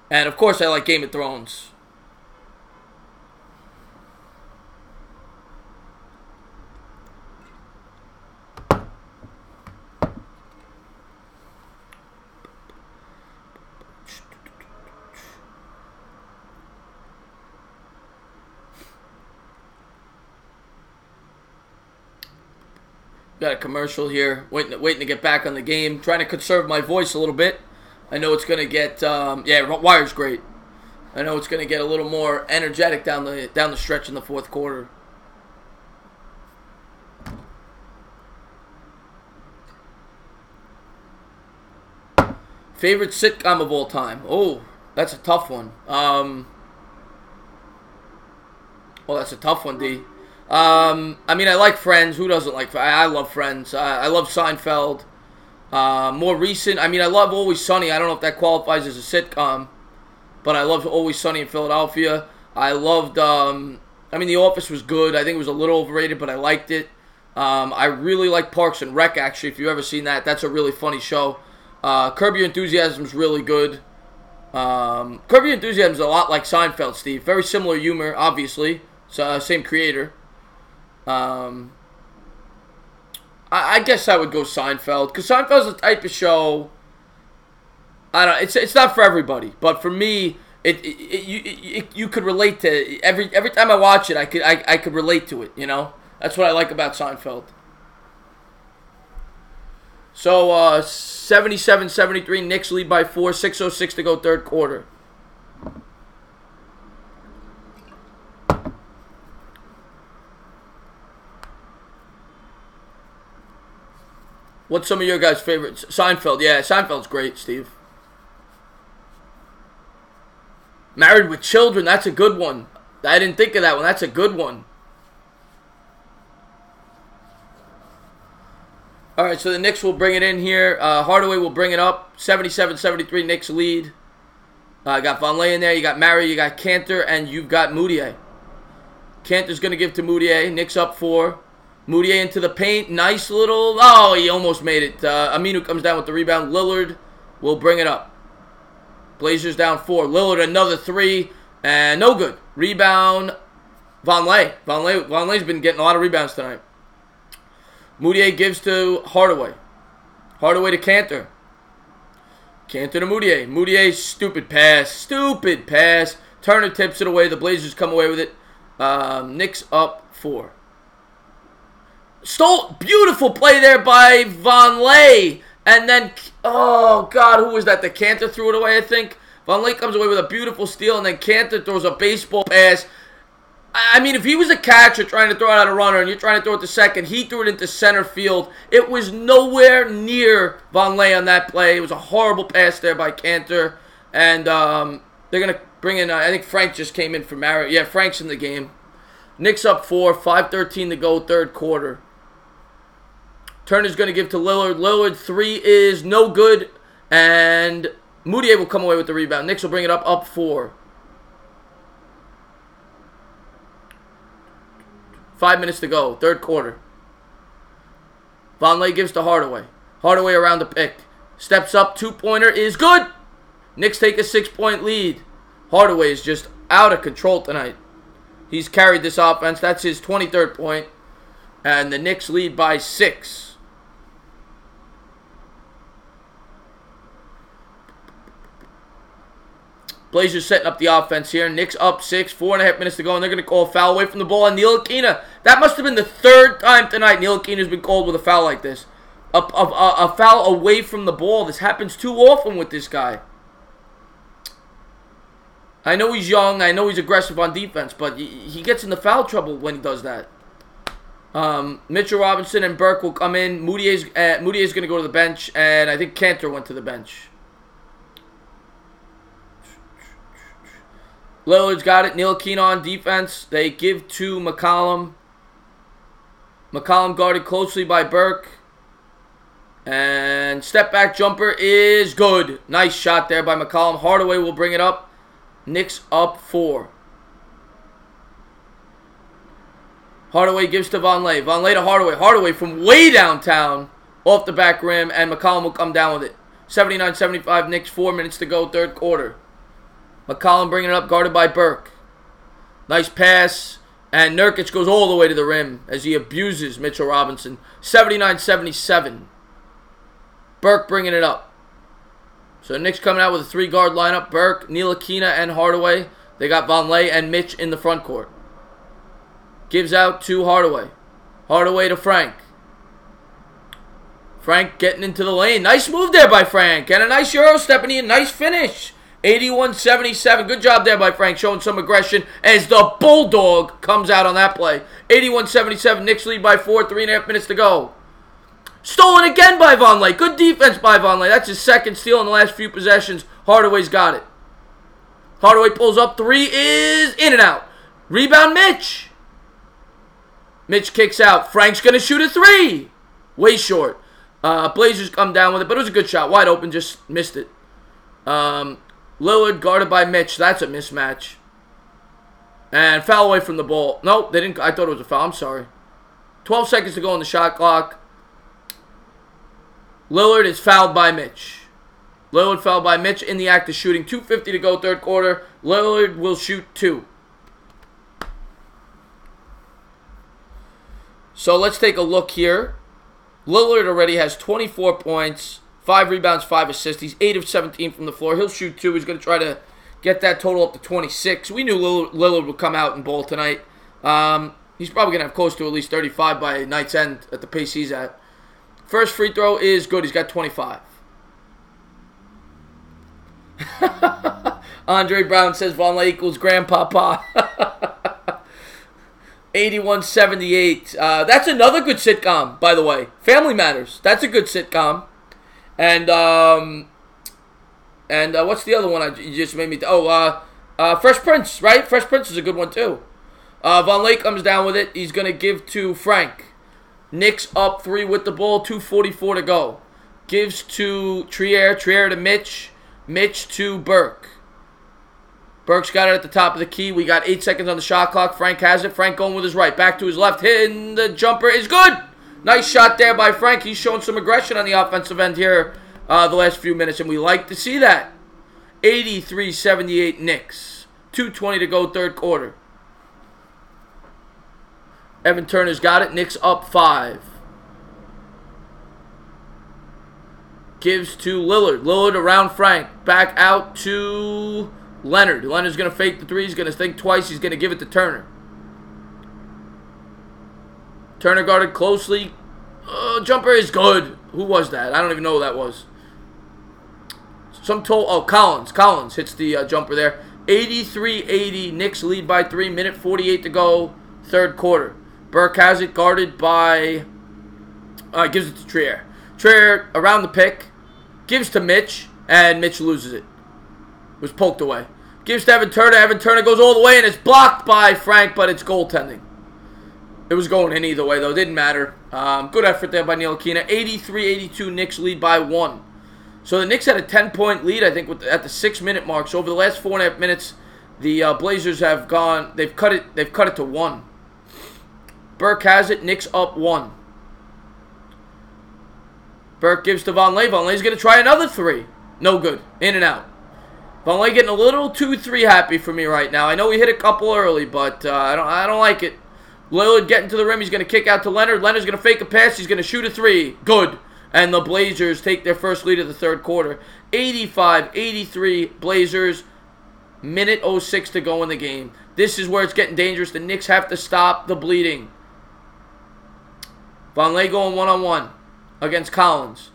And, of course, I like Game of Thrones. Got a commercial here. Waiting to get back on the game. Trying to conserve my voice a little bit. I know it's going to get... Wire's great. I know it's going to get a little more energetic down the stretch in the fourth quarter. Favorite sitcom of all time? Oh, that's a tough one. That's a tough one, D. I mean, I like Friends. Who doesn't like Friends? I love Friends. I love Seinfeld. More recent, I mean, I love Always Sunny. I don't know if that qualifies as a sitcom, but I love Always Sunny in Philadelphia. I loved, The Office was good. I think it was a little overrated, but I liked it. I really like Parks and Rec, actually, if you've ever seen that. That's a really funny show. Curb Your Enthusiasm is really good. Curb Your Enthusiasm is a lot like Seinfeld, Steve. Very similar humor, obviously. Same creator. I guess I would go Seinfeld, because Seinfeld's the type of show. I don't. It's not for everybody, but for me, you could relate to every time I watch it. I could relate to it. You know, that's what I like about Seinfeld. So 77-73, Knicks lead by 4. 6:06 to go, third quarter. What's some of your guys' favorites? Seinfeld, yeah, Seinfeld's great, Steve. Married with Children, that's a good one. I didn't think of that one. That's a good one. All right, so the Knicks will bring it in here. Hardaway will bring it up. 77-73, Knicks lead. Got Vonleh in there. You got Murray, you got Cantor, and you've got Moutier. Cantor's going to give to Moutier. Knicks up 4. Moutier into the paint. Nice little... Oh, he almost made it. Aminu comes down with the rebound. Lillard will bring it up. Blazers down 4. Lillard another 3. And no good. Rebound. Vonleh. Vonleh's been getting a lot of rebounds tonight. Moutier gives to Hardaway. Hardaway to Cantor. Cantor to Moutier. Moutier, stupid pass. Turner tips it away. The Blazers come away with it. Knicks up 4. Beautiful play there by Vonleh. And then, oh God, who was that? The Cantor threw it away, I think. Vonleh comes away with a beautiful steal, and then Cantor throws a baseball pass. I mean, if he was a catcher trying to throw it out a runner and you're trying to throw it to second, he threw it into center field. It was nowhere near Vonleh on that play. It was a horrible pass there by Cantor. And they're going to bring in, I think Frank just came in for Mara. Yeah, Frank's in the game. Knicks up 4, 5:13 to go, third quarter. Turner's going to give to Lillard. Lillard, 3 is no good. And Moutier will come away with the rebound. Knicks will bring it up 4. 5 minutes to go, third quarter. Vonleh gives to Hardaway. Hardaway around the pick. Steps up, 2-pointer is good. Knicks take a 6-point lead. Hardaway is just out of control tonight. He's carried this offense. That's his 23rd point. And the Knicks lead by 6. Blazers setting up the offense here. Knicks up 6, 4.5 minutes to go, and they're going to call a foul away from the ball. And Ntilikina, that must have been the 3rd time tonight Ntilikina's been called with a foul like this. A foul away from the ball. This happens too often with this guy. I know he's young. I know he's aggressive on defense, but he gets into foul trouble when he does that. Mitchell Robinson and Burke will come in. Moutier's going to go to the bench, and I think Cantor went to the bench. Lillard's got it. Ntilikina on defense. They give to McCollum. McCollum guarded closely by Burke. And step back jumper is good. Nice shot there by McCollum. Hardaway will bring it up. Knicks up 4. Hardaway gives to Vonleh. Vonleh to Hardaway. Hardaway from way downtown off the back rim. And McCollum will come down with it. 79-75 Knicks. 4 minutes to go, third quarter. McCollum bringing it up, guarded by Burke. Nice pass. And Nurkic goes all the way to the rim as he abuses Mitchell Robinson. 79-77. Burke bringing it up. So the Knicks coming out with a 3-guard lineup. Burke, Ntilikina, and Hardaway. They got Vonleh and Mitch in the front court. Gives out to Hardaway. Hardaway to Frank. Frank getting into the lane. Nice move there by Frank. And a nice Euro stepping in. Nice finish. 81-77. Good job there by Frank, showing some aggression as the Bulldog comes out on that play. 81-77. Knicks lead by 4. 3.5 minutes to go. Stolen again by Vonleh. Good defense by Vonleh. That's his second steal in the last few possessions. Hardaway's got it. Hardaway pulls up. 3 is in and out. Rebound, Mitch. Mitch kicks out. Frank's going to shoot a 3. Way short. Blazers come down with it, but it was a good shot. Wide open, just missed it. Lillard guarded by Mitch. That's a mismatch. And foul away from the ball. Nope, they didn't. I thought it was a foul. I'm sorry. 12 seconds to go on the shot clock. Lillard is fouled by Mitch. Lillard fouled by Mitch in the act of shooting. 2:50 to go, third quarter. Lillard will shoot 2. So let's take a look here. Lillard already has 24 points, 5 rebounds, 5 assists. He's 8 of 17 from the floor. He'll shoot 2. He's going to try to get that total up to 26. We knew Lillard would come out and bowl tonight. He's probably going to have close to at least 35 by night's end at the pace he's at. First free throw is good. He's got 25. Andre Brown says Vonleh equals grandpapa. 81-78. That's another good sitcom, by the way. Family Matters. That's a good sitcom. And what's the other one you just made me... Fresh Prince, right? Fresh Prince is a good one, too. Vonleh comes down with it. He's going to give to Frank. Knicks up 3 with the ball. 2:44 to go. Gives to Trier. Trier to Mitch. Mitch to Burke. Burke's got it at the top of the key. We got 8 seconds on the shot clock. Frank has it. Frank going with his right. Back to his left. Hitting the jumper is good. Nice shot there by Frank. He's showing some aggression on the offensive end here the last few minutes, and we like to see that. 83-78 Knicks. 2:20 to go, third quarter. Evan Turner's got it. Knicks up 5. Gives to Lillard. Lillard around Frank. Back out to Leonard. Leonard's going to fake the 3. He's going to think twice. He's going to give it to Turner. Turner guarded closely. Jumper is good. Who was that? I don't even know who that was. Collins. Collins hits the jumper there. 83-80. Knicks lead by 3. Minute 48 to go. Third quarter. Burke has it guarded by... gives it to Trier. Trier around the pick. Gives to Mitch. And Mitch loses it. Was poked away. Gives to Evan Turner. Evan Turner goes all the way and it's blocked by Frank, but it's goaltending. It was going in either way, though. Didn't matter. Good effort there by Ntilikina. 83-82. Knicks lead by 1. So the Knicks had a 10-point lead, I think, at the 6-minute mark. So over the last 4.5 minutes, the Blazers have gone. They've cut it to 1. Burke has it. Knicks up 1. Burke gives to Vonleh. Vonleh's going to try another 3. No good. In and out. Vonleh getting a little too 3 happy for me right now. I know he hit a couple early, but I don't like it. Lillard getting to the rim. He's going to kick out to Leonard. Leonard's going to fake a pass. He's going to shoot a 3. Good. And the Blazers take their first lead of the third quarter. 85-83 Blazers. Minute 06 to go in the game. This is where it's getting dangerous. The Knicks have to stop the bleeding. Vonleh going one-on-one against Collins.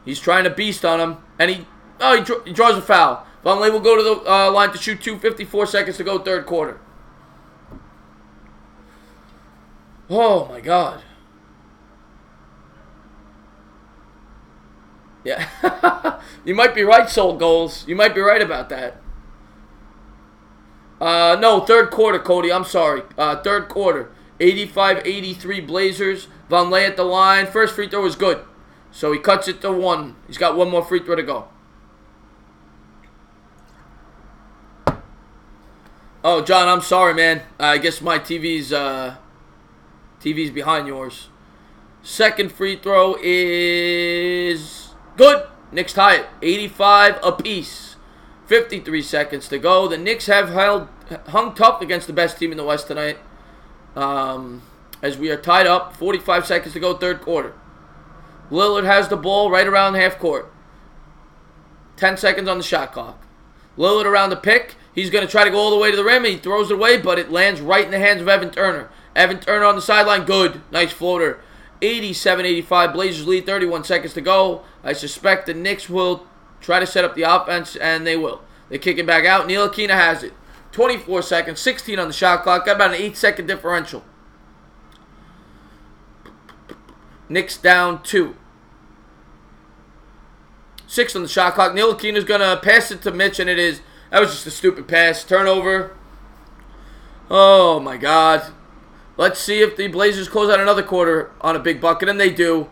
He's trying to beast on him. And he draws a foul. Vonleh will go to the line to shoot 2:54 seconds to go, third quarter. Oh, my God. Yeah. You might be right, Soul Goals. You might be right about that. No, third quarter, Cody. I'm sorry. Third quarter. 85-83 Blazers. Vonleh at the line. First free throw is good. So he cuts it to 1. He's got 1 more free throw to go. Oh, John, I'm sorry, man. I guess my TV's behind yours. Second free throw is good. Knicks tie it. 85 apiece. 53 seconds to go. The Knicks have hung tough against the best team in the West tonight. As we are tied up. 45 seconds to go, third quarter. Lillard has the ball right around half court. 10 seconds on the shot clock. Lillard around the pick. He's going to try to go all the way to the rim. He throws it away, but it lands right in the hands of Evan Turner. Evan Turner on the sideline. Good. Nice floater. 87-85. Blazers lead, 31 seconds to go. I suspect the Knicks will try to set up the offense, and they will. They kick it back out. Ntilikina has it. 24 seconds, 16 on the shot clock. Got about an 8-second differential. Knicks down 2. 6 on the shot clock. Ntilikina's going to pass it to Mitch, and that was just a stupid pass. Turnover. Oh, my God. Let's see if the Blazers close out another quarter on a big bucket, and they do.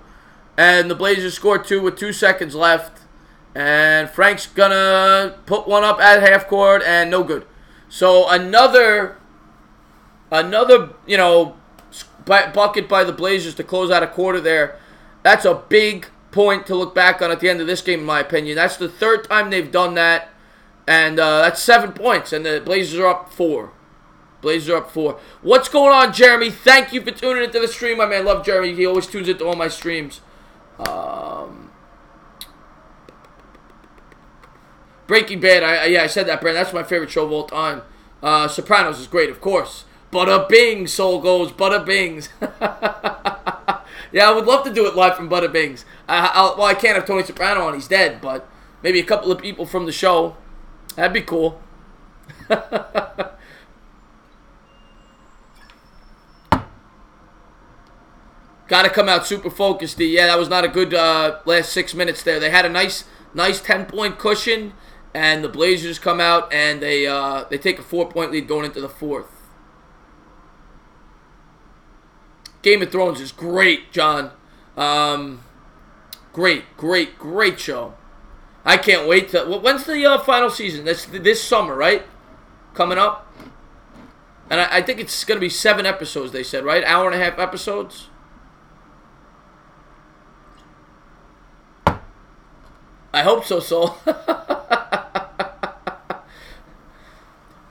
And the Blazers score 2 with 2 seconds left. And Frank's going to put one up at half court, and no good. So another bucket by the Blazers to close out a quarter there. That's a big point to look back on at the end of this game, in my opinion. That's the 3rd time they've done that. And that's 7 points, and the Blazers are up 4. Blazers are up 4. What's going on, Jeremy? Thank you for tuning into the stream, my man. Love Jeremy. He always tunes into all my streams. Breaking Bad. I said that, Brandon. That's my favorite show of all time. Sopranos is great, of course. Bada bing, soul goes. Bada bings. Yeah, I would love to do it live from Bada bings. Well, I can't have Tony Soprano on. He's dead, but maybe a couple of people from the show. That'd be cool. Got to come out super focused, D. Yeah, that was not a good last 6 minutes there. They had a nice 10-point cushion, and the Blazers come out, and they take a 4-point lead going into the 4th. Game of Thrones is great, John. Great show. I can't wait to... When's the final season? This summer, right? Coming up? And I think it's going to be 7 episodes, they said, right? Hour-and-a-half episodes? I hope so, Soul.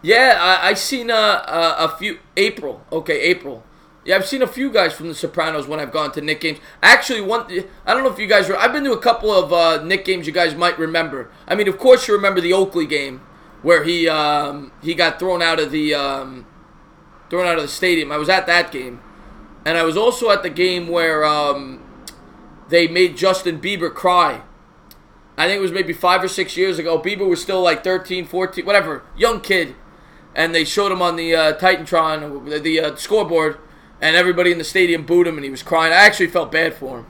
Yeah, I seen a few... April. Okay, April. Yeah, I've seen a few guys from The Sopranos when I've gone to Knick games. Actually, I don't know if you guys... I've been to a couple of Knick games you guys might remember. I mean, of course you remember the Oakley game where he got thrown out of the stadium. I was at that game. And I was also at the game where they made Justin Bieber cry. I think it was maybe 5 or 6 years ago. Bieber was still like 13, 14, whatever, young kid. And they showed him on the Titantron, the scoreboard, and everybody in the stadium booed him, and he was crying. I actually felt bad for him.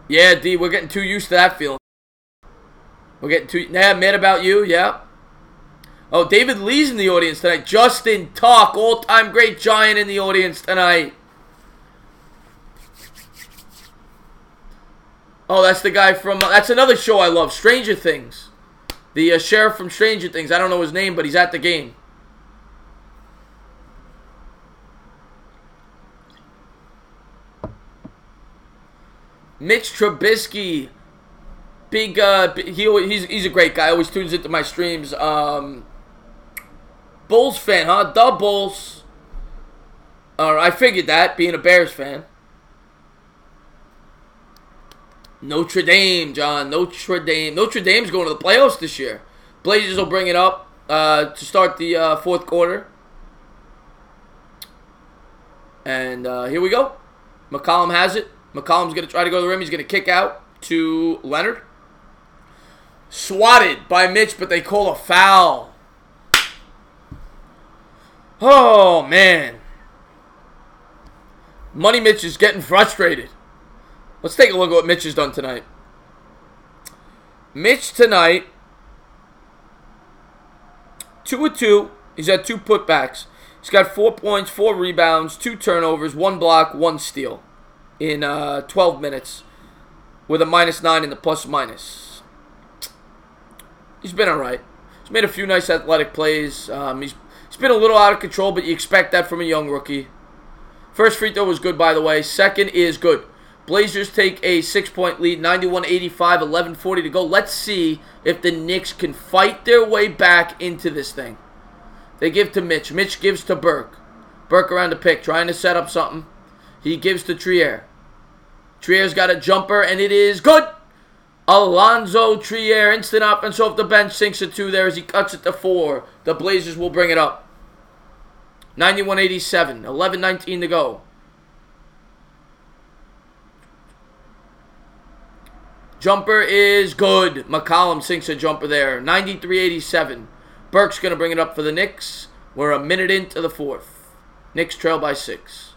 Yeah, D, we're getting too used to that feeling. We're getting too... Yeah, mad about you, yeah. Oh, David Lee's in the audience tonight. Justin Talk, all-time great giant in the audience tonight. Oh, that's the guy from... that's another show I love, Stranger Things. The sheriff from Stranger Things. I don't know his name, but he's at the game. Mitch Trubisky. Big, he's a great guy. Always tunes into my streams. Bulls fan, huh? The Bulls. I figured that, being a Bears fan. Notre Dame, John. Notre Dame. Notre Dame's going to the playoffs this year. Blazers will bring it up to start the 4th quarter. And here we go. McCollum has it. McCollum's going to try to go to the rim. He's going to kick out to Leonard. Swatted by Mitch, but they call a foul. Oh, man. Money Mitch is getting frustrated. Let's take a look at what Mitch has done tonight. Mitch tonight, 2 of 2. He's had 2 putbacks. He's got 4 points, 4 rebounds, 2 turnovers, 1 block, 1 steal in 12 minutes with a -9 in the plus-minus. He's been all right. He's made a few nice athletic plays. He's been a little out of control, but you expect that from a young rookie. First free throw was good, by the way. Second is good. Blazers take a 6-point lead, 91-85, 11:40 to go. Let's see if the Knicks can fight their way back into this thing. They give to Mitch. Mitch gives to Burke. Burke around the pick, trying to set up something. He gives to Trier. Trier's got a jumper, and it is good. Alonzo Trier, instant offense off the bench, sinks it 2 there as he cuts it to 4. The Blazers will bring it up. 91-87. 11:19 to go. Jumper is good. McCollum sinks a jumper there. 93-87. Burke's going to bring it up for the Knicks. We're a minute into the fourth. Knicks trail by 6.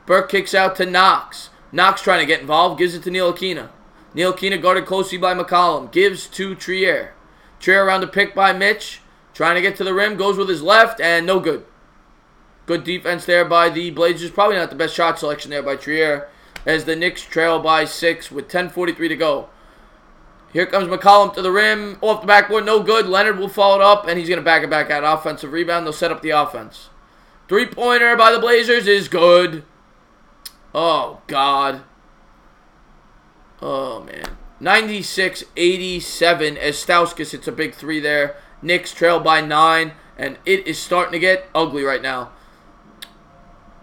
Burke kicks out to Knox. Knox trying to get involved. Gives it to Ntilikina. Ntilikina guarded closely by McCollum. Gives to Trier. Trier around the pick by Mitch. Trying to get to the rim. Goes with his left and no good. Good defense there by the Blazers. Probably not the best shot selection there by Trier. As the Knicks trail by 6 with 10:43 to go. Here comes McCollum to the rim. Off the backboard, no good. Leonard will follow it up, and he's going to back it back out. Offensive rebound. They'll set up the offense. Three-pointer by the Blazers is good. Oh, God. Oh, man. 96-87 as Stauskas hits a big three there. Knicks trail by 9, and it is starting to get ugly right now.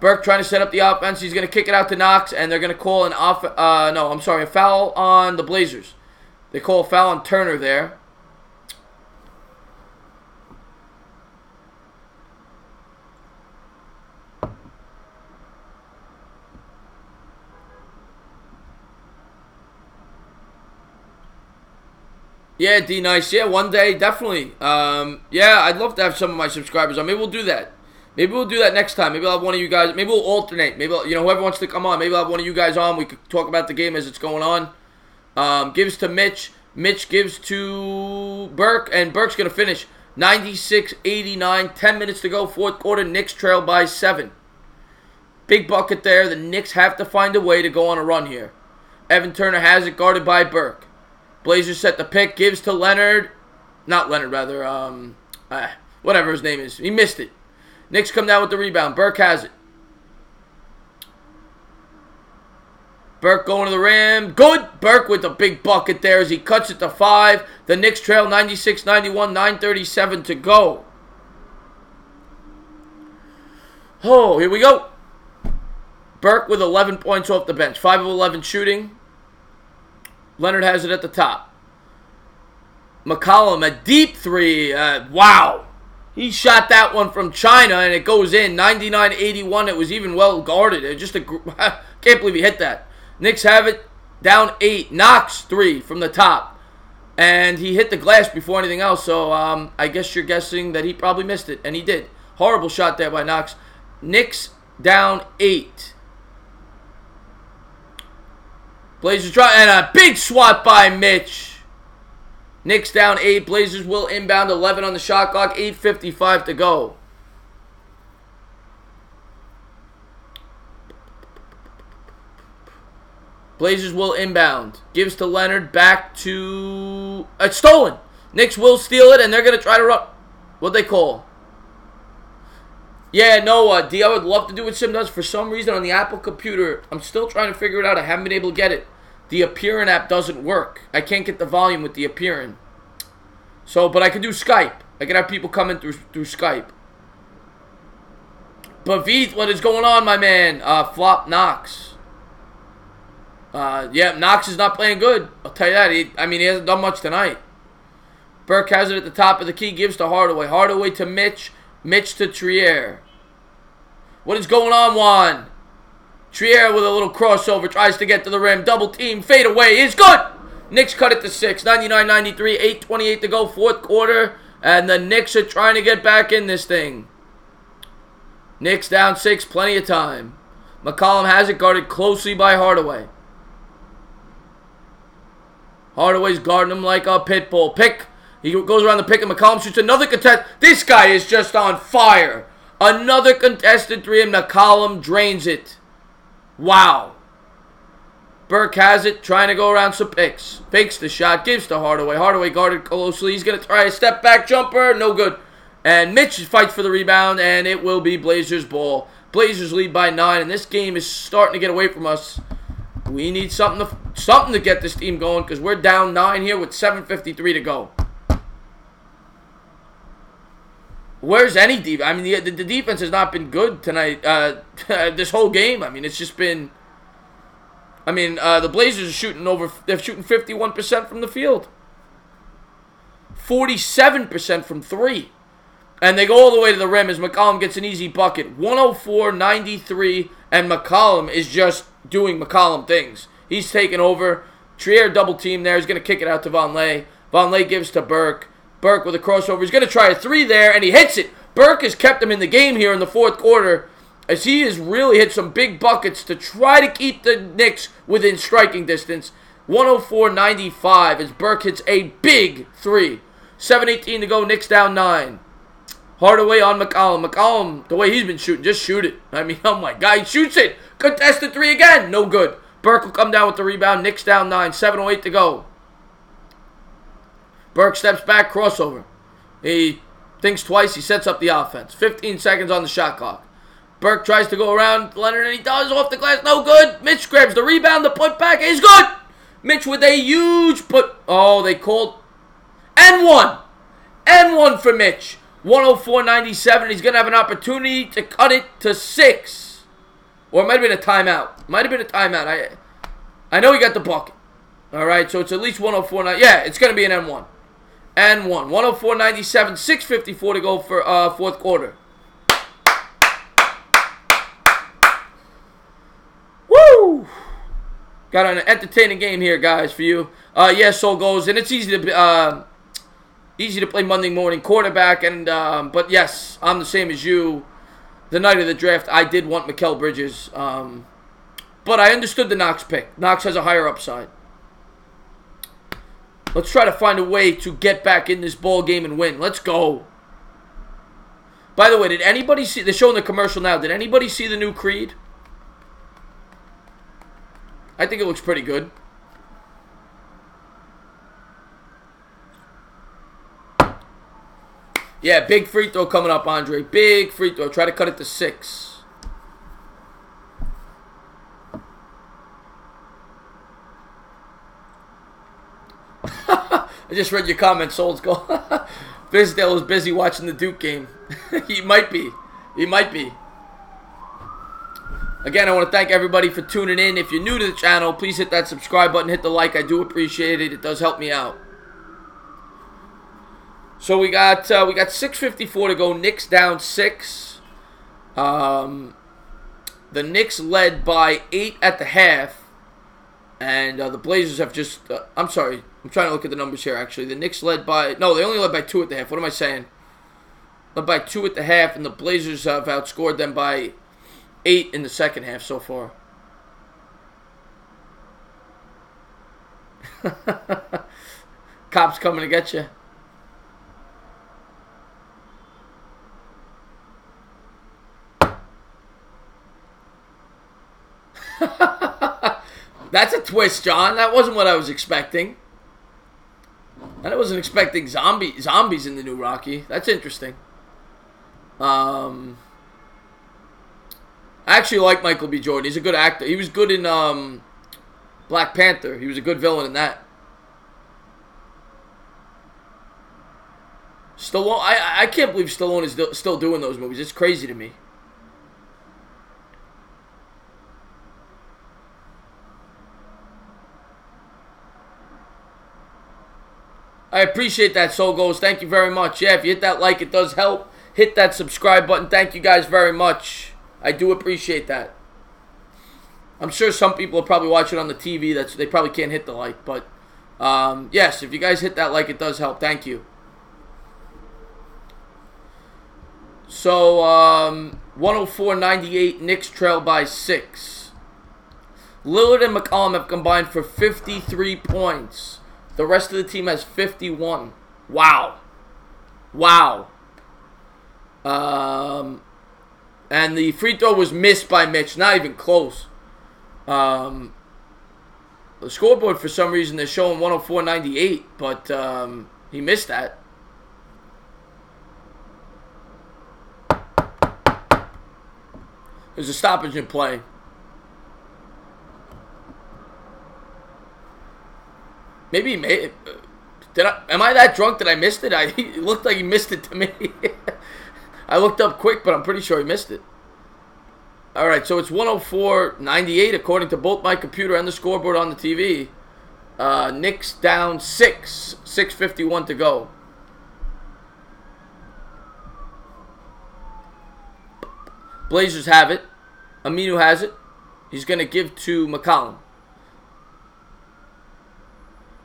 Burke trying to set up the offense. He's going to kick it out to Knox, and they're going to call a foul on the Blazers. They call a foul on Turner there. Yeah, D Nice. Yeah, one day, definitely. Yeah, I'd love to have some of my subscribers on. Maybe we'll do that. Maybe we'll do that next time. Maybe I'll have one of you guys. Maybe we'll alternate. Maybe, whoever wants to come on, maybe I'll have one of you guys on. We could talk about the game as it's going on. Gives to Mitch. Mitch gives to Burke, and Burke's going to finish. 96-89. 10 minutes to go. Fourth quarter. Knicks trail by 7. Big bucket there. The Knicks have to find a way to go on a run here. Evan Turner has it, guarded by Burke. Blazers set the pick. Gives to Leonard. Not Leonard, rather. Whatever his name is. He missed it. Knicks come down with the rebound. Burke has it. Burke going to the rim. Good. Burke with the big bucket there as he cuts it to 5. The Knicks trail 96-91. 9:37 to go. Oh, here we go. Burke with 11 points off the bench. 5 of 11 shooting. Leonard has it at the top. McCollum, a deep three. Wow. He shot that one from China, and it goes in. 99-81. It was even well guarded. Can't believe he hit that. Knicks have it down 8. Knox 3 from the top. And he hit the glass before anything else, so I guess you're guessing that he probably missed it, and he did. Horrible shot there by Knox. Knicks down 8. Blazers try, and a big swat by Mitch. Knicks down 8. Blazers will inbound 11 on the shot clock. 8:55 to go. Blazers will inbound. Gives to Leonard. Back to... It's stolen. Knicks will steal it, and they're going to try to run... What'd they call? Yeah, no, D, I would love to do what Sim does. For some reason, on the Apple computer, I'm still trying to figure it out. I haven't been able to get it. The Appearin app doesn't work. I can't get the volume with the Appearin. So, but I can do Skype. I can have people come in through Skype. Bavith, what is going on, my man? Flop Knox. Yeah, Knox is not playing good. I'll tell you that. He hasn't done much tonight. Burke has it at the top of the key. Gives to Hardaway. Hardaway to Mitch. Mitch to Trier. What is going on, Juan? Trier with a little crossover. Tries to get to the rim. Double team. Fade away. Is good. Knicks cut it to 6. 99-93. 8:28 to go. Fourth quarter. And the Knicks are trying to get back in this thing. Knicks down 6. Plenty of time. McCollum has it, guarded closely by Hardaway. Hardaway's guarding him like a pit bull. Pick. He goes around the pick, and McCollum shoots another contest. This guy is just on fire. Another contested 3, and McCollum drains it. Wow. Burke has it, trying to go around some picks. Fakes the shot, gives to Hardaway. Hardaway guarded closely. He's going to try a step-back jumper. No good. And Mitch fights for the rebound, and it will be Blazers ball. Blazers lead by 9, and this game is starting to get away from us. We need something to get this team going, because we're down 9 here with 7:53 to go. Where's any defense? I mean, the defense has not been good tonight, this whole game. I mean, it's just been... I mean, the Blazers are shooting they're shooting 51% from the field. 47% from 3. And they go all the way to the rim as McCollum gets an easy bucket. 104-93, and McCollum is just doing McCollum things. He's taking over. Trier double team there. He's going to kick it out to Vonleh. Vonleh gives to Burke. Burke with a crossover. He's going to try a three there, and he hits it. Burke has kept him in the game here in the fourth quarter, as he has really hit some big buckets to try to keep the Knicks within striking distance. 104-95 as Burke hits a big three. 7:18 to go. Knicks down 9. Hardaway on McCollum. McCollum, the way he's been shooting, just shoot it. I mean, oh my God, he shoots it. Contested three again. No good. Burke will come down with the rebound. Knicks down 9. 7:08 to go. Burke steps back, crossover. He thinks twice. He sets up the offense. 15 seconds on the shot clock. Burke tries to go around Leonard, and he does. Off the glass. No good. Mitch grabs the rebound. The putback is good. Mitch with a huge put. Oh, they called. And one. And one for Mitch. 104-97. He's going to have an opportunity to cut it to 6. Or it might have been a timeout. Might have been a timeout. I know he got the bucket. All right, so it's at least 104-9. Yeah, it's going to be an N1. N1. 104-97. 6:54 to go for fourth quarter. Woo! Got an entertaining game here, guys, for you. Yeah, so goes. And it's easy to play Monday morning quarterback, and but yes, I'm the same as you. The night of the draft, I did want Mikal Bridges, but I understood the Knox pick. Knox has a higher upside. Let's try to find a way to get back in this ball game and win. Let's go. By the way, did anybody see? They're showing the commercial now. Did anybody see the new Creed? I think it looks pretty good. Yeah, big free throw coming up, Andre. Big free throw. Try to cut it to 6. I just read your comments, Souls go. Fizdale is busy watching the Duke game. He might be. He might be. Again, I want to thank everybody for tuning in. If you're new to the channel, please hit that subscribe button. Hit the like. I do appreciate it. It does help me out. So we got 6:54 to go. Knicks down 6. The Knicks led by 8 at the half, and the Blazers have just. I'm sorry, I'm trying to look at the numbers here. Actually, the Knicks led by they only led by 2 at the half. What am I saying? Led by 2 at the half, and the Blazers have outscored them by 8 in the second half so far. Cops coming to get you. That's a twist, John. That wasn't what I was expecting. And I wasn't expecting zombies in the new Rocky. That's interesting. I actually like Michael B. Jordan. He's a good actor. He was good in Black Panther. He was a good villain in that. Stallone. I can't believe Stallone is still doing those movies. It's crazy to me. I appreciate that, Soul Goes. Thank you very much. Yeah, if you hit that like, it does help. Hit that subscribe button. Thank you guys very much. I do appreciate that. I'm sure some people are probably watching on the TV. They probably can't hit the like. But, yes, if you guys hit that like, it does help. Thank you. So, 104-98. Knicks trail by 6. Lillard and McCollum have combined for 53 points. The rest of the team has 51. Wow. Wow. And the free throw was missed by Mitch. Not even close. The scoreboard, for some reason, they're showing 104-98. But he missed that. There's a stoppage in play. Maybe he made it. Am I that drunk that I missed it? It looked like he missed it to me. I looked up quick, but I'm pretty sure he missed it. All right, so it's 104-98 according to both my computer and the scoreboard on the TV. Knicks down 6. 6:51 to go. Blazers have it. Aminu has it. He's going to give to McCollum.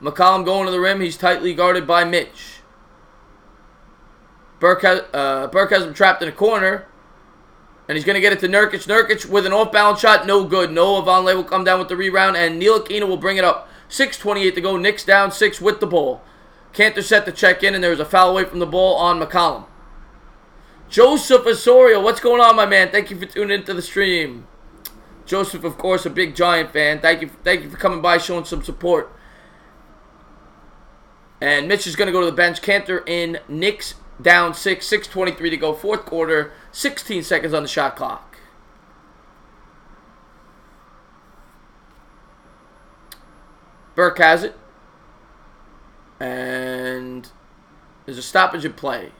McCollum going to the rim. He's tightly guarded by Mitch. Burke has him trapped in a corner. And he's going to get it to Nurkic. Nurkic with an off-balance shot. No good. Noah Vonleh will come down with the rebound. And Ntilikina will bring it up. 6:28 to go. Knicks down 6 with the ball. Cantor set to check in. And there was a foul away from the ball on McCollum. Joseph Osorio. What's going on, my man? Thank you for tuning into the stream. Joseph, of course, a big Giant fan. Thank you for coming by, showing some support. And Mitch is going to go to the bench. Cantor in. Knicks down 6. 6:23 to go. Fourth quarter. 16 seconds on the shot clock. Burke has it. And there's a stoppage in play.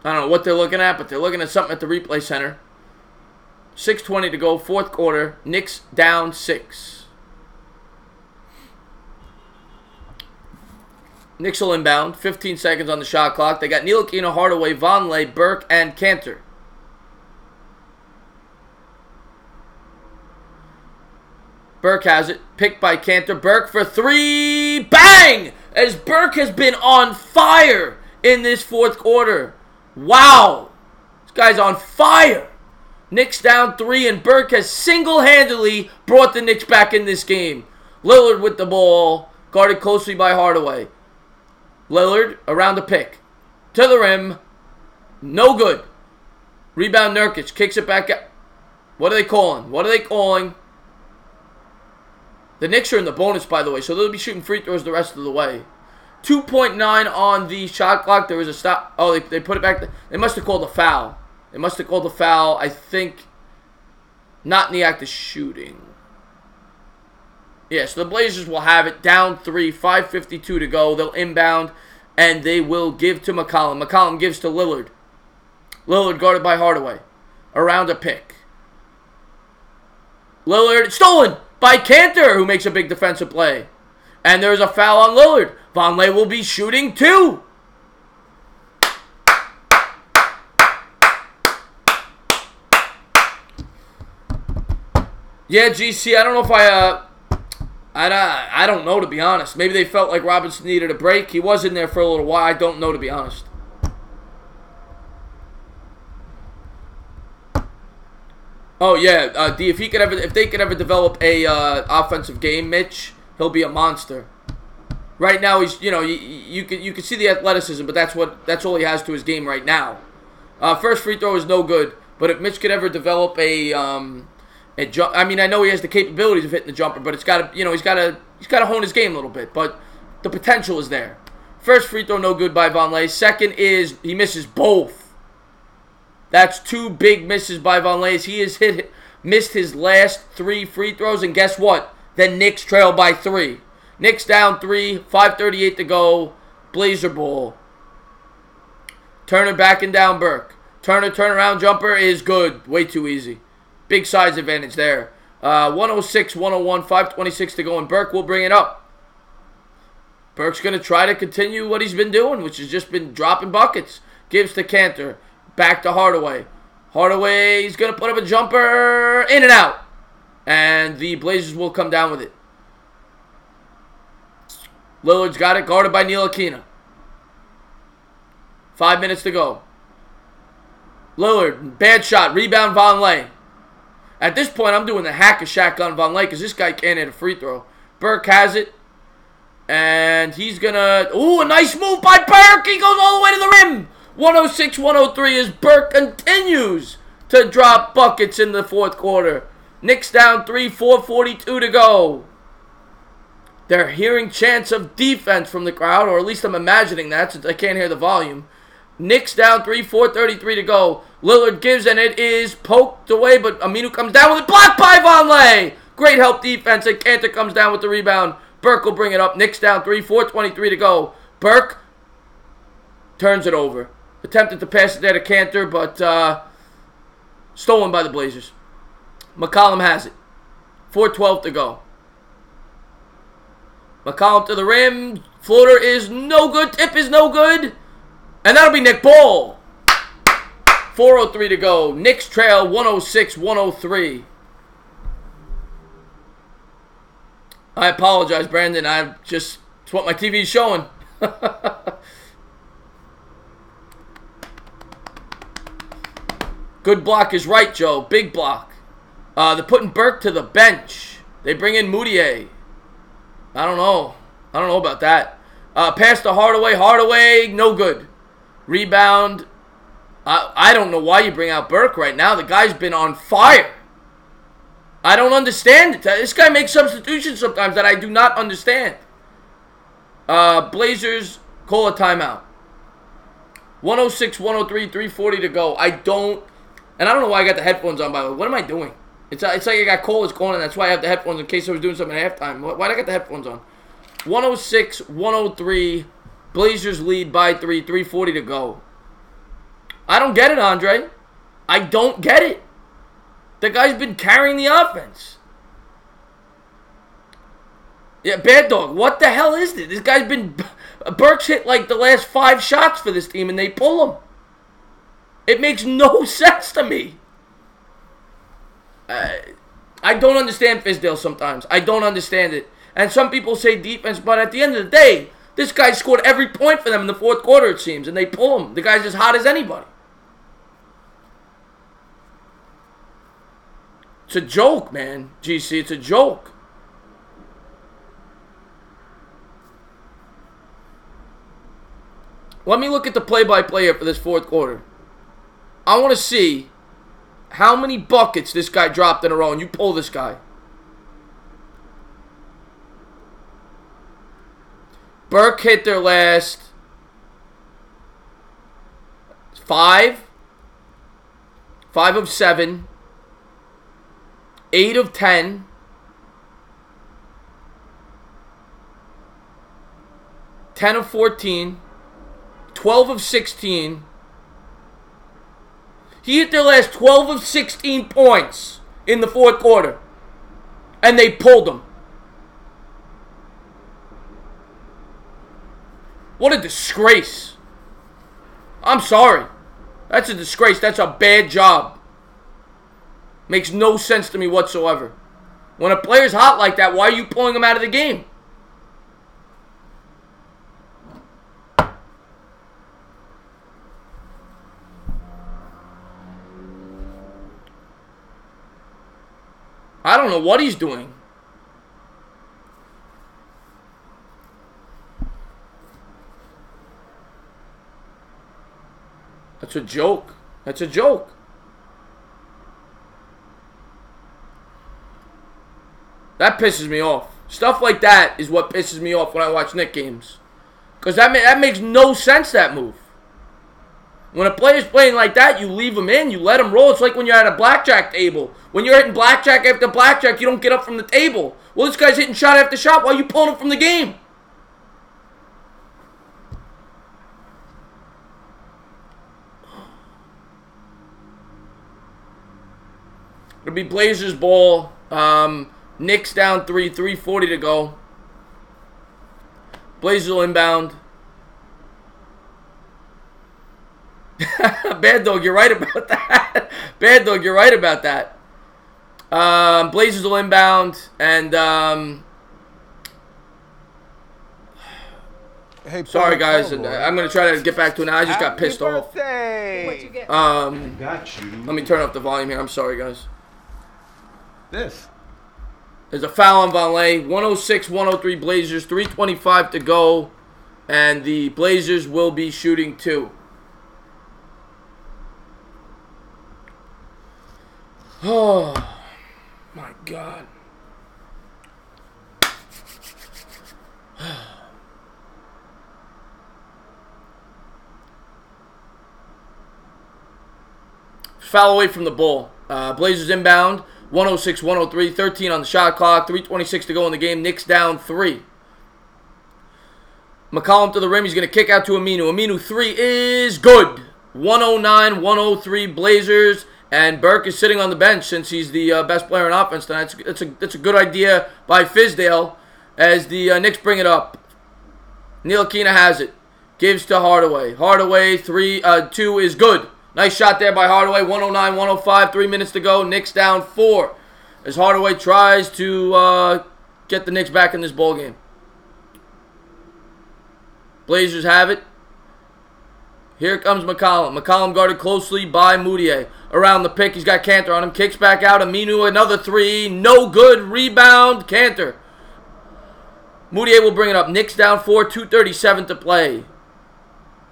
I don't know what they're looking at, but they're looking at something at the replay center. 6:20 to go, fourth quarter. Knicks down 6. Knicks will inbound. 15 seconds on the shot clock. They got Ntilikina, Hardaway, Vonleh, Burke, and Cantor. Burke has it. Picked by Cantor. Burke for 3. Bang! As Burke has been on fire in this fourth quarter. Wow. This guy's on fire. Knicks down 3, and Burke has single-handedly brought the Knicks back in this game. Lillard with the ball, guarded closely by Hardaway. Lillard around the pick. To the rim. No good. Rebound Nurkic. Kicks it back out. What are they calling? What are they calling? The Knicks are in the bonus, by the way, so they'll be shooting free throws the rest of the way. 2.9 on the shot clock. There was a stop. Oh, they put it back. They must have called a foul. They must have called a foul, I think, not in the act of shooting. Yeah, so the Blazers will have it down 3, 5:52 to go. They'll inbound, and they will give to McCollum. McCollum gives to Lillard. Lillard guarded by Hardaway. Around a pick. Lillard, stolen by Cantor, who makes a big defensive play. And there's a foul on Lillard. Vonleh will be shooting 2. Yeah, GC, I don't know if I don't know, to be honest. Maybe they felt like Robinson needed a break. He was in there for a little while. I don't know, to be honest. Oh yeah, D. If they could ever develop a offensive game, Mitch, he'll be a monster. Right now, he's you can see the athleticism, but that's all he has to his game right now. First free throw is no good, but if Mitch could ever develop a jump, I mean, I know he has the capabilities of hitting the jumper, but he's got to hone his game a little bit. But the potential is there. First free throw no good by Vonleh. Second is he misses both. That's 2 big misses by Vonleh. He has missed his last 3 free throws, and guess what? The Knicks trail by 3. Knicks down 3, 5:38 to go. Blazer ball. Turner backing down Burke. Turner turnaround jumper is good. Way too easy. Big size advantage there. 106, 101, 5:26 to go, and Burke will bring it up. Burke's going to try to continue what he's been doing, which has just been dropping buckets. Gives to Cantor. Back to Hardaway. Hardaway's going to put up a jumper. In and out. And the Blazers will come down with it. Lillard's got it. Guarded by Ntilikina. 5 minutes to go. Lillard. Bad shot. Rebound Vonleh. At this point, I'm doing the hack a Shaq on Vonleh because this guy can't hit a free throw. Burke has it. And he's going to... Ooh, a nice move by Burke. He goes all the way to the rim. 106-103 as Burke continues to drop buckets in the fourth quarter. Knicks down 3, 4:42 to go. They're hearing chants of defense from the crowd, or at least I'm imagining that since I can't hear the volume. Knicks down 3, 4:33 to go. Lillard gives, and it is poked away, but Aminu comes down with it. Blocked by Vonleh. Great help defense, and Cantor comes down with the rebound. Burke will bring it up. Knicks down 3, 4:23 to go. Burke turns it over. Attempted to pass it there to Cantor, but stolen by the Blazers. McCollum has it. 4:12 to go. McCollum to the rim. Floater is no good. Tip is no good. And that'll be Nick Ball. 4:03 to go. Knicks trail 106-103. I apologize, Brandon. It's what my TV's showing. Good block is right, Joe. Big block. They're putting Burke to the bench. They bring in Moutier. I don't know. I don't know about that. Pass to Hardaway. Hardaway, no good. Rebound. I don't know why you bring out Burke right now. The guy's been on fire. I don't understand it. This guy makes substitutions sometimes that I do not understand. Blazers call a timeout. 106-103, 3:40 to go. I don't know why I got the headphones on, by the way. What am I doing? It's like I got callers calling, and that's why I have the headphones in case I was doing something at halftime. Why did I got the headphones on? 106-103. Blazers lead by 3, 3:40 to go. I don't get it, Andre. I don't get it. The guy's been carrying the offense. Yeah, Bad Dog, what the hell is this? This guy's been... Burke's hit like the last 5 shots for this team, and they pull him. It makes no sense to me. I don't understand Fizdale sometimes. I don't understand it. And some people say defense, but at the end of the day, this guy scored every point for them in the fourth quarter, it seems, and they pull him. The guy's as hot as anybody. It's a joke, man. GC, it's a joke. Let me look at the play-by-play here for this fourth quarter. I want to see how many buckets this guy dropped in a row, and you pull this guy. Burke hit their last 5. 5 of 7. 8 of 10. 10 of 14. 12 of 16. He hit their last 12 of 16 points in the fourth quarter. And they pulled him. What a disgrace. I'm sorry. That's a disgrace. That's a bad job. Makes no sense to me whatsoever. When a player's hot like that, why are you pulling him out of the game? I don't know what he's doing. That's a joke. That's a joke. That pisses me off. Stuff like that is what pisses me off when I watch Knicks games. Because that makes no sense, that move. When a player's playing like that, you leave him in, you let him roll. It's like when you're at a blackjack table. When you're hitting blackjack after blackjack, you don't get up from the table. Well, this guy's hitting shot after shot. Why are you pulling him from the game? It'll be Blazers ball. Knicks down 3, 3:40 to go. Blazers will inbound. Bad Dog, you're right about that. Bad Dog, you're right about that. Blazers will inbound, and hey, sorry guys, I'm gonna try to get back to it now. I just got pissed off. What'd you get? Got you. Let me turn up the volume here. I'm sorry, guys. This. There's a foul on Vonleh. 106-103 Blazers. 3:25 to go, and the Blazers will be shooting 2. Oh, my God. Foul away from the ball. Blazers inbound. 106-103. 13 on the shot clock. 3:26 to go in the game. Knicks down 3. McCollum to the rim. He's going to kick out to Aminu. Aminu 3 is good. 109-103 Blazers. And Burke is sitting on the bench since he's the best player in offense tonight. It's a good idea by Fizdale. as the Knicks bring it up. Ntilikina has it. Gives to Hardaway. Hardaway, 2 is good. Nice shot there by Hardaway. 109-105, 3 minutes to go. Knicks down 4. As Hardaway tries to get the Knicks back in this ball game. Blazers have it. Here comes McCollum. McCollum guarded closely by Moutier. Around the pick, he's got Kanter on him. Kicks back out. Aminu, another 3. No good. Rebound. Kanter. Moutier will bring it up. Knicks down 4. 2:37 to play.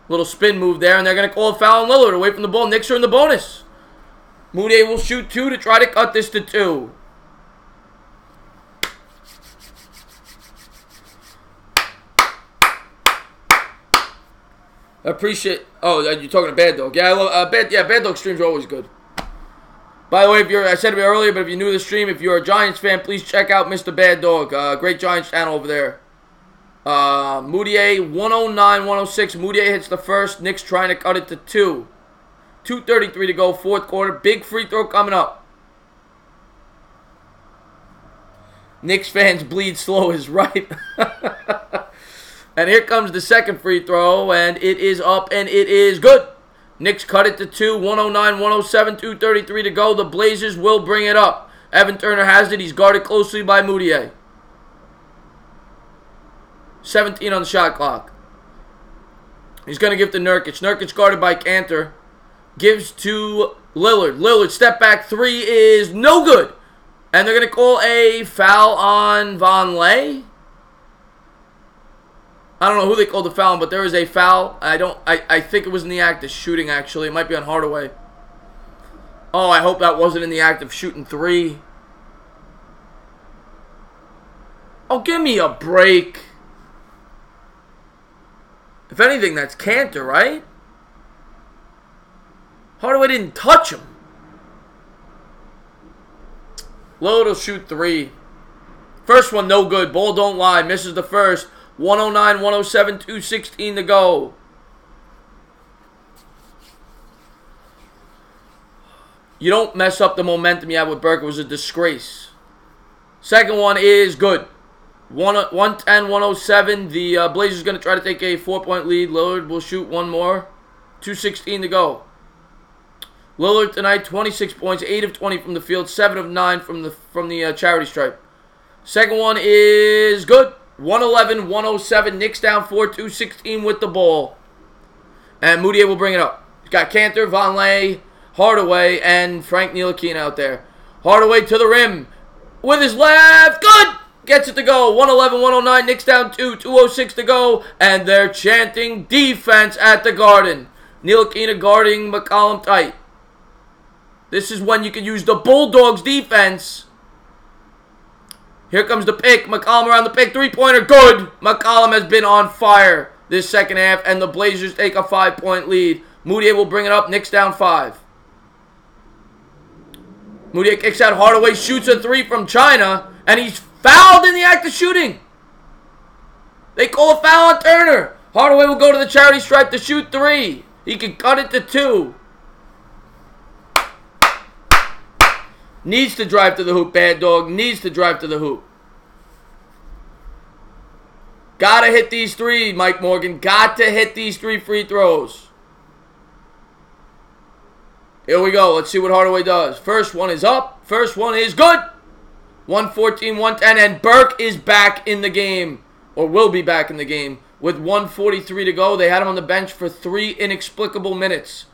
Little spin move there, and they're going to call a foul on Lillard away from the ball. Knicks are in the bonus. Moutier will shoot 2 to try to cut this to 2. Appreciate. Oh, you're talking to Bad Dog. Yeah, I love Bad Dog streams are always good. By the way, I said it earlier, but if you're new to the stream, if you're a Giants fan, please check out Mr. Bad Dog. Great Giants channel over there. Moutier, 109-106. Moutier hits the first. Knicks trying to cut it to 2. 2:33 to go, fourth quarter. Big free throw coming up. Knicks fans bleed slow is right. And here comes the second free throw, and it is up, and it is good. Knicks cut it to 2, 109-107, 2:33 to go. The Blazers will bring it up. Evan Turner has it. He's guarded closely by Moutier. 17 on the shot clock. He's going to give to Nurkic. Nurkic guarded by Kanter. Gives to Lillard. Lillard, step back 3 is no good. And they're going to call a foul on Vonleh. I don't know who they called the foul on, but there is a foul. I think it was in the act of shooting, actually. It might be on Hardaway. Oh, I hope that wasn't in the act of shooting 3. Oh, give me a break. If anything, that's Kanter, right? Hardaway didn't touch him. Lillard will shoot 3. First one, no good. Ball don't lie. Misses the first. 109-107, 2:16 to go. You don't mess up the momentum you had with Burke. It was a disgrace. Second one is good. 110-107. The Blazers going to try to take a 4-point lead. Lillard will shoot one more. 2:16 to go. Lillard tonight, 26 points, 8 of 20 from the field, 7 of 9 from the charity stripe. Second one is good. 111-107. Knicks down 4, 2:16 with the ball. And Moutier will bring it up. He's got Kanter, Vonleh, Hardaway, and Frank Ntilikina out there. Hardaway to the rim with his left. Good! Gets it to go. 111-109. Knicks down 2, 2:06 to go. And they're chanting defense at the Garden. Ntilikina guarding McCollum tight. This is when you can use the Bulldogs defense. Here comes the pick. McCollum around the pick. Three-pointer. Good. McCollum has been on fire this second half, and the Blazers take a 5-point lead. Moutier will bring it up. Knicks down 5. Moutier kicks out. Hardaway shoots a 3 from China, and he's fouled in the act of shooting. They call a foul on Turner. Hardaway will go to the charity stripe to shoot 3. He can cut it to 2. Needs to drive to the hoop, Bad Dog. Needs to drive to the hoop. Gotta hit these 3, Mike Morgan. Got to hit these 3 free throws. Here we go. Let's see what Hardaway does. First one is up. First one is good. 114-110. And Burke is back in the game. Or will be back in the game. With 1:43 to go. They had him on the bench for 3 inexplicable minutes.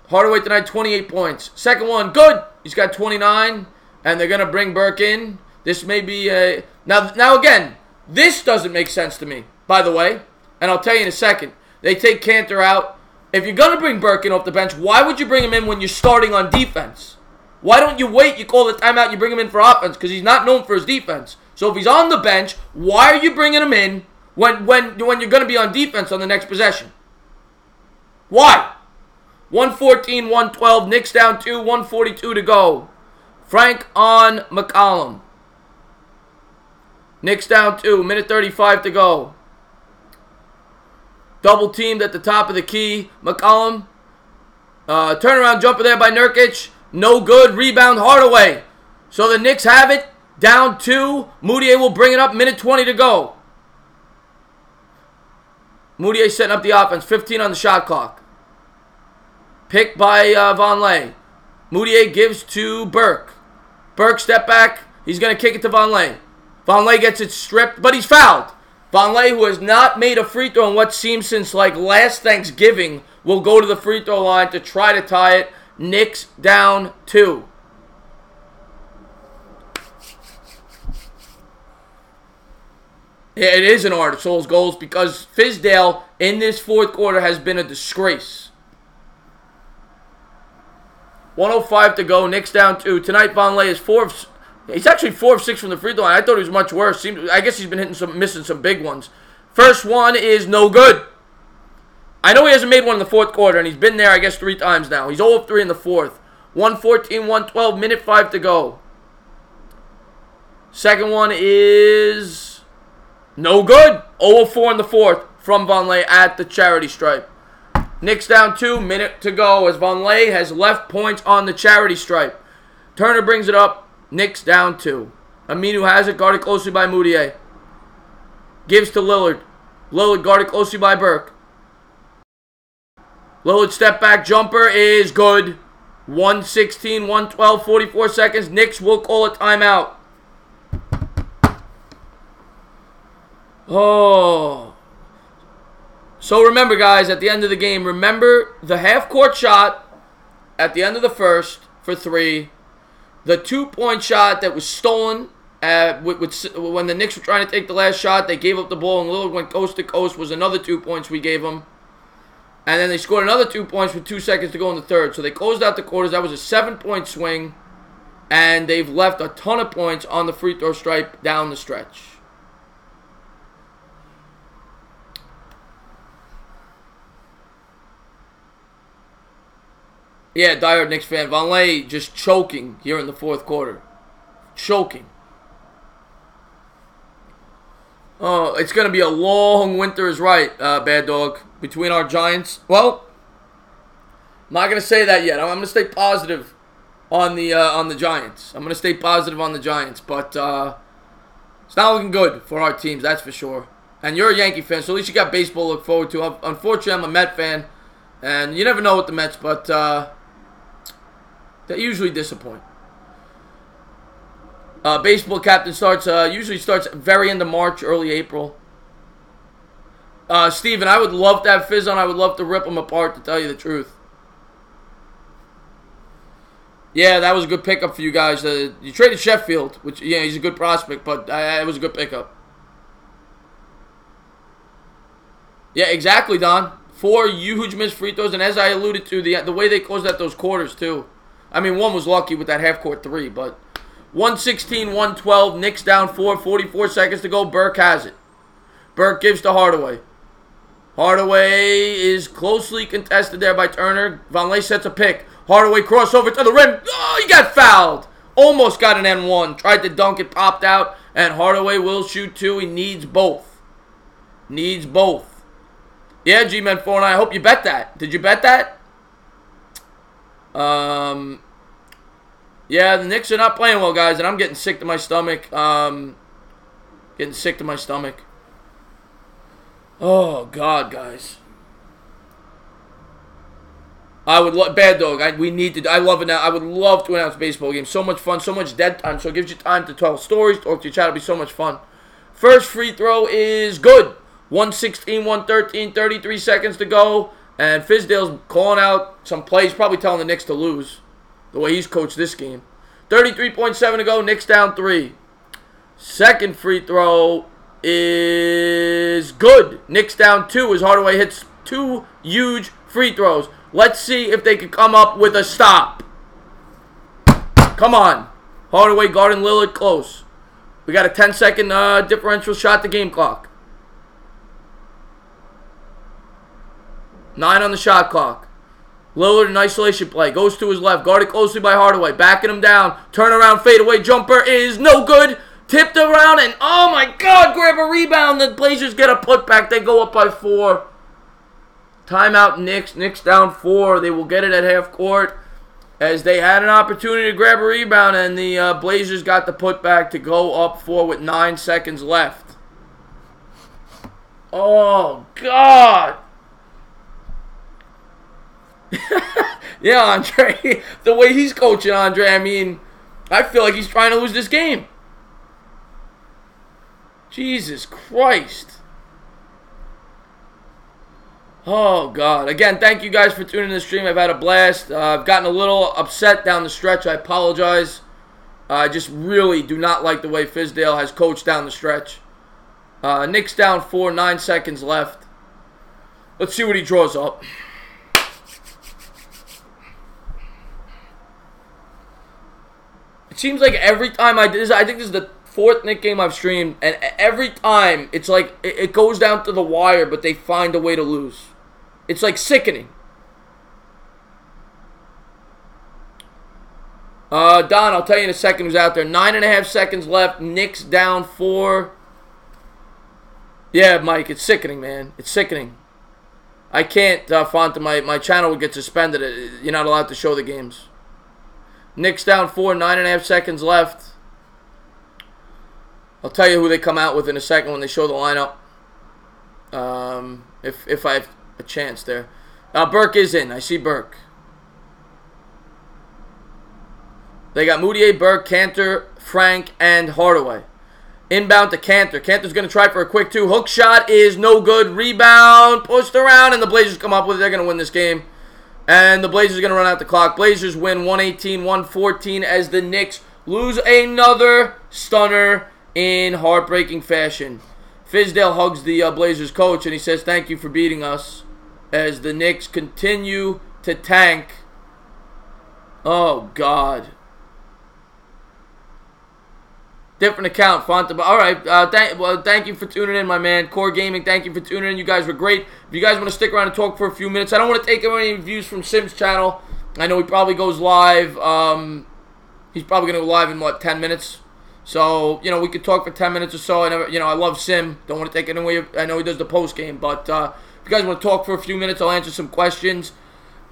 Hardaway tonight, 28 points. Second one, good. He's got 29, and they're going to bring Burke in. This may be a... Now again, this doesn't make sense to me, by the way, and I'll tell you in a second. They take Kanter out. If you're going to bring Burke in off the bench, why would you bring him in when you're starting on defense? Why don't you wait, you call the timeout, you bring him in for offense, because he's not known for his defense. So if he's on the bench, why are you bringing him in when you're going to be on defense on the next possession? Why? 114-112, Knicks down 2, 142 to go. Frank on McCollum. Knicks down 2, minute 35 to go. Double teamed at the top of the key. McCollum. Turnaround jumper there by Nurkic. No good. Rebound Hardaway. So the Knicks have it. Down 2. Moutier will bring it up. Minute 20 to go. Moutier setting up the offense. 15 on the shot clock. Pick by Vonleh. Moutier gives to Burke. Burke step back. He's going to kick it to Vonleh. Vonleh gets it stripped, but he's fouled. Vonleh, who has not made a free throw in what seems since like last Thanksgiving, will go to the free throw line to try to tie it. Knicks down 2. Yeah, it is an art of Souls goals because Fizdale in this fourth quarter has been a disgrace. 1:05 to go. Knicks down 2. Tonight, Vonleh is he's actually 4 of 6 from the free throw line. I thought he was much worse. I guess he's been missing some big ones. First one is no good. I know he hasn't made one in the fourth quarter, and he's been there, I guess, 3 times now. He's 0 of 3 in the fourth. 1:14, 1:12, minute 5 to go. Second one is no good. 0 of 4 in the fourth from Vonleh at the charity stripe. Knicks down 2, minute to go as Vonleh has left points on the charity stripe. Turner brings it up. Knicks down 2. Aminu has it, guarded closely by Moutier. Gives to Lillard. Lillard guarded closely by Burke. Lillard step back jumper is good. 1:16, 1:12, 44 seconds. Knicks will call a timeout. Oh. So remember, guys, at the end of the game, remember the half-court shot at the end of the first for 3. The 2-point shot that was stolen when the Knicks were trying to take the last shot. They gave up the ball, and Lillard went coast to coast. Was another 2 points we gave them. And then they scored another 2 points with 2 seconds to go in the third. So they closed out the quarters. That was a 7-point swing. And they've left a ton of points on the free throw stripe down the stretch. Yeah, diehard Knicks fan. Vonleh just choking here in the fourth quarter. Choking. Oh, it's going to be a long winter is right, Bad Dog, between our Giants. Well, I'm not going to say that yet. I'm going to stay positive on the Giants. I'm going to stay positive on the Giants, but it's not looking good for our teams, that's for sure. And you're a Yankee fan, so at least you got baseball to look forward to. Unfortunately, I'm a Met fan, and you never know with the Mets, but they usually disappoint. Baseball captain usually starts very end of March, early April. Steven, I would love to have Fizz on. I would love to rip them apart, to tell you the truth. Yeah, that was a good pickup for you guys. You traded Sheffield, which, yeah, he's a good prospect, but it was a good pickup. Yeah, exactly, Don. 4 huge missed free throws, and as I alluded to, the way they closed out those quarters, too. I mean, one was lucky with that half-court 3, but 1:16, 1:12, Knicks down 4, 44 seconds to go. Burke has it. Burke gives to Hardaway. Hardaway is closely contested there by Turner. Vonleh sets a pick. Hardaway crossover to the rim. Oh, he got fouled. Almost got an N1. Tried to dunk it, popped out, and Hardaway will shoot 2. He needs both. Needs both. Yeah, G-Men 4 and I hope you bet that. Did you bet that? Yeah, the Knicks are not playing well, guys, and I'm getting sick to my stomach. Getting sick to my stomach. Oh, God, guys. I would love, Bad Dog, we need to, I love it now. I would love to announce baseball games. So much fun, so much dead time. So it gives you time to tell stories, talk to your chat. It'll be so much fun. First free throw is good. 1:16, 1:13, 33 seconds to go. And Fizdale's calling out some plays, probably telling the Knicks to lose. The way he's coached this game. 33.7 to go, Knicks down 3. Second free throw is good. Knicks down 2 as Hardaway hits 2 huge free throws. Let's see if they can come up with a stop. Come on. Hardaway guarding Lillard close. We got a 10-second differential shot to game clock. 9 on the shot clock. Lillard in isolation play. Goes to his left. Guarded closely by Hardaway. Backing him down. Turnaround fadeaway jumper is no good. Tipped around and, oh my God, grab a rebound. The Blazers get a putback. They go up by 4. Timeout Knicks. Knicks down 4. They will get it at half court. as they had an opportunity to grab a rebound, and the Blazers got the putback to go up 4 with 9 seconds left. Oh, God. Yeah, Andre. The way he's coaching, Andre, I mean, I feel like he's trying to lose this game. Jesus Christ. Oh, God. Again, thank you guys for tuning in the stream. I've had a blast. I've gotten a little upset down the stretch. I apologize. I just really do not like the way Fizdale has coached down the stretch. Knicks down 4, 9 seconds left. Let's see what he draws up. It seems like every time I think this is the 4th Knick game I've streamed, and every time it's like it goes down to the wire, but they find a way to lose. It's like sickening. Don, I'll tell you in a second who's out there. 9.5 seconds left. Knicks down 4. Yeah, Mike, it's sickening, man. It's sickening. I can't, Fonta. My channel would get suspended. You're not allowed to show the games. Knicks down 4, 9.5 seconds left. I'll tell you who they come out with in a second when they show the lineup. If I have a chance there. Burke is in. I see Burke. They got Moutier, Burke, Cantor, Frank, and Hardaway. Inbound to Cantor. Cantor's going to try for a quick 2. Hook shot is no good. Rebound. Pushed around, and the Blazers come up with it. They're going to win this game. And the Blazers are going to run out the clock. Blazers win 118-114 as the Knicks lose another stunner in heartbreaking fashion. Fizdale hugs the Blazers coach, and he says, thank you for beating us, as the Knicks continue to tank. Oh, God. Different account, Fonta. All right, thank you for tuning in, my man. Core Gaming, thank you for tuning in. You guys were great. If you guys want to stick around and talk for a few minutes, I don't want to take any views from Sim's channel. I know he probably goes live. He's probably going to go live in, 10 minutes? So, we could talk for 10 minutes or so. I love Sim. Don't want to take it away. I know he does the post game. But if you guys want to talk for a few minutes, I'll answer some questions.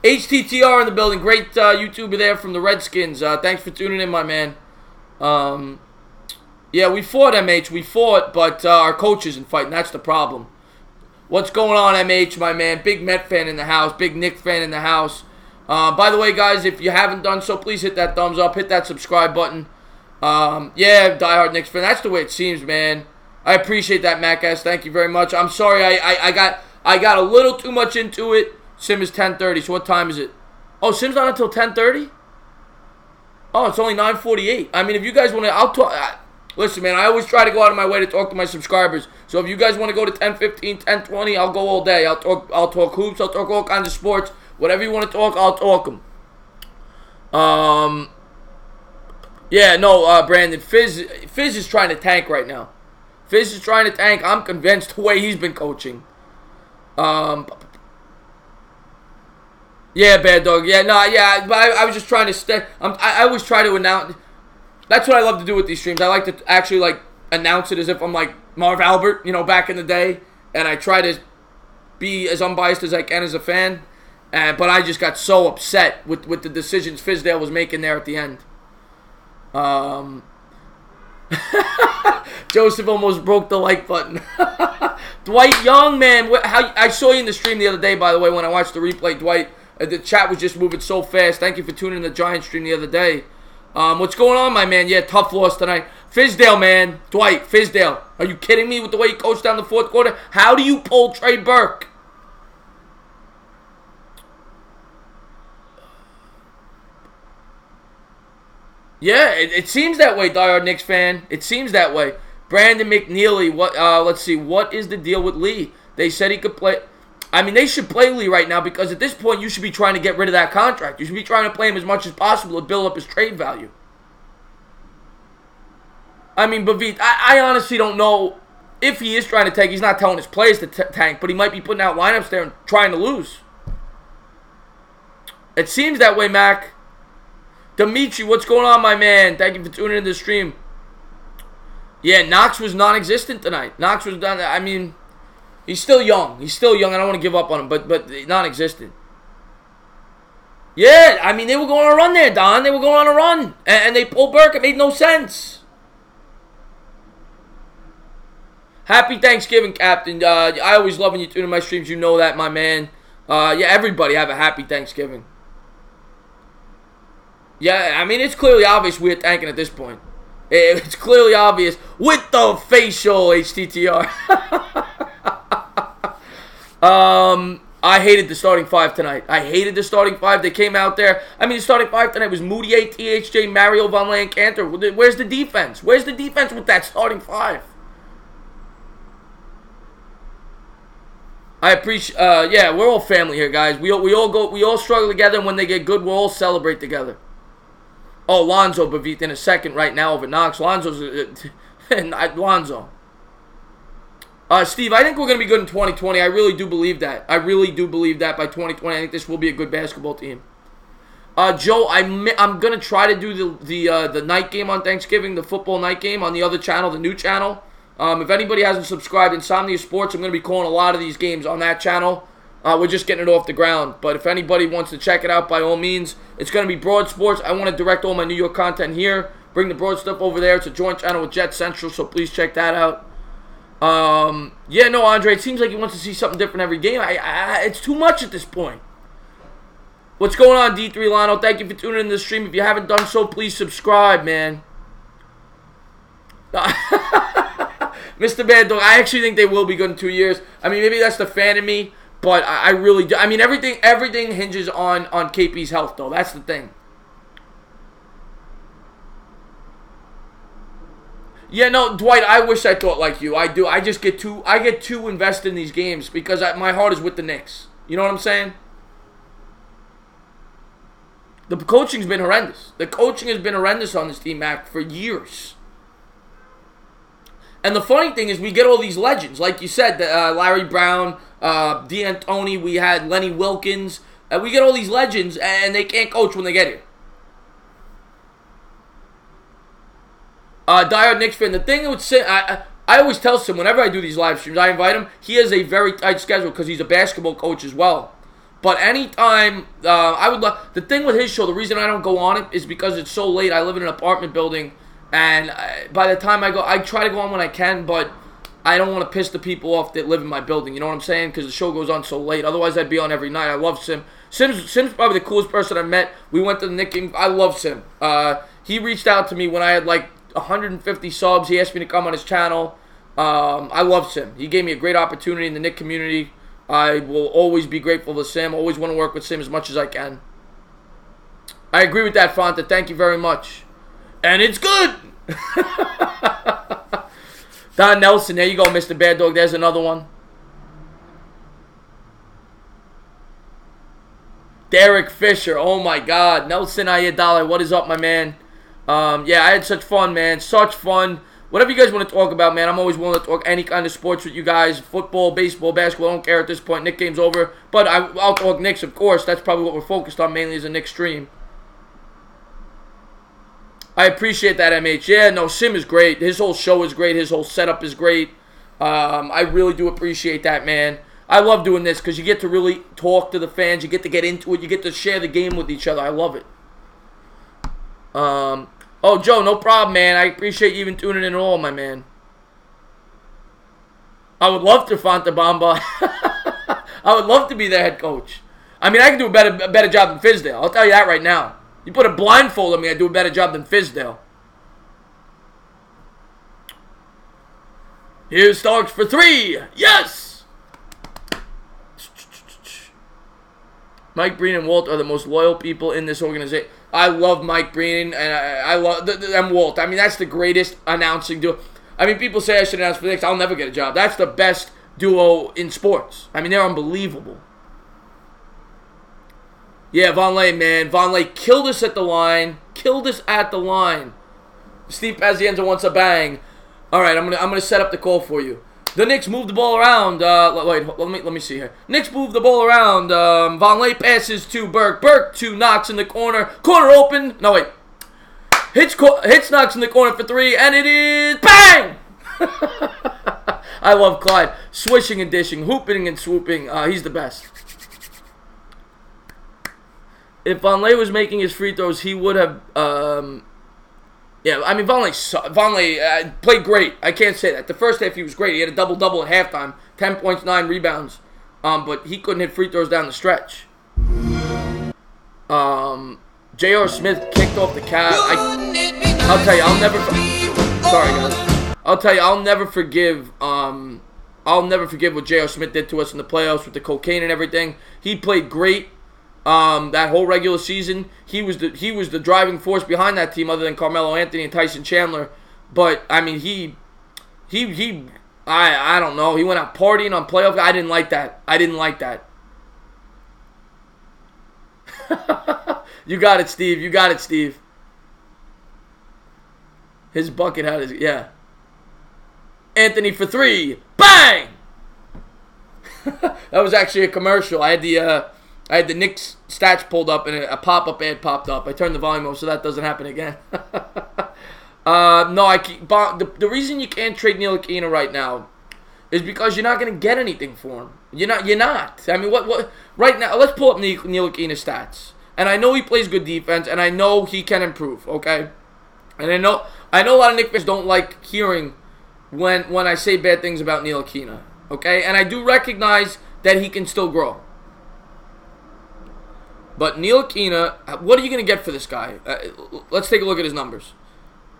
HTTR in the building. Great YouTuber there from the Redskins. Thanks for tuning in, my man. Yeah, we fought, MH. We fought, but our coach isn't fighting. That's the problem. What's going on, MH, my man? Big Met fan in the house. Big Knick fan in the house. By the way, guys, if you haven't done so, please hit that thumbs up. Hit that subscribe button. Yeah, diehard Knicks fan. That's the way it seems, man. I appreciate that, Mac-ass. Thank you very much. I'm sorry I got a little too much into it. Sim is 10:30, so what time is it? Oh, Sim's not until 10:30? Oh, it's only 9:48. I mean, if you guys want to, I'll talk... Listen, man, I always try to go out of my way to talk to my subscribers. So if you guys want to go to 10:15, 10:20, I'll go all day. I'll talk hoops. I'll talk all kinds of sports. Whatever you want to talk, I'll talk them. Yeah, no, Brandon. Fizz is trying to tank right now. Fizz is trying to tank. I'm convinced the way he's been coaching. Yeah, Bad Dog. Yeah, no, yeah. But I was just trying to stay. I always try to announce. That's what I love to do with these streams. I like to actually announce it as if I'm like Marv Albert, back in the day, and I try to be as unbiased as I can as a fan. But I just got so upset with the decisions Fizdale was making there at the end. Joseph almost broke the like button. Dwight Young, man, I saw you in the stream the other day, by the way, when I watched the replay. Dwight, the chat was just moving so fast. Thank you for tuning in the Giants stream the other day. What's going on, my man? Yeah, tough loss tonight. Fizdale, man. Dwight, Fizdale. Are you kidding me with the way he coached down the fourth quarter? How do you pull Trey Burke? Yeah, it seems that way, diehard Knicks fan. It seems that way. Brandon McNeely, let's see. What is the deal with Lee? They said he could play. I mean, they should play Lee right now because at this point, you should be trying to get rid of that contract. You should be trying to play him as much as possible to build up his trade value. I mean, Bavit, I honestly don't know if he is trying to tank. He's not telling his players to tank, but he might be putting out lineups there and trying to lose. It seems that way, Mac. Dimitri, what's going on, my man? Thank you for tuning in to the stream. Yeah, Knox was non-existent tonight. Knox was done. I mean... He's still young. I don't want to give up on him, but non-existent. Yeah, I mean, they were going on a run there, Don. They were going on a run. And they pulled Burke. It made no sense. Happy Thanksgiving, Captain. I always love when you tune in my streams. You know that, my man. Yeah, everybody have a happy Thanksgiving. Yeah, I mean, it's clearly obvious we're tanking at this point. It's clearly obvious with the facial HTTR. I hated the starting five tonight. I hated the starting five. They came out there. I mean, the starting five tonight was Moutier, THJ, Mario, Vonleh, and Cantor. Where's the defense? Where's the defense with that starting five? I appreciate. Yeah, we're all family here, guys. We all struggle together, and when they get good, we'll all celebrate together. Oh, Lonzo Bavit in a second right now over Knox. Lonzo's Lonzo. Steve, I think we're going to be good in 2020. I really do believe that. I really do believe that by 2020. I think this will be a good basketball team. Joe, I'm going to try to do the night game on Thanksgiving, the football night game on the other channel, the new channel. If anybody hasn't subscribed, Insomnia Sports, I'm going to be calling a lot of these games on that channel. We're just getting it off the ground. But if anybody wants to check it out, by all means, it's going to be Broad Sports. I want to direct all my New York content here. Bring the Broad stuff over there. It's a joint channel with Jet Central, so please check that out. Yeah, no, Andre, it seems like he wants to see something different every game. It's too much at this point. What's going on, D3 Lano? Thank you for tuning in to the stream. If you haven't done so, please subscribe, man. Mr. Bad Dog, I actually think they will be good in 2 years. I mean, maybe that's the fan in me, but I really do. I mean, everything hinges on KP's health, though. That's the thing. Yeah, no, Dwight, I wish I thought like you. I do. I just get too invested in these games because my heart is with the Knicks. You know what I'm saying? The coaching's been horrendous. The coaching has been horrendous on this team, Mac, for years. And the funny thing is we get all these legends. Like you said, Larry Brown, D'Antoni, we had Lenny Wilkins. We get all these legends, and they can't coach when they get here. Diehard Knicks fan. The thing with Sim, I always tell Sim, whenever I do these live streams, I invite him. He has a very tight schedule because he's a basketball coach as well. But anytime, I would love... The thing with his show, the reason I don't go on it is because it's so late. I live in an apartment building, and by the time I go, I try to go on when I can, but I don't want to piss the people off that live in my building. You know what I'm saying? Because the show goes on so late. Otherwise, I'd be on every night. I love Sim. Sim's probably the coolest person I've met. We went to the Knicks game. I love Sim. He reached out to me when I had like 150 subs. He asked me to come on his channel. I love Sim. He gave me a great opportunity in the Knicks community. I will always be grateful to Sim. Always want to work with Sim as much as I can. I agree with that, Fonta. Thank you very much. And it's good! Don Nelson, there you go, Mr. Bad Dog. There's another one. Derek Fisher, oh my God. Nelson Ayadale, what is up, my man? Yeah, I had such fun, man. Such fun. Whatever you guys want to talk about, man, I'm always willing to talk any kind of sports with you guys. Football, baseball, basketball, I don't care at this point. Knicks game's over. But I'll talk Knicks, of course. That's probably what we're focused on mainly as a Knicks stream. I appreciate that, MH. Yeah, no, Sim is great. His whole show is great. His whole setup is great. I really do appreciate that, man. I love doing this because you get to really talk to the fans. You get to get into it. You get to share the game with each other. I love it. Oh, Joe, no problem, man. I appreciate you even tuning in at all, my man. I would love to Fonta Bamba. I would love to be the head coach. I mean, I can do a better job than Fizdale. I'll tell you that right now. You put a blindfold on me, I'd do a better job than Fizdale. Here's Starks for 3. Yes! Mike Breen and Walt are the most loyal people in this organization. I love Mike Breen, and I love them Walt. I mean, that's the greatest announcing duo. I mean, people say I should announce for the Knicks. I'll never get a job. That's the best duo in sports. I mean, they're unbelievable. Yeah, Vonleh, man. Vonleh killed us at the line. Killed us at the line. Steve Pazienza wants a bang. All right, I'm gonna set up the call for you. The Knicks move the ball around. Wait, let me see here. Knicks move the ball around. Vonleh passes to Burke. Burke to Knox in the corner. Corner open. No, wait. Hits Knox in the corner for 3, and it is bang! I love Clyde. Swishing and dishing. Hooping and swooping. He's the best. if Vonleh was making his free throws, he would have. Yeah, I mean Vonleh played great. I can't say that. The first half he was great. He had a double-double at halftime, 10 points, 9 rebounds. But he couldn't hit free throws down the stretch. J.R. Smith kicked off the Cavs. I'll tell you, I'll never. Sorry, guys. I'll tell you, I'll never forgive. I'll never forgive what J.R. Smith did to us in the playoffs with the cocaine and everything. He played great. That whole regular season, he was the driving force behind that team, other than Carmelo Anthony and Tyson Chandler. But I mean, I don't know. He went out partying on playoff. I didn't like that. You got it, Steve. His bucket hat is, yeah. Anthony for 3. Bang! That was actually a commercial. I had the Knicks stats pulled up and a pop-up ad popped up. I turned the volume off so that doesn't happen again. No, the reason you can't trade Ntilikina right now is because you're not going to get anything for him. You're not. I mean, what? Right now, let's pull up Ntilikina's stats. And I know he plays good defense, and I know he can improve, okay? And I know a lot of Knicks fans don't like hearing when I say bad things about Ntilikina, okay? And I do recognize that he can still grow. But Ntilikina, what are you going to get for this guy? Let's take a look at his numbers.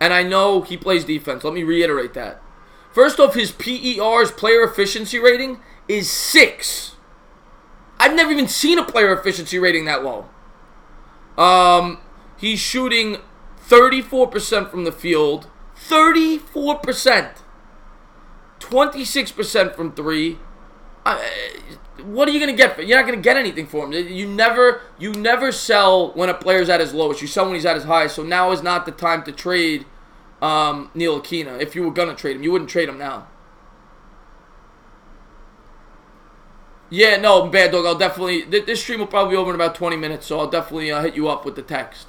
And I know he plays defense. Let me reiterate that. First off, his PER's player efficiency rating is 6. I've never even seen a player efficiency rating that low. He's shooting 34% from the field. 34%. 26% from 3. What are you going to get for? You're not going to get anything for him. You never sell when a player's at his lowest. You sell when he's at his highest. So now is not the time to trade Ntilikina. If you were going to trade him, you wouldn't trade him now. Yeah, no, Bad Dog, I'll definitely... This stream will probably be over in about 20 minutes, so I'll definitely hit you up with the text.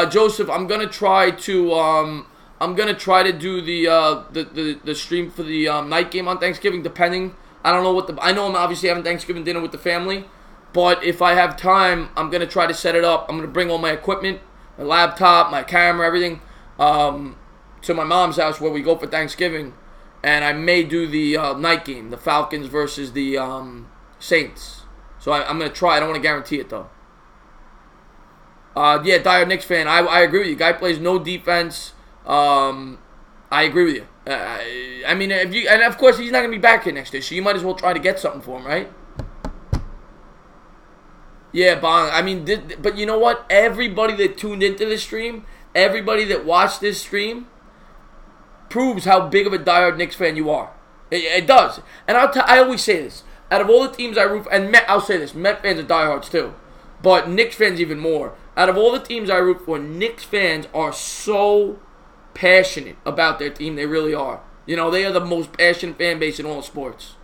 Joseph, I'm going to try to... do the stream for the night game on Thanksgiving, depending... I don't know what I know I'm obviously having Thanksgiving dinner with the family, but if I have time, I'm going to try to set it up. I'm going to bring all my equipment, my laptop, my camera, everything, to my mom's house where we go for Thanksgiving, and I may do the night game, the Falcons versus the Saints. So I'm going to try. I don't want to guarantee it, though. Yeah, diehard Knicks fan. I agree with you. Guy plays no defense. I agree with you. I mean, and of course he's not gonna be back here next year, so you might as well try to get something for him, right? Yeah, Bong. I mean, but you know what? Everybody that tuned into this stream, everybody that watched this stream, proves how big of a diehard Knicks fan you are. It does. And I always say this. Out of all the teams I root for, and I'll say this, Met fans are diehards too, but Knicks fans even more. Out of all the teams I root for, Knicks fans are so passionate about their team. They really are. You know, they are the most passionate fan base in all sports.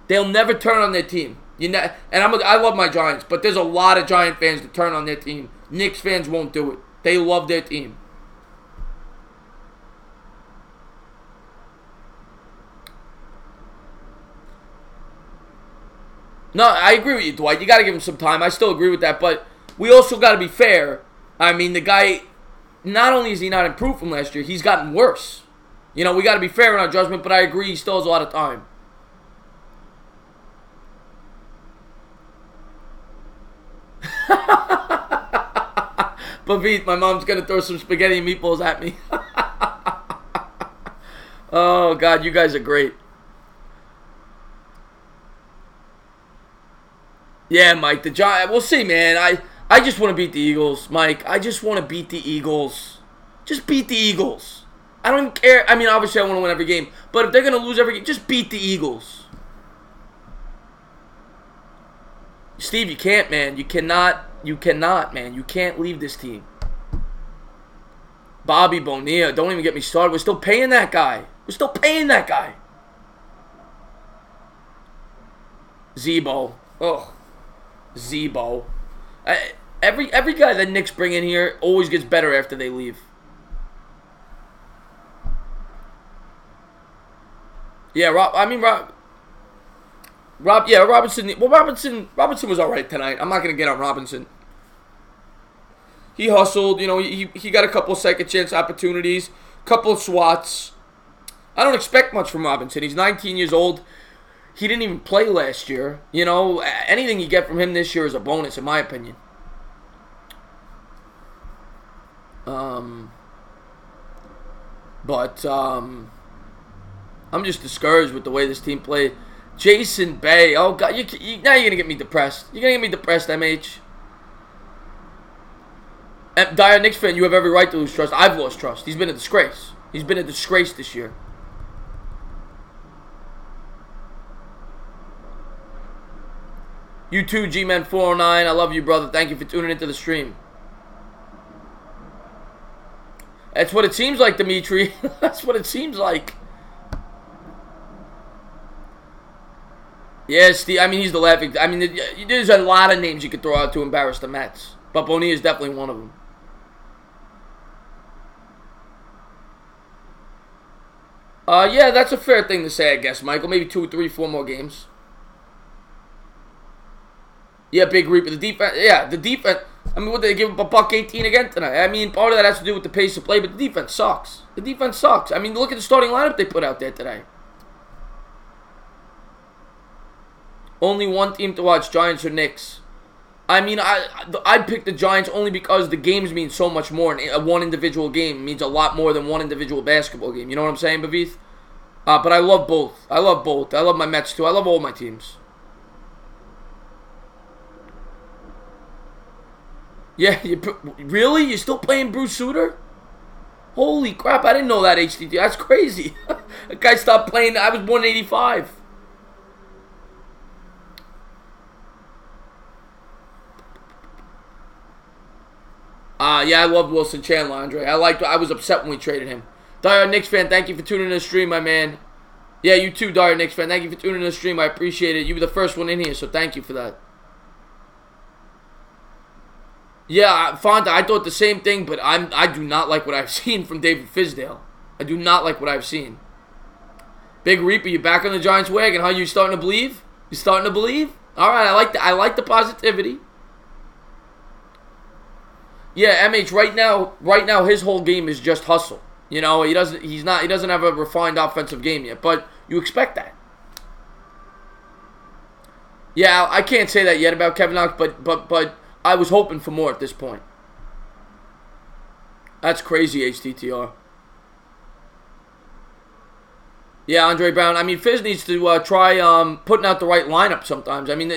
They'll never turn on their team. I love my Giants, but there's a lot of Giant fans that turn on their team. Knicks fans won't do it. They love their team. No, I agree with you, Dwight. You got to give him some time. I still agree with that, but we also got to be fair. I mean, the guy, not only is he not improved from last year, he's gotten worse. You know, we got to be fair in our judgment, but I agree he still has a lot of time. Pavit, my mom's going to throw some spaghetti and meatballs at me. Oh, God, you guys are great. Yeah, Mike, the Giants, we'll see, man. I just want to beat the Eagles, Mike. I just want to beat the Eagles. Just beat the Eagles. I don't even care. I mean, obviously I want to win every game, but if they're going to lose every game, just beat the Eagles. Steve, you can't, man. You cannot, man. You can't leave this team. Bobby Bonilla, don't even get me started. We're still paying that guy. Zebo. Oh. Zebo. Every guy that Knicks bring in here always gets better after they leave. Yeah, Rob. Robinson. Well, Robinson was all right tonight. I'm not gonna get on Robinson. He hustled. You know, he got a couple second chance opportunities, couple of swats. I don't expect much from Robinson. He's 19 years old. He didn't even play last year. You know, anything you get from him this year is a bonus, in my opinion. But I'm just discouraged with the way this team played. Jason Bay. Oh, God. Now you're going to get me depressed. You're going to get me depressed, MH. Dire Knicks fan, you have every right to lose trust. I've lost trust. He's been a disgrace. He's been a disgrace this year. You too, G-Man409. I love you, brother. Thank you for tuning into the stream. That's what it seems like, Dimitri. That's what it seems like. Yeah, Steve. I mean, he's the laughing. I mean, there's a lot of names you could throw out to embarrass the Mets, but Bonilla is definitely one of them. Yeah, that's a fair thing to say, I guess, Michael. Maybe 2, 3, 4 more games. Yeah, Big Reaper. The defense. Yeah, the defense. I mean, what, they give up a $118 again tonight? I mean, part of that has to do with the pace of play, but the defense sucks. The defense sucks. I mean, look at the starting lineup they put out there today. Only one team to watch, Giants or Knicks. I mean, I'd pick the Giants only because the games mean so much more. And one individual game means a lot more than one individual basketball game. You know what I'm saying, Bavith? But I love both. I love both. I love my Mets, too. I love all my teams. Yeah, really? You're still playing Bruce Sutter? Holy crap, I didn't know that, HTT. That's crazy. That guy stopped playing. I was born in 85. Yeah, I loved Wilson Chandler, Andre. I was upset when we traded him. Dire Knicks fan, thank you for tuning in the stream, my man. Yeah, you too, Dire Knicks fan. Thank you for tuning in the stream. I appreciate it. You were the first one in here, so thank you for that. Yeah, Fonta, I thought the same thing, but I do not like what I've seen from David Fizdale. I do not like what I've seen. Big Reaper, you back on the Giants wagon, huh? You starting to believe? You starting to believe? All right, I like the positivity. Yeah, MH, right now his whole game is just hustle. You know, he doesn't have a refined offensive game yet, but you expect that. Yeah, I can't say that yet about Kevin Knox, but I was hoping for more at this point. That's crazy, HTTR. Yeah, Andre Brown. I mean, Fizz needs to try putting out the right lineup sometimes. I mean,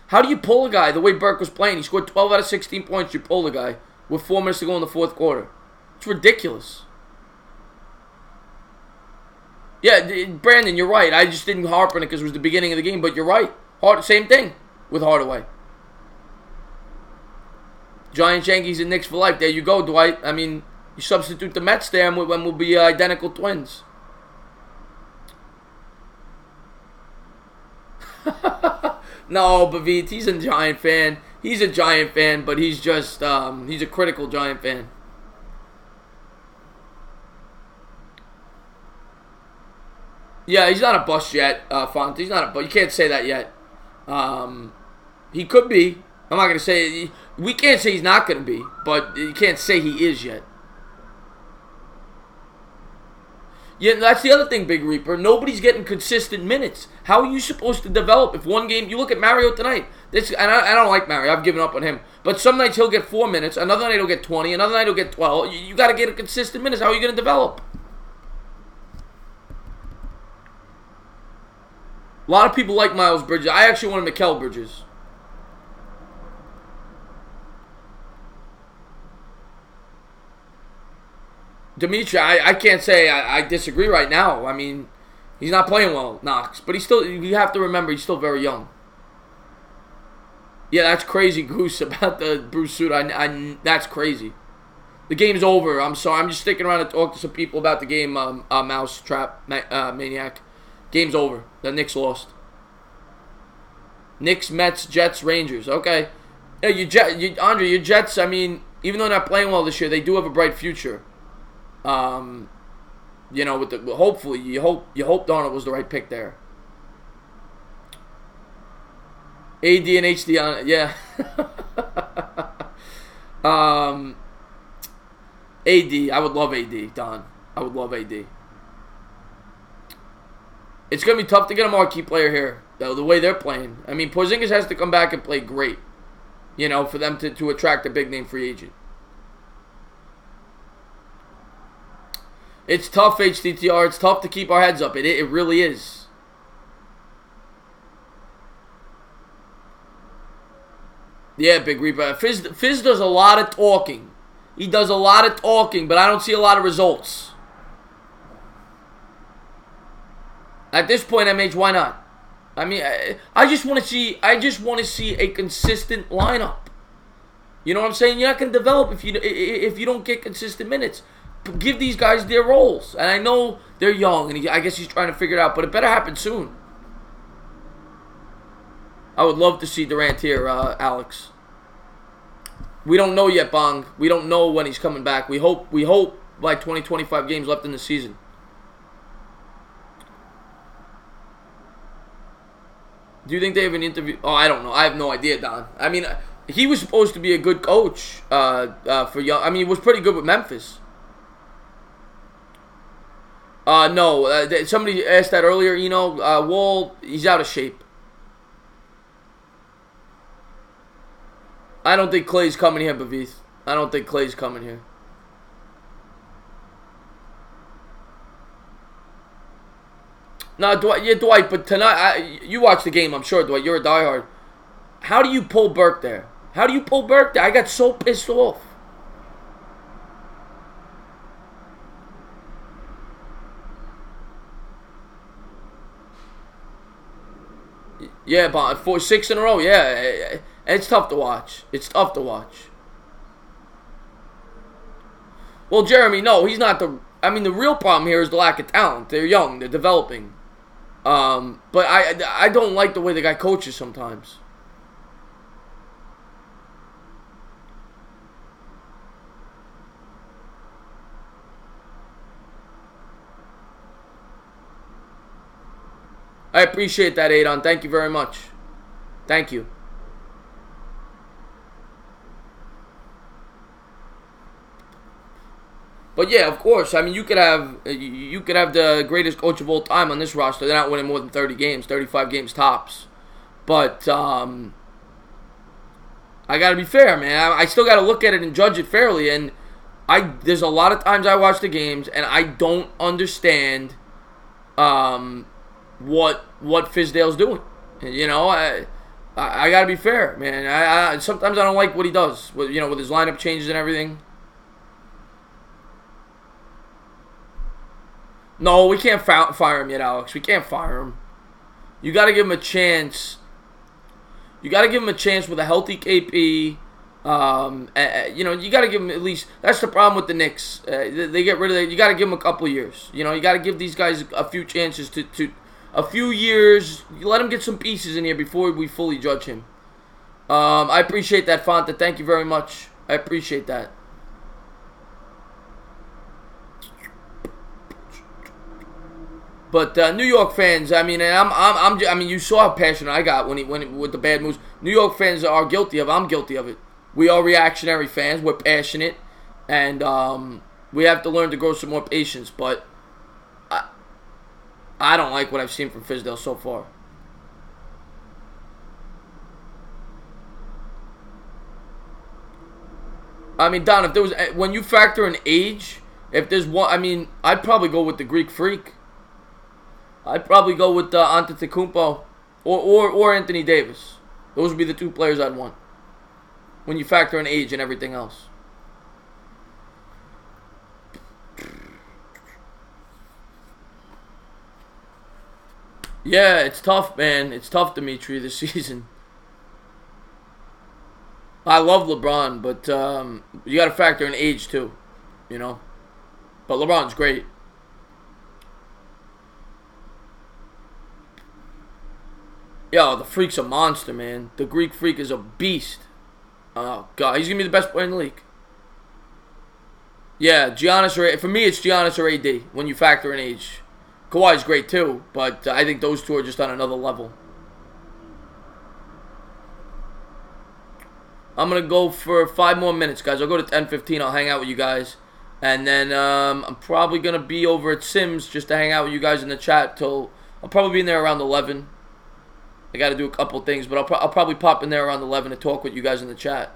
how do you pull a guy the way Burke was playing? He scored 12 out of 16 points. You pull the guy with 4 minutes to go in the fourth quarter. It's ridiculous. Yeah, Brandon, you're right. I just didn't harp on it because it was the beginning of the game, but you're right. Same thing with Hardaway. Giants, Yankees, and Knicks for life. There you go, Dwight. I mean, you substitute the Mets there and we'll be identical twins. No, Bavit, he's a Giant fan. He's a Giant fan, but he's just, he's a critical Giant fan. Yeah, he's not a bust yet, Font. He's not a bust. You can't say that yet. He could be. I'm not going to say, we can't say he's not going to be, but you can't say he is yet. Yeah, that's the other thing, Big Reaper. Nobody's getting consistent minutes. How are you supposed to develop if one game... You look at Mario tonight. And I don't like Mario. I've given up on him. But some nights he'll get 4 minutes. Another night he'll get 20. Another night he'll get 12. You got to get a consistent minutes. How are you going to develop? A lot of people like Miles Bridges. I actually wanted Mikal Bridges. Dimitri, I can't say I disagree right now. I mean, he's not playing well, Knox. But you have to remember, he's still very young. Yeah, that's crazy, Goose, about the Bruce suit. That's crazy. The game's over. I'm sorry. I'm just sticking around to talk to some people about the game, Mouse Trap Maniac. Game's over. The Knicks lost. Knicks, Mets, Jets, Rangers. Okay. Yeah, Andre, your Jets, I mean, even though they're not playing well this year, they do have a bright future. You know, hopefully you hope Darnold was the right pick there. AD and HD on it, yeah. AD, I would love AD, Don. I would love AD. It's going to be tough to get a marquee player here, though, the way they're playing. I mean, Porzingis has to come back and play great, you know, for them to attract a big-name free agent. It's tough, HTTR. It's tough to keep our heads up. It really is. Yeah, Big Reaper. Fizz does a lot of talking. He does a lot of talking, but I don't see a lot of results. At this point, MH, why not? I mean, I just want to see. I just want to see a consistent lineup. You know what I'm saying? You're not going to develop if you don't get consistent minutes. Give these guys their roles. And I know they're young, and I guess he's trying to figure it out, but it better happen soon. I would love to see Durant here, Alex. We don't know yet, Bong. We don't know when he's coming back. We hope like 20, 25 games left in the season. Do you think they have an interview? Oh, I don't know. I have no idea, Don. I mean, he was supposed to be a good coach for young. I mean, he was pretty good with Memphis. No. Somebody asked that earlier. You know, Wall, he's out of shape. I don't think Clay's coming here, Bavith. I don't think Clay's coming here. No, Dwight, yeah, Dwight, but tonight, you watched the game, I'm sure, Dwight. You're a diehard. How do you pull Burke there? How do you pull Burke there? I got so pissed off. Yeah, but 4-6 in a row, yeah. It's tough to watch. It's tough to watch. Well, Jeremy, no, he's not the... I mean, the real problem here is the lack of talent. They're young. They're developing. But I don't like the way the guy coaches sometimes. I appreciate that, Adon. Thank you very much. Thank you. But yeah, of course. I mean, you could have the greatest coach of all time on this roster. They're not winning more than 30 games, 35 games tops. But I got to be fair, man. I still got to look at it and judge it fairly. And there's a lot of times I watch the games and I don't understand what Fizdale's doing. You know, I got to be fair, man. Sometimes I don't like what he does. With his lineup changes and everything. No, we can't fire him yet, Alex. We can't fire him. You got to give him a chance. You got to give him a chance with a healthy KP. You got to give him at least. That's the problem with the Knicks. They get rid of it. You got to give them a couple of years. You got to give these guys a few chances to a few years. You let him get some pieces in here before we fully judge him. I appreciate that, Fonta. Thank you very much. I appreciate that. But New York fans, I mean, I mean, you saw how passionate I got when with the bad moves. New York fans are guilty of it. I'm guilty of it. We are reactionary fans. We're passionate, and we have to learn to grow some more patience. But I don't like what I've seen from Fizdale so far. I mean, Don, if there was when you factor in age, if there's one, I mean, I'd probably go with the Greek Freak. I'd probably go with Antetokounmpo or Anthony Davis. Those would be the two players I'd want when you factor in age and everything else. Yeah, it's tough, man. It's tough, Dimitri, this season. I love LeBron, but you got to factor in age too, But LeBron's great. Yo, the Freak's a monster, man. The Greek Freak is a beast. Oh, God. He's going to be the best player in the league. Yeah, Giannis or... For me, it's Giannis or AD when you factor in age. Kawhi's great, too. But I think those two are just on another level. I'm going to go for 5 more minutes, guys. I'll go to 10:15. I'll hang out with you guys. And then I'm probably going to be over at Sims just to hang out with you guys in the chat till... I'll probably be in there around 11. I got to do a couple things, but I'll probably pop in there around 11 to talk with you guys in the chat.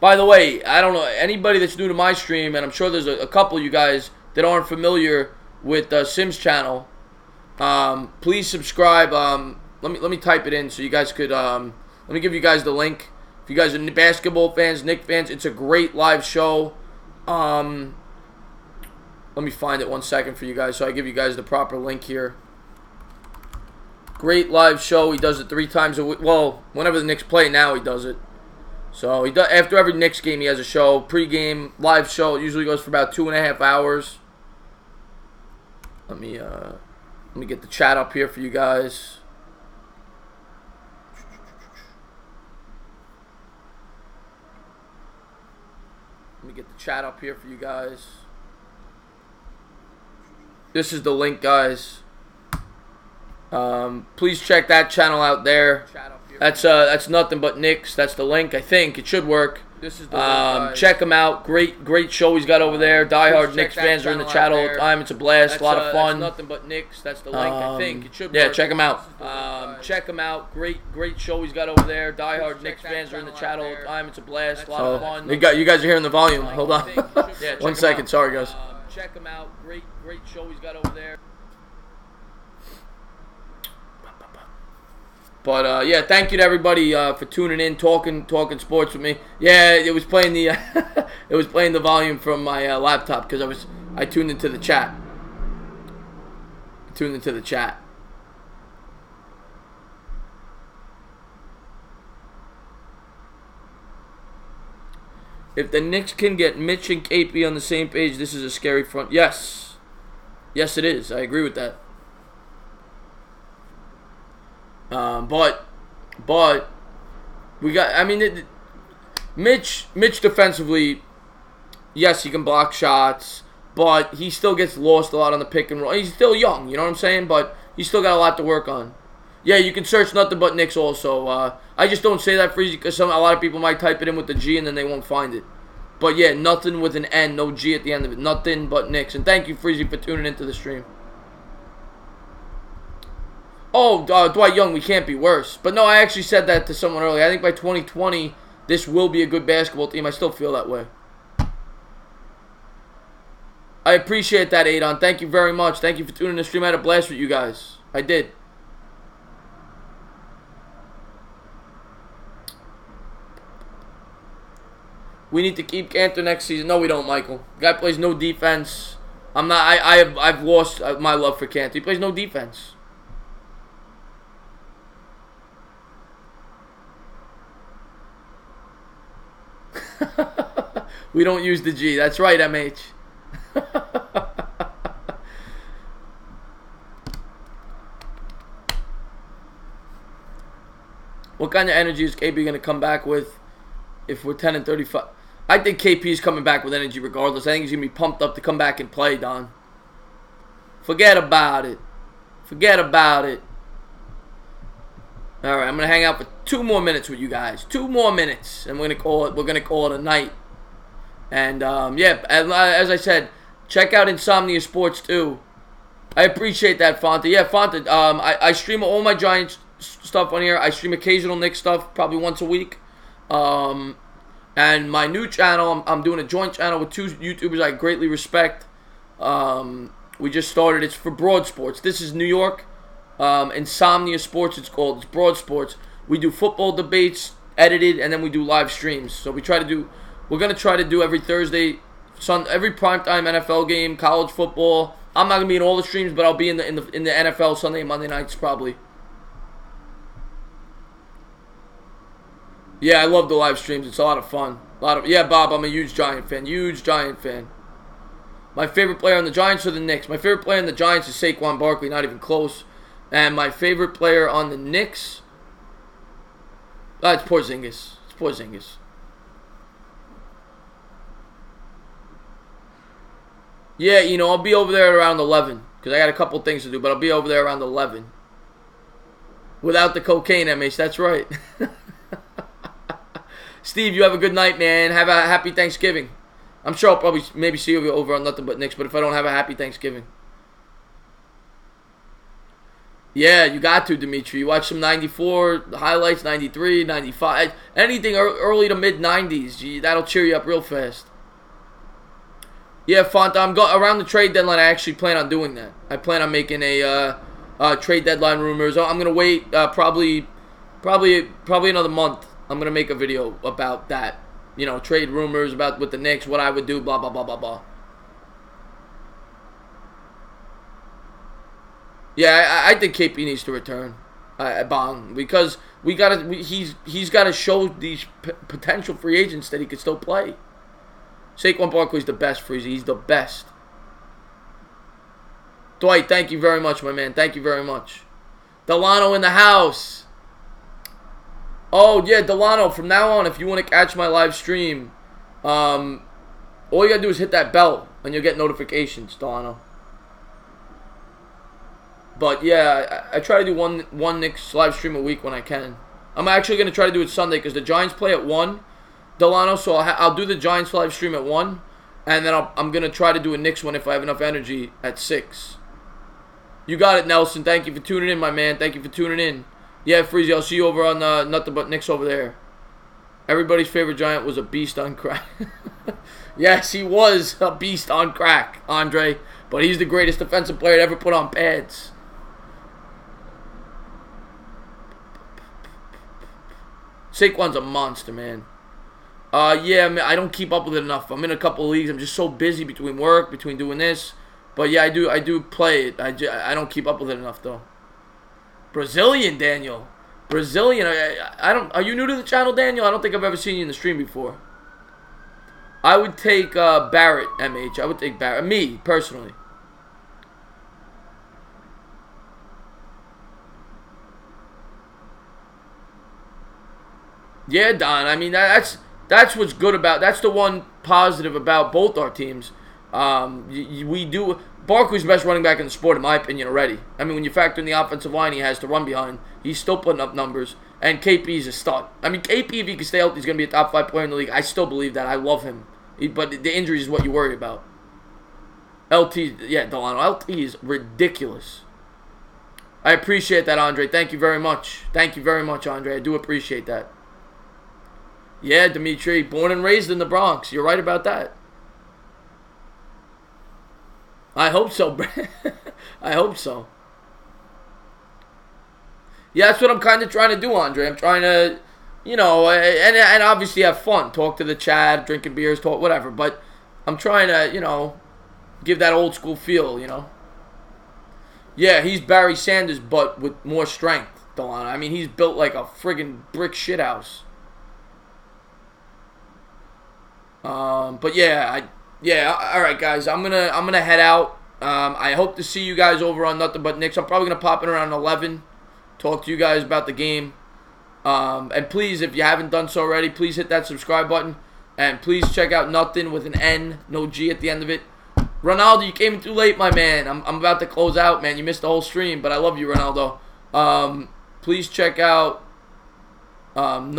By the way, I don't know, anybody that's new to my stream, and I'm sure there's a couple of you guys that aren't familiar with Sims channel, please subscribe. Let me type it in so you guys could, let me give you guys the link. If you guys are basketball fans, Knicks fans, it's a great live show. Let me find it 1 second for you guys so I give you guys the proper link here. Great live show. He does it 3 times a week. Well, whenever the Knicks play now, he does it. So he does, after every Knicks game, he has a show, pre-game live show. It usually goes for about 2.5 hours. Let me get the chat up here for you guys. Let me get the chat up here for you guys. This is the link, guys. Please check that channel out there. That's nothing but Knicks. That's the link. I think it should work. This is the link, check him out. Great show he's got over there. Diehard Knicks fans are in the chat all the time. It's a blast. A lot of fun. That's nothing but Knicks. That's the link. I think it should work. Yeah, check him out. Check him out. Great show he's got over there. Diehard Knicks fans are in the chat all the time. It's a blast. A lot of fun. You guys are hearing the volume. Hold on. 1 second. Sorry, guys. Check him out. Great show he's got over there. But yeah, thank you to everybody for tuning in, talking sports with me. Yeah, it was playing the it was playing the volume from my laptop because I tuned into the chat. If the Knicks can get Mitch and KP on the same page, this is a scary front. Yes, it is. I agree with that. But we got. I mean, Mitch defensively, yes, he can block shots, but he still gets lost a lot on the pick and roll. He's still young, you know what I'm saying? But he's still got a lot to work on. Yeah, you can search nothing but Knicks also. I just don't say that for easy because a lot of people might type it in with the G and then they won't find it. But yeah, nothing with an N, no G at the end of it. Nothing but Knicks. And thank you, Freezy, for tuning into the stream. Oh, Dwight Young, we can't be worse. But no, I actually said that to someone earlier. I think by 2020, this will be a good basketball team. I still feel that way. I appreciate that, Adon. Thank you very much. Thank you for tuning in the stream. I had a blast with you guys. I did. We need to keep Cantor next season. No, we don't, Michael. Guy plays no defense. I've lost my love for Cantor. He plays no defense. We don't use the G. That's right, MH. What kind of energy is KP going to come back with if we're 10 and 35? I think KP is coming back with energy regardless. I think he's going to be pumped up to come back and play, Don. Forget about it. Forget about it. All right, I'm going to hang out for 2 more minutes with you guys. 2 more minutes, and we're going to call it a night. And yeah, as I said, check out Insomnia Sports too. I appreciate that, Fonta. Yeah, Fonta. I stream all my Giants stuff on here. I stream occasional Knicks stuff, probably once a week. And my new channel, I'm doing a joint channel with 2 YouTubers I greatly respect. We just started. It's for Broad Sports. This is New York. Insomnia Sports, it's called. It's Broad Sports. We do football debates, edited, and then we do live streams. So we're going to try to do every Thursday, every primetime NFL game, college football. I'm not going to be in all the streams, but I'll be in the NFL Sunday and Monday nights probably. Yeah, I love the live streams. It's a lot of fun. Yeah, Bob, I'm a huge Giant fan. Huge Giant fan. My favorite player on the Giants or the Knicks? My favorite player on the Giants is Saquon Barkley, not even close. And my favorite player on the Knicks, it's Porzingis. It's Porzingis. Yeah, you know, I'll be over there around 11 because I got a couple things to do, but I'll be over there around 11. Without the cocaine, MH. That's right. Steve, you have a good night, man. Have a happy Thanksgiving. I'm sure I'll probably maybe see you over on Nothing But Knicks, but if I don't, have a happy Thanksgiving. Yeah, you got to, Dimitri. You watch some 94 highlights, 93, 95. Anything early to mid-90s. That'll cheer you up real fast. Yeah, Fonta, around the trade deadline, I actually plan on doing that. I plan on making a trade deadline rumors. I'm going to wait probably another month. I'm going to make a video about that. You know, trade rumors about with the Knicks, what I would do, blah, blah, blah, blah, blah. Yeah, I think KP needs to return, Bong, because he's got to show these potential free agents that he could still play. Saquon Barkley's the best, Freezy. He's the best. Dwight, thank you very much, my man. Thank you very much. Delano in the house. Oh, yeah, Delano, from now on, if you want to catch my live stream, all you got to do is hit that bell, and you'll get notifications, Delano. But, yeah, I try to do one Knicks live stream a week when I can. I'm actually going to try to do it Sunday because the Giants play at 1, Delano, so I'll do the Giants live stream at 1, and then I'm going to try to do a Knicks one if I have enough energy at 6. You got it, Nelson. Thank you for tuning in, my man. Thank you for tuning in. Yeah, Freezy, I'll see you over on Nothing But Knicks over there. Everybody's favorite Giant was a beast on crack. Yes, he was a beast on crack, Andre. But he's the greatest defensive player to ever put on pads. Saquon's a monster, man. Yeah, I don't keep up with it enough. I'm in a couple of leagues. I'm just so busy between work, between doing this. But yeah, I do play it. I don't keep up with it enough though. Brazilian Daniel, Brazilian. I don't. Are you new to the channel, Daniel? I don't think I've ever seen you in the stream before. I would take Barrett, MH. I would take Barrett. Me personally. Yeah, Don. I mean, that's what's good about. That's the one positive about both our teams. We do. Barkley's the best running back in the sport, in my opinion, already. I mean, when you factor in the offensive line he has to run behind, he's still putting up numbers. And KP's a stud. I mean, KP, if he can stay healthy, he's going to be a top 5 player in the league. I still believe that. I love him. But the injuries is what you worry about. LT, yeah, Delano. LT is ridiculous. I appreciate that, Andre. Thank you very much. Thank you very much, Andre. I do appreciate that. Yeah, Dimitri, born and raised in the Bronx. You're right about that. I hope so, bro. I hope so. Yeah, that's what I'm kind of trying to do, Andre. I'm trying to, you know, and obviously have fun. Talk to the chat, drinking beers, talk, whatever. But I'm trying to, you know, give that old school feel, you know. Yeah, he's Barry Sanders, but with more strength, Delano. I mean, he's built like a friggin' brick shithouse. But yeah, all right, guys. I'm gonna head out. I hope to see you guys over on Nothing But Knicks. I'm probably gonna pop in around 11, talk to you guys about the game. And please, if you haven't done so already, please hit that subscribe button, and please check out Nothing with an N, no G at the end of it. Ronaldo, you came in too late, my man. I'm about to close out, man. You missed the whole stream, but I love you, Ronaldo. Please check out Don,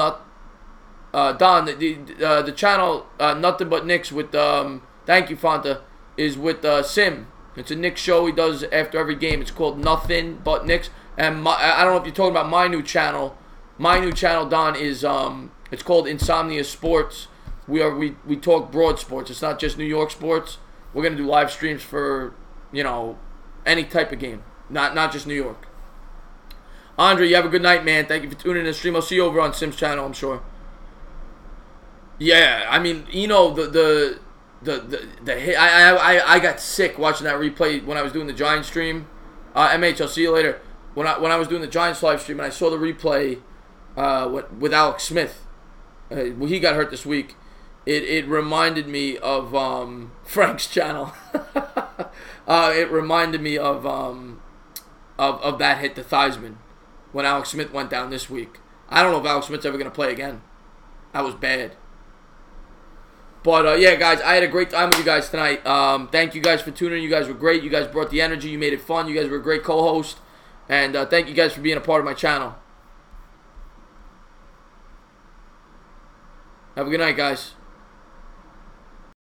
the channel Nothing But Knicks with thank you, Fanta, is with Sim. It's a Knicks show he does after every game. It's called Nothing But Knicks. And I don't know if you're talking about my new channel. My new channel, Don, is it's called Insomnia Sports. We talk broad sports. It's not just New York sports. We're gonna do live streams for, you know, any type of game, not just New York. Andre, you have a good night, man. Thank you for tuning in the stream. I'll see you over on Sim's channel, I'm sure. Yeah, I mean, you know, the hit. I got sick watching that replay when I was doing the Giants stream. MH, I'll see you later. When I was doing the Giants live stream and I saw the replay with Alex Smith, he got hurt this week. It reminded me of Frank's channel. It reminded me of that hit to Theismann when Alex Smith went down this week. I don't know if Alex Smith's ever going to play again. That was bad. But, yeah, guys, I had a great time with you guys tonight. Thank you guys for tuning in. You guys were great. You guys brought the energy. You made it fun. You guys were a great co-host. And thank you guys for being a part of my channel. Have a good night, guys.